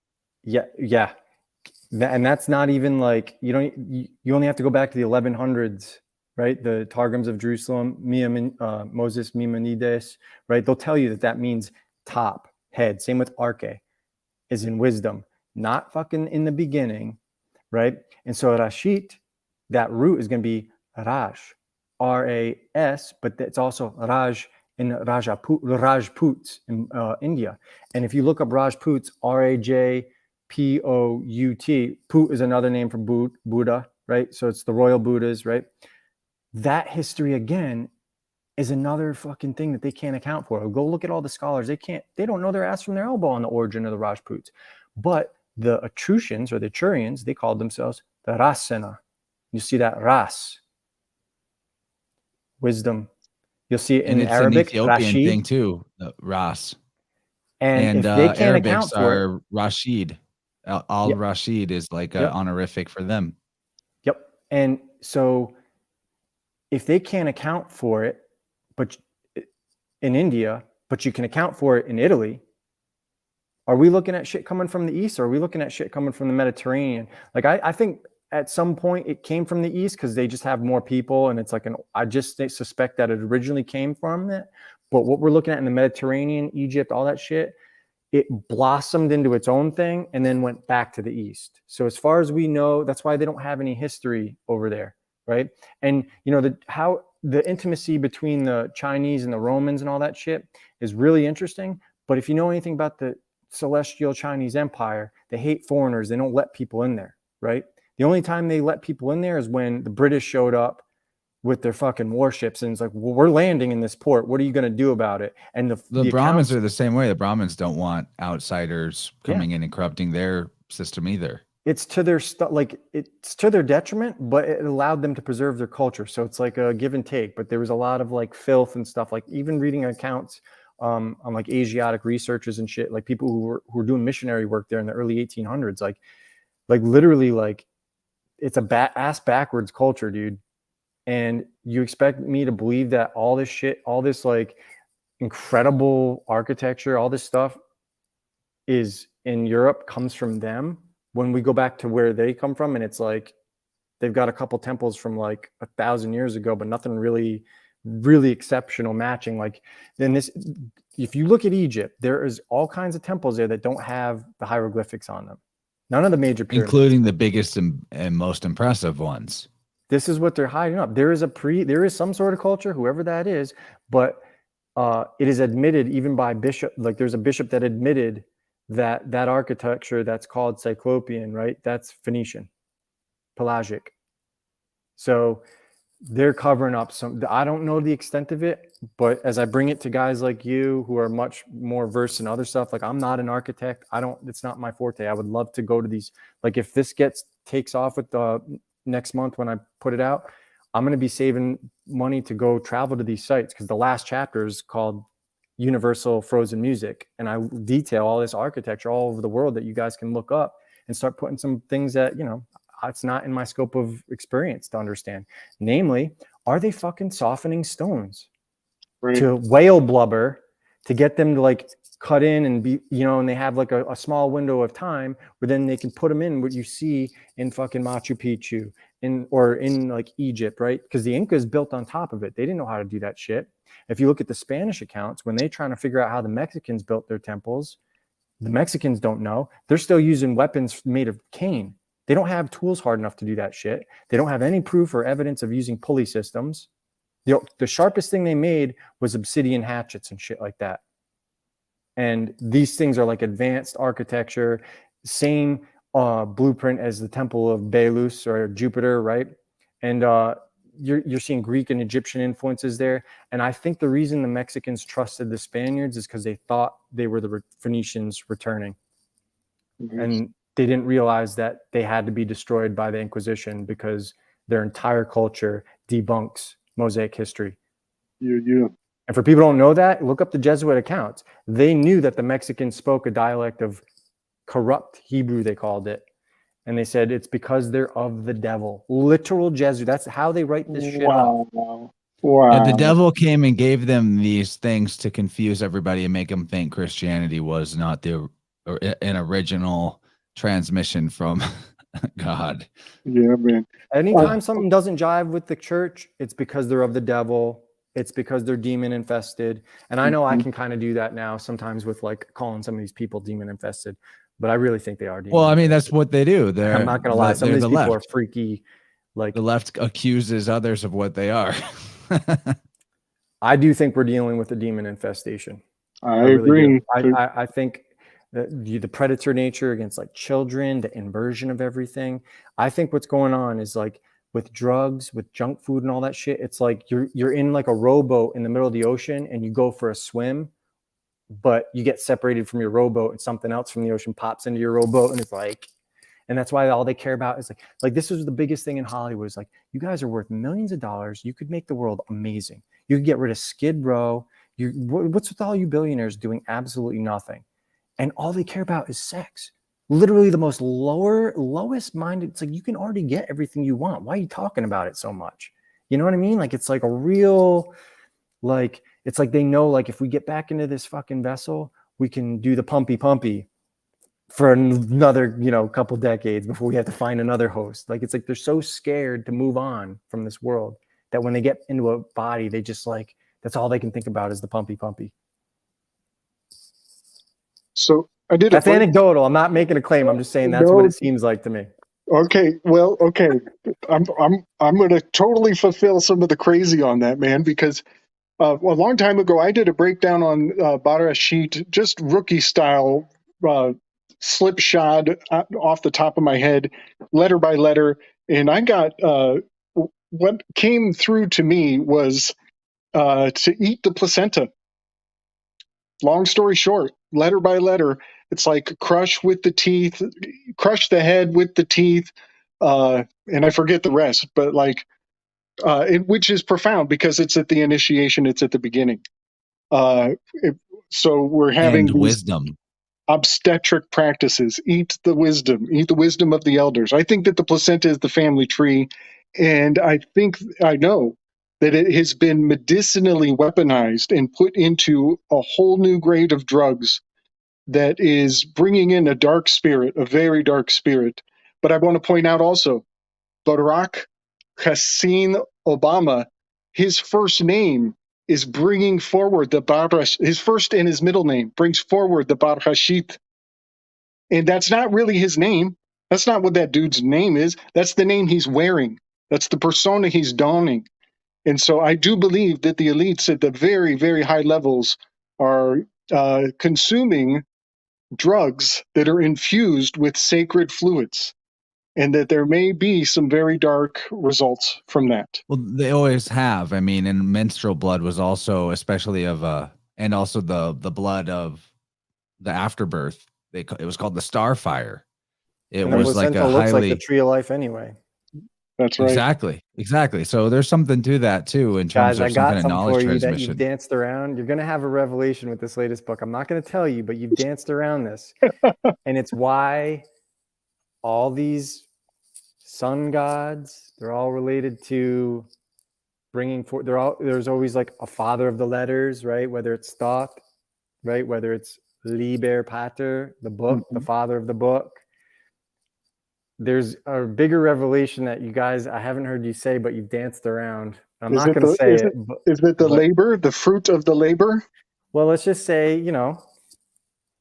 Yeah. And that's not even like, you only have to go back to the 1100s, right? The Targums of Jerusalem, Moses Maimonides, right? They'll tell you that means top, head. Same with arche, is in wisdom. not fucking in the beginning, right? And so Rashid, that root is going to be Raj, R-A-S, but it's also Raj in Rajputs in India. And if you look up Rajputs, R-A-J-P-O-U-T, Put is another name for Buddha, right? So it's the royal Buddhas, right? That history again is another fucking thing that they can't account for. Go look at all the scholars. They don't know their ass from their elbow on the origin of the Rajputs. But the Etruscans or the Turians, they called themselves the Rasena. You see that Ras, wisdom. You'll see it in it's Arabic, an Ethiopian Rashid. thing too, Ras. And if they can't Arabics account for are Rashid. Al Yep. Rashid is like Yep. honorific for them. Yep. And so if they can't account for it, but in India, but you can account for it in Italy, are we looking at shit coming from the East, or are we looking at shit coming from the Mediterranean? Like, I think at some point it came from the East because they just have more people, and it's like I just suspect that it originally came from it. But what we're looking at in the Mediterranean, Egypt, all that shit, it blossomed into its own thing and then went back to the East. So as far as we know, that's why they don't have any history over there, right? And you know, how the intimacy between the Chinese and the Romans and all that shit is really interesting. But if you know anything about the celestial Chinese empire, they hate foreigners. They don't let people in there, right? The only time they let people in there is when the British showed up with their fucking warships, and it's like, well, we're landing in this port. What are you going to do about it? And The Brahmins are the same way. The Brahmins don't want outsiders coming in and corrupting their system either. It's to their it's to their detriment, but it allowed them to preserve their culture. So it's like a give and take. But there was a lot of like filth and stuff. Like even reading accounts on like Asiatic researchers and shit, like people who were doing missionary work there in the early 1800s, like literally, like it's a ass backwards culture, dude. And you expect me to believe that all this shit, all this like incredible architecture, all this stuff is in Europe, comes from them, when we go back to where they come from, and it's like they've got a couple temples from like 1,000 years ago, but nothing really exceptional matching. Like then this, if you look at Egypt, there is all kinds of temples there that don't have the hieroglyphics on them. None of the major pyramids, including the biggest and most impressive ones. This is what they're hiding up. There is some sort of culture, whoever that is, but it is admitted even by bishop. Like there's a bishop that admitted that architecture that's called Cyclopean, right? That's Phoenician, Pelagic. So they're covering up some. I don't know the extent of it, but as I bring it to guys like you who are much more versed in other stuff, like I'm not an architect. It's not my forte. I would love to go to these. Like if this takes off with the next month when I put it out, I'm going to be saving money to go travel to these sites, because the last chapter is called Universal Frozen Music, and I detail all this architecture all over the world that you guys can look up and start putting some things that, you know, it's not in my scope of experience to understand. Namely, are they fucking softening stones to whale blubber to get them to like cut in and be, you know, and they have like a small window of time where then they can put them in what you see in fucking Machu Picchu or in like Egypt, right? Because the Incas built on top of it. They didn't know how to do that shit. If you look at the Spanish accounts, when they're trying to figure out how the Mexicans built their temples, the Mexicans don't know. They're still using weapons made of cane. They don't have tools hard enough to do that shit. They don't have any proof or evidence of using pulley systems. The sharpest thing they made was obsidian hatchets and shit like that. And these things are like advanced architecture, same blueprint as the Temple of Belus or Jupiter, right? And you're seeing Greek and Egyptian influences there. And I think the reason the Mexicans trusted the Spaniards is because they thought they were the Phoenicians returning. Mm-hmm. And they didn't realize that they had to be destroyed by the Inquisition because their entire culture debunks Mosaic history. Yeah. And for people who don't know that, look up the Jesuit accounts. They knew that the Mexicans spoke a dialect of corrupt Hebrew, they called it. And they said it's because they're of the devil. Literal Jesuit. That's how they write this shit up. Wow. And the devil came and gave them these things to confuse everybody and make them think Christianity was not an original transmission from God. Yeah, man. Anytime something doesn't jive with the church, it's because they're of the devil. It's because they're demon infested. And I know I can kind of do that now sometimes with like calling some of these people demon infested. but I really think they are demon. Well, I mean, that's what they do. I'm not gonna lie. Some of these people are left. freaky. Like The left accuses others of what they are. I do think we're dealing with a demon infestation. I agree. I think the predator nature against like children, the inversion of everything. I think what's going on is like with drugs, with junk food and all that shit. It's like you're in like a rowboat in the middle of the ocean and you go for a swim, but you get separated from your rowboat and something else from the ocean pops into your rowboat and it's like, and that's why all they care about is like this was the biggest thing in Hollywood is like, you guys are worth millions of dollars. You could make the world amazing. You could get rid of Skid Row. What's with all you billionaires doing absolutely nothing? And all they care about is sex. Literally the most lowest minded. It's like, you can already get everything you want. Why are you talking about it so much? You know what I mean? Like, it's like a real, like, it's like they know, like, if we get back into this fucking vessel, we can do the pumpy for another, couple decades before we have to find another host. Like, it's like they're so scared to move on from this world that when they get into a body, they just like, that's all they can think about is the pumpy. So I did. That's anecdotal. I'm not making a claim. I'm just saying that's what it seems like to me. Okay. Well, okay. I'm going to totally fulfill some of the crazy on that, man, because a long time ago, I did a breakdown on Barashit, just rookie style, slipshod off the top of my head, letter by letter. And I got, what came through to me was to eat the placenta. Long story short, letter by letter, it's like crush with the teeth, crush the head with the teeth, and I forget the rest, but like, which is profound because it's at the initiation, it's at the beginning. So we're having and wisdom, obstetric practices. Eat the wisdom of the elders. I think that the placenta is the family tree, and I know that it has been medicinally weaponized and put into a whole new grade of drugs that is bringing in a dark spirit, a very dark spirit. But I want to point out also, Barack Hussein Obama, his first name is bringing forward his first and his middle name brings forward the Barhashit. And that's not really his name. That's not what that dude's name is. That's the name he's wearing. That's the persona he's donning. And so I do believe that the elites at the very, very high levels are consuming drugs that are infused with sacred fluids, and that there may be some very dark results from that. Well, they always have. I mean, and menstrual blood was also, especially and also the blood of the afterbirth. It was called the Starfire. It was like a looks like the tree of life anyway. That's right. Exactly. So there's something to that too, in terms of some kind of knowledge transmission. That you've danced around. You're going to have a revelation with this latest book. I'm not going to tell you, but you've danced around this. And it's why all these sun gods, they're all related to bringing forth. There's always like a father of the letters, right? Whether it's Thoth, right? Whether it's Liber Pater, the book, the father of the book. There's a bigger revelation that you guys, I haven't heard you say, but you've danced around. I'm not going to say it. Is it the labor, the fruit of the labor? Well, let's just say,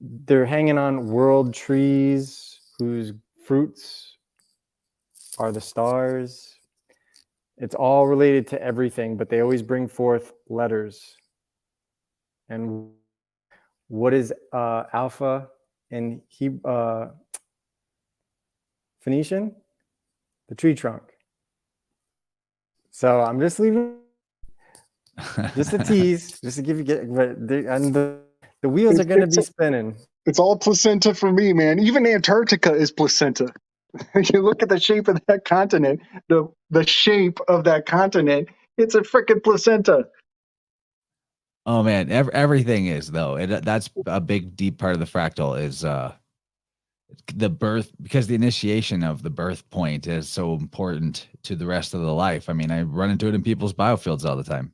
they're hanging on world trees whose fruits are the stars. It's all related to everything, but they always bring forth letters. And what is Alpha in Phoenician? The tree trunk. So I'm just leaving, just a tease, just to give you the wheels are going to be spinning. It's all placenta for me, man. Even Antarctica is placenta. You look at the shape of that continent, the shape of that continent, it's a freaking placenta. Oh man, everything is though. That's a big, deep part of the fractal is the birth, because the initiation of the birth point is so important to the rest of the life. I mean, I run into it in people's biofields all the time.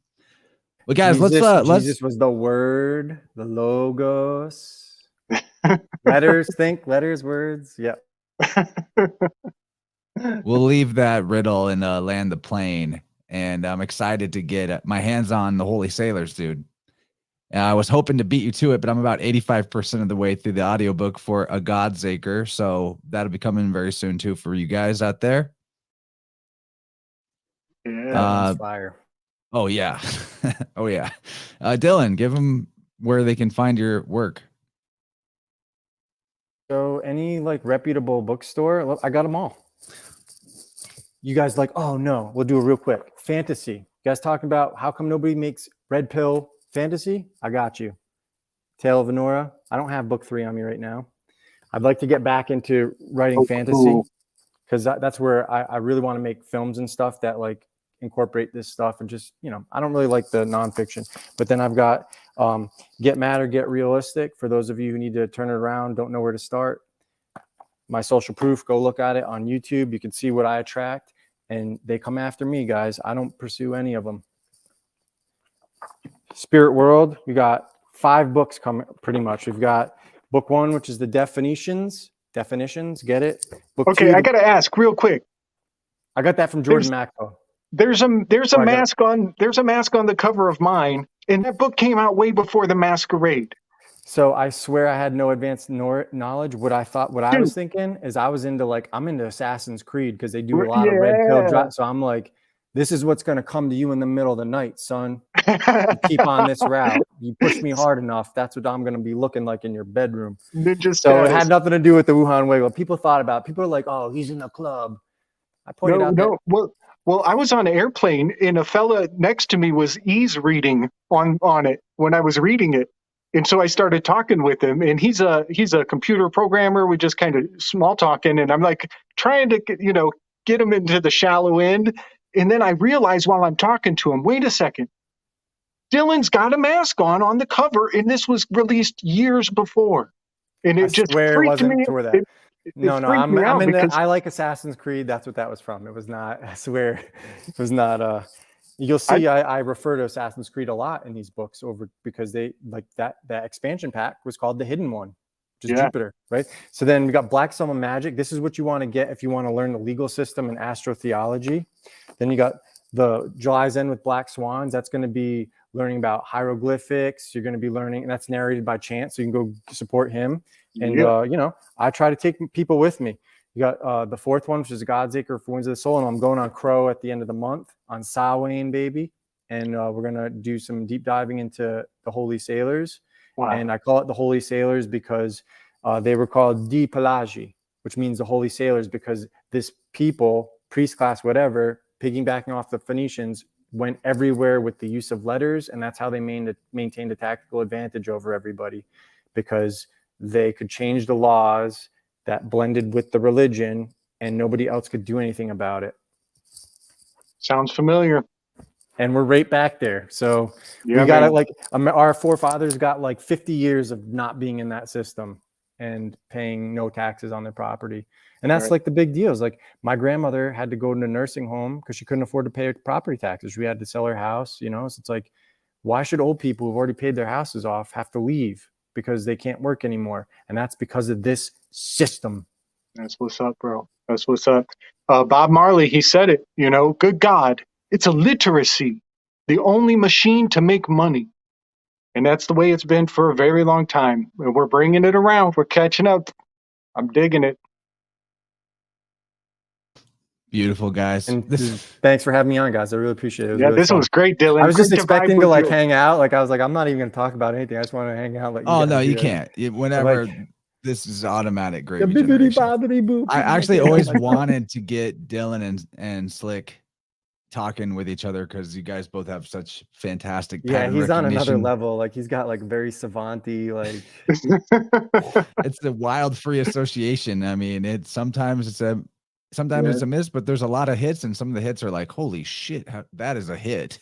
But guys, Jesus was the word, the logos, letters, words. Yep. We'll leave that riddle and land the plane. And I'm excited to get my hands on the Holy Sailors, dude. I was hoping to beat you to it, but I'm about 85% of the way through the audiobook for A God's Acre. So that'll be coming very soon too for you guys out there. Yeah. Fire. Oh yeah. Oh yeah. Dylan, give them where they can find your work. So any like reputable bookstore, look, I got them all. You guys like, oh no, we'll do it real quick. Fantasy. You guys talking about how come nobody makes red pill fantasy? I got you. Tale of Venora. I don't have book 3 on me right now. I'd like to get back into writing fantasy because that's where I really want to make films and stuff that like incorporate this stuff and just, you know, I don't really like the nonfiction. But then I've got Get Mad or Get Realistic. For those of you who need to turn it around, don't know where to start. My Social Proof, go look at it on YouTube. You can see what I attract, and they come after me, guys. I don't pursue any of them. Spirit Whirled, we got 5 books coming pretty much. We've got book 1, which is the definitions, get it? Book Okay, 2, I got to ask real quick. I got that from Jordan Maxwell. There's a mask on the cover of mine, and that book came out way before The Masquerade. So I swear I had no advanced knowledge. What I was thinking is I was into I'm into Assassin's Creed because they do a lot of red pill drops. So I'm like, this is what's going to come to you in the middle of the night, son. You keep on this route. You push me hard enough. That's what I'm going to be looking like in your bedroom. Ninja so it had nothing to do with the Wuhan Wiggle. People thought about it. People are like, oh, he's in a club. I pointed out that. Well, I was on an airplane and a fella next to me was ease reading on it when I was reading it. And so I started talking with him, and he's a computer programmer. We just kind of small talking, and I'm like trying to get him into the shallow end. And then I realized while I'm talking to him, wait a second, Dylan's got a mask on the cover, and this was released years before. And it just freaked me out. I'm in I like Assassin's Creed. That's what that was from. It was not, I swear, it was not you'll see I refer to Assassin's Creed a lot in these books because they like that expansion pack was called the Hidden One, which is Jupiter, right? So then we got Black Summer Magic. This is what you want to get if you want to learn the legal system and astrotheology. Then you got the July's End with Black Swans. That's going to be learning about hieroglyphics. You're going to be learning, and that's narrated by Chance, so you can go support him. And I try to take people with me. You got the 4th one, which is God's Acre for Winds of the Soul, and I'm going on Crow at the end of the month on Samhain, baby. And we're gonna do some deep diving into the Holy Sailors. Wow. And I call it the Holy Sailors because they were called Di Pelagi, which means the Holy Sailors, because this people, priest class, whatever, piggybacking off the Phoenicians, went everywhere with the use of letters, and that's how they maintained a tactical advantage over everybody, because they could change the laws that blended with the religion, and nobody else could do anything about it. Sounds familiar. And we're right back there. So we got it. Our forefathers got 50 years of not being in that system and paying no taxes on their property. And that's the big deal. Is my grandmother had to go to a nursing home because she couldn't afford to pay her property taxes. We had to sell her house, So it's why should old people who've already paid their houses off have to leave because they can't work anymore? And that's because of this system. That's what's up, bro. That's what's up. Bob Marley, he said it, good God, it's illiteracy, the only machine to make money. And that's the way it's been for a very long time. We're bringing it around. We're catching up. I'm digging it. Beautiful, guys. And thanks for having me on, guys. I really appreciate it. This was great, Dylan. I was just expecting to hang out. I was I'm not even going to talk about anything. I just want to hang out. You can't. Whenever this is automatic gravy generation. I actually always wanted to get Dylan and Slick talking with each other because you guys both have such fantastic pattern he's on another recognition. level. He's got very savanty It's the wild free association. I mean, sometimes it's a miss, but there's a lot of hits, and some of the hits are holy shit, that is a hit.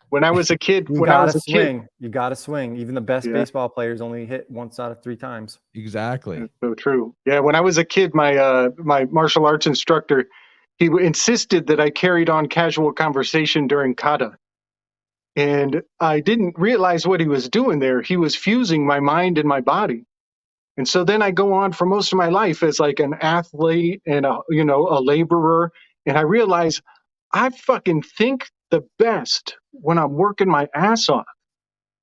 When I was a kid, you gotta swing. Even the best baseball players only hit once out of 3 times. Exactly. That's so true. Yeah, when I was a kid, my martial arts instructor, he insisted that I carried on casual conversation during kata. And I didn't realize what he was doing there. He was fusing my mind and my body. And so then I go on for most of my life as an athlete and a laborer. And I realize I fucking think the best when I'm working my ass off.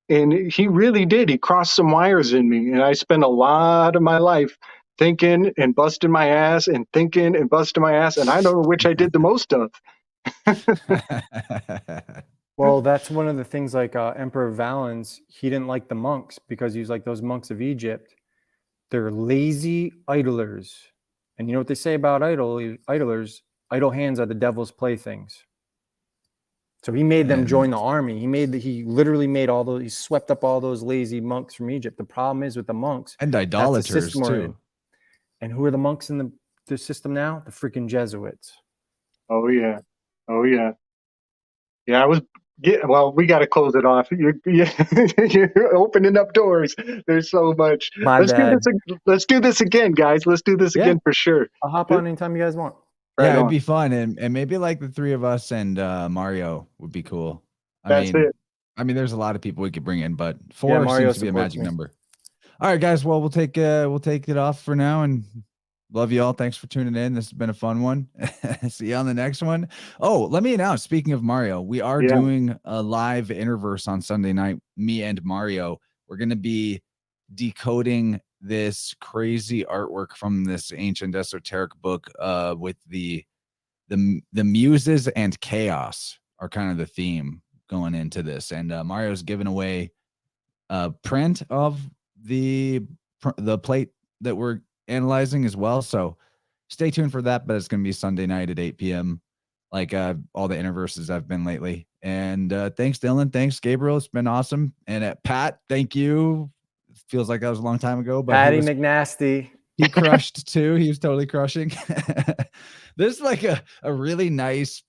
And he really did. He crossed some wires in me. And I spent a lot of my life thinking and busting my ass and thinking and busting my ass. And I don't know which I did the most of. Well, that's one of the things, like Emperor Valens, he didn't like the monks because he was like, those monks of Egypt, they're lazy idlers. And you know what they say about idlers? Idle hands are the devil's playthings. So he made them join the army. He literally made he swept up all those lazy monks from Egypt. The problem is with the monks, and that's the idolaters system we're in. too. And who are the monks in the system now? The freaking Jesuits. Oh, yeah. Oh, yeah. Yeah, well, we got to close it off. You're opening up doors. There's so much. My bad. Let's do this again, guys. Let's do this again for sure. I'll hop on anytime you guys want. Yeah, Right it'd on. be fun, and maybe like the three of us and Mario would be cool. That's it. I mean, there's a lot of people we could bring in, but 4 Mario seems to be a supports magic me. number. All right, guys. Well, we'll take it off for now, and love you all. Thanks for tuning in. This has been a fun one. See you on the next one. Oh, let me announce. Speaking of Mario, we are doing a live InnerVerse on Sunday night. Me and Mario. We're gonna be decoding this crazy artwork from this ancient esoteric book with the muses and chaos are kind of the theme going into this, and Mario's giving away a print of the plate that we're analyzing as well, so stay tuned for that. But it's going to be Sunday night at 8 p.m. like all the InnerVerses I've been lately. And thanks Dylan, thanks Gabriel, it's been awesome. And Pat, thank you. It feels like that was a long time ago, but Patty McNasty, he crushed too. He was totally crushing. This is like a really nice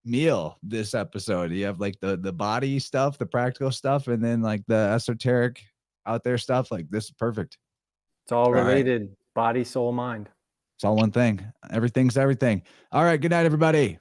meal this episode. You have like the body stuff, the practical stuff, and then like the esoteric out there stuff. Like this is perfect. It's all related. Body, soul, mind. It's all one thing. Everything's everything. All right, good night everybody.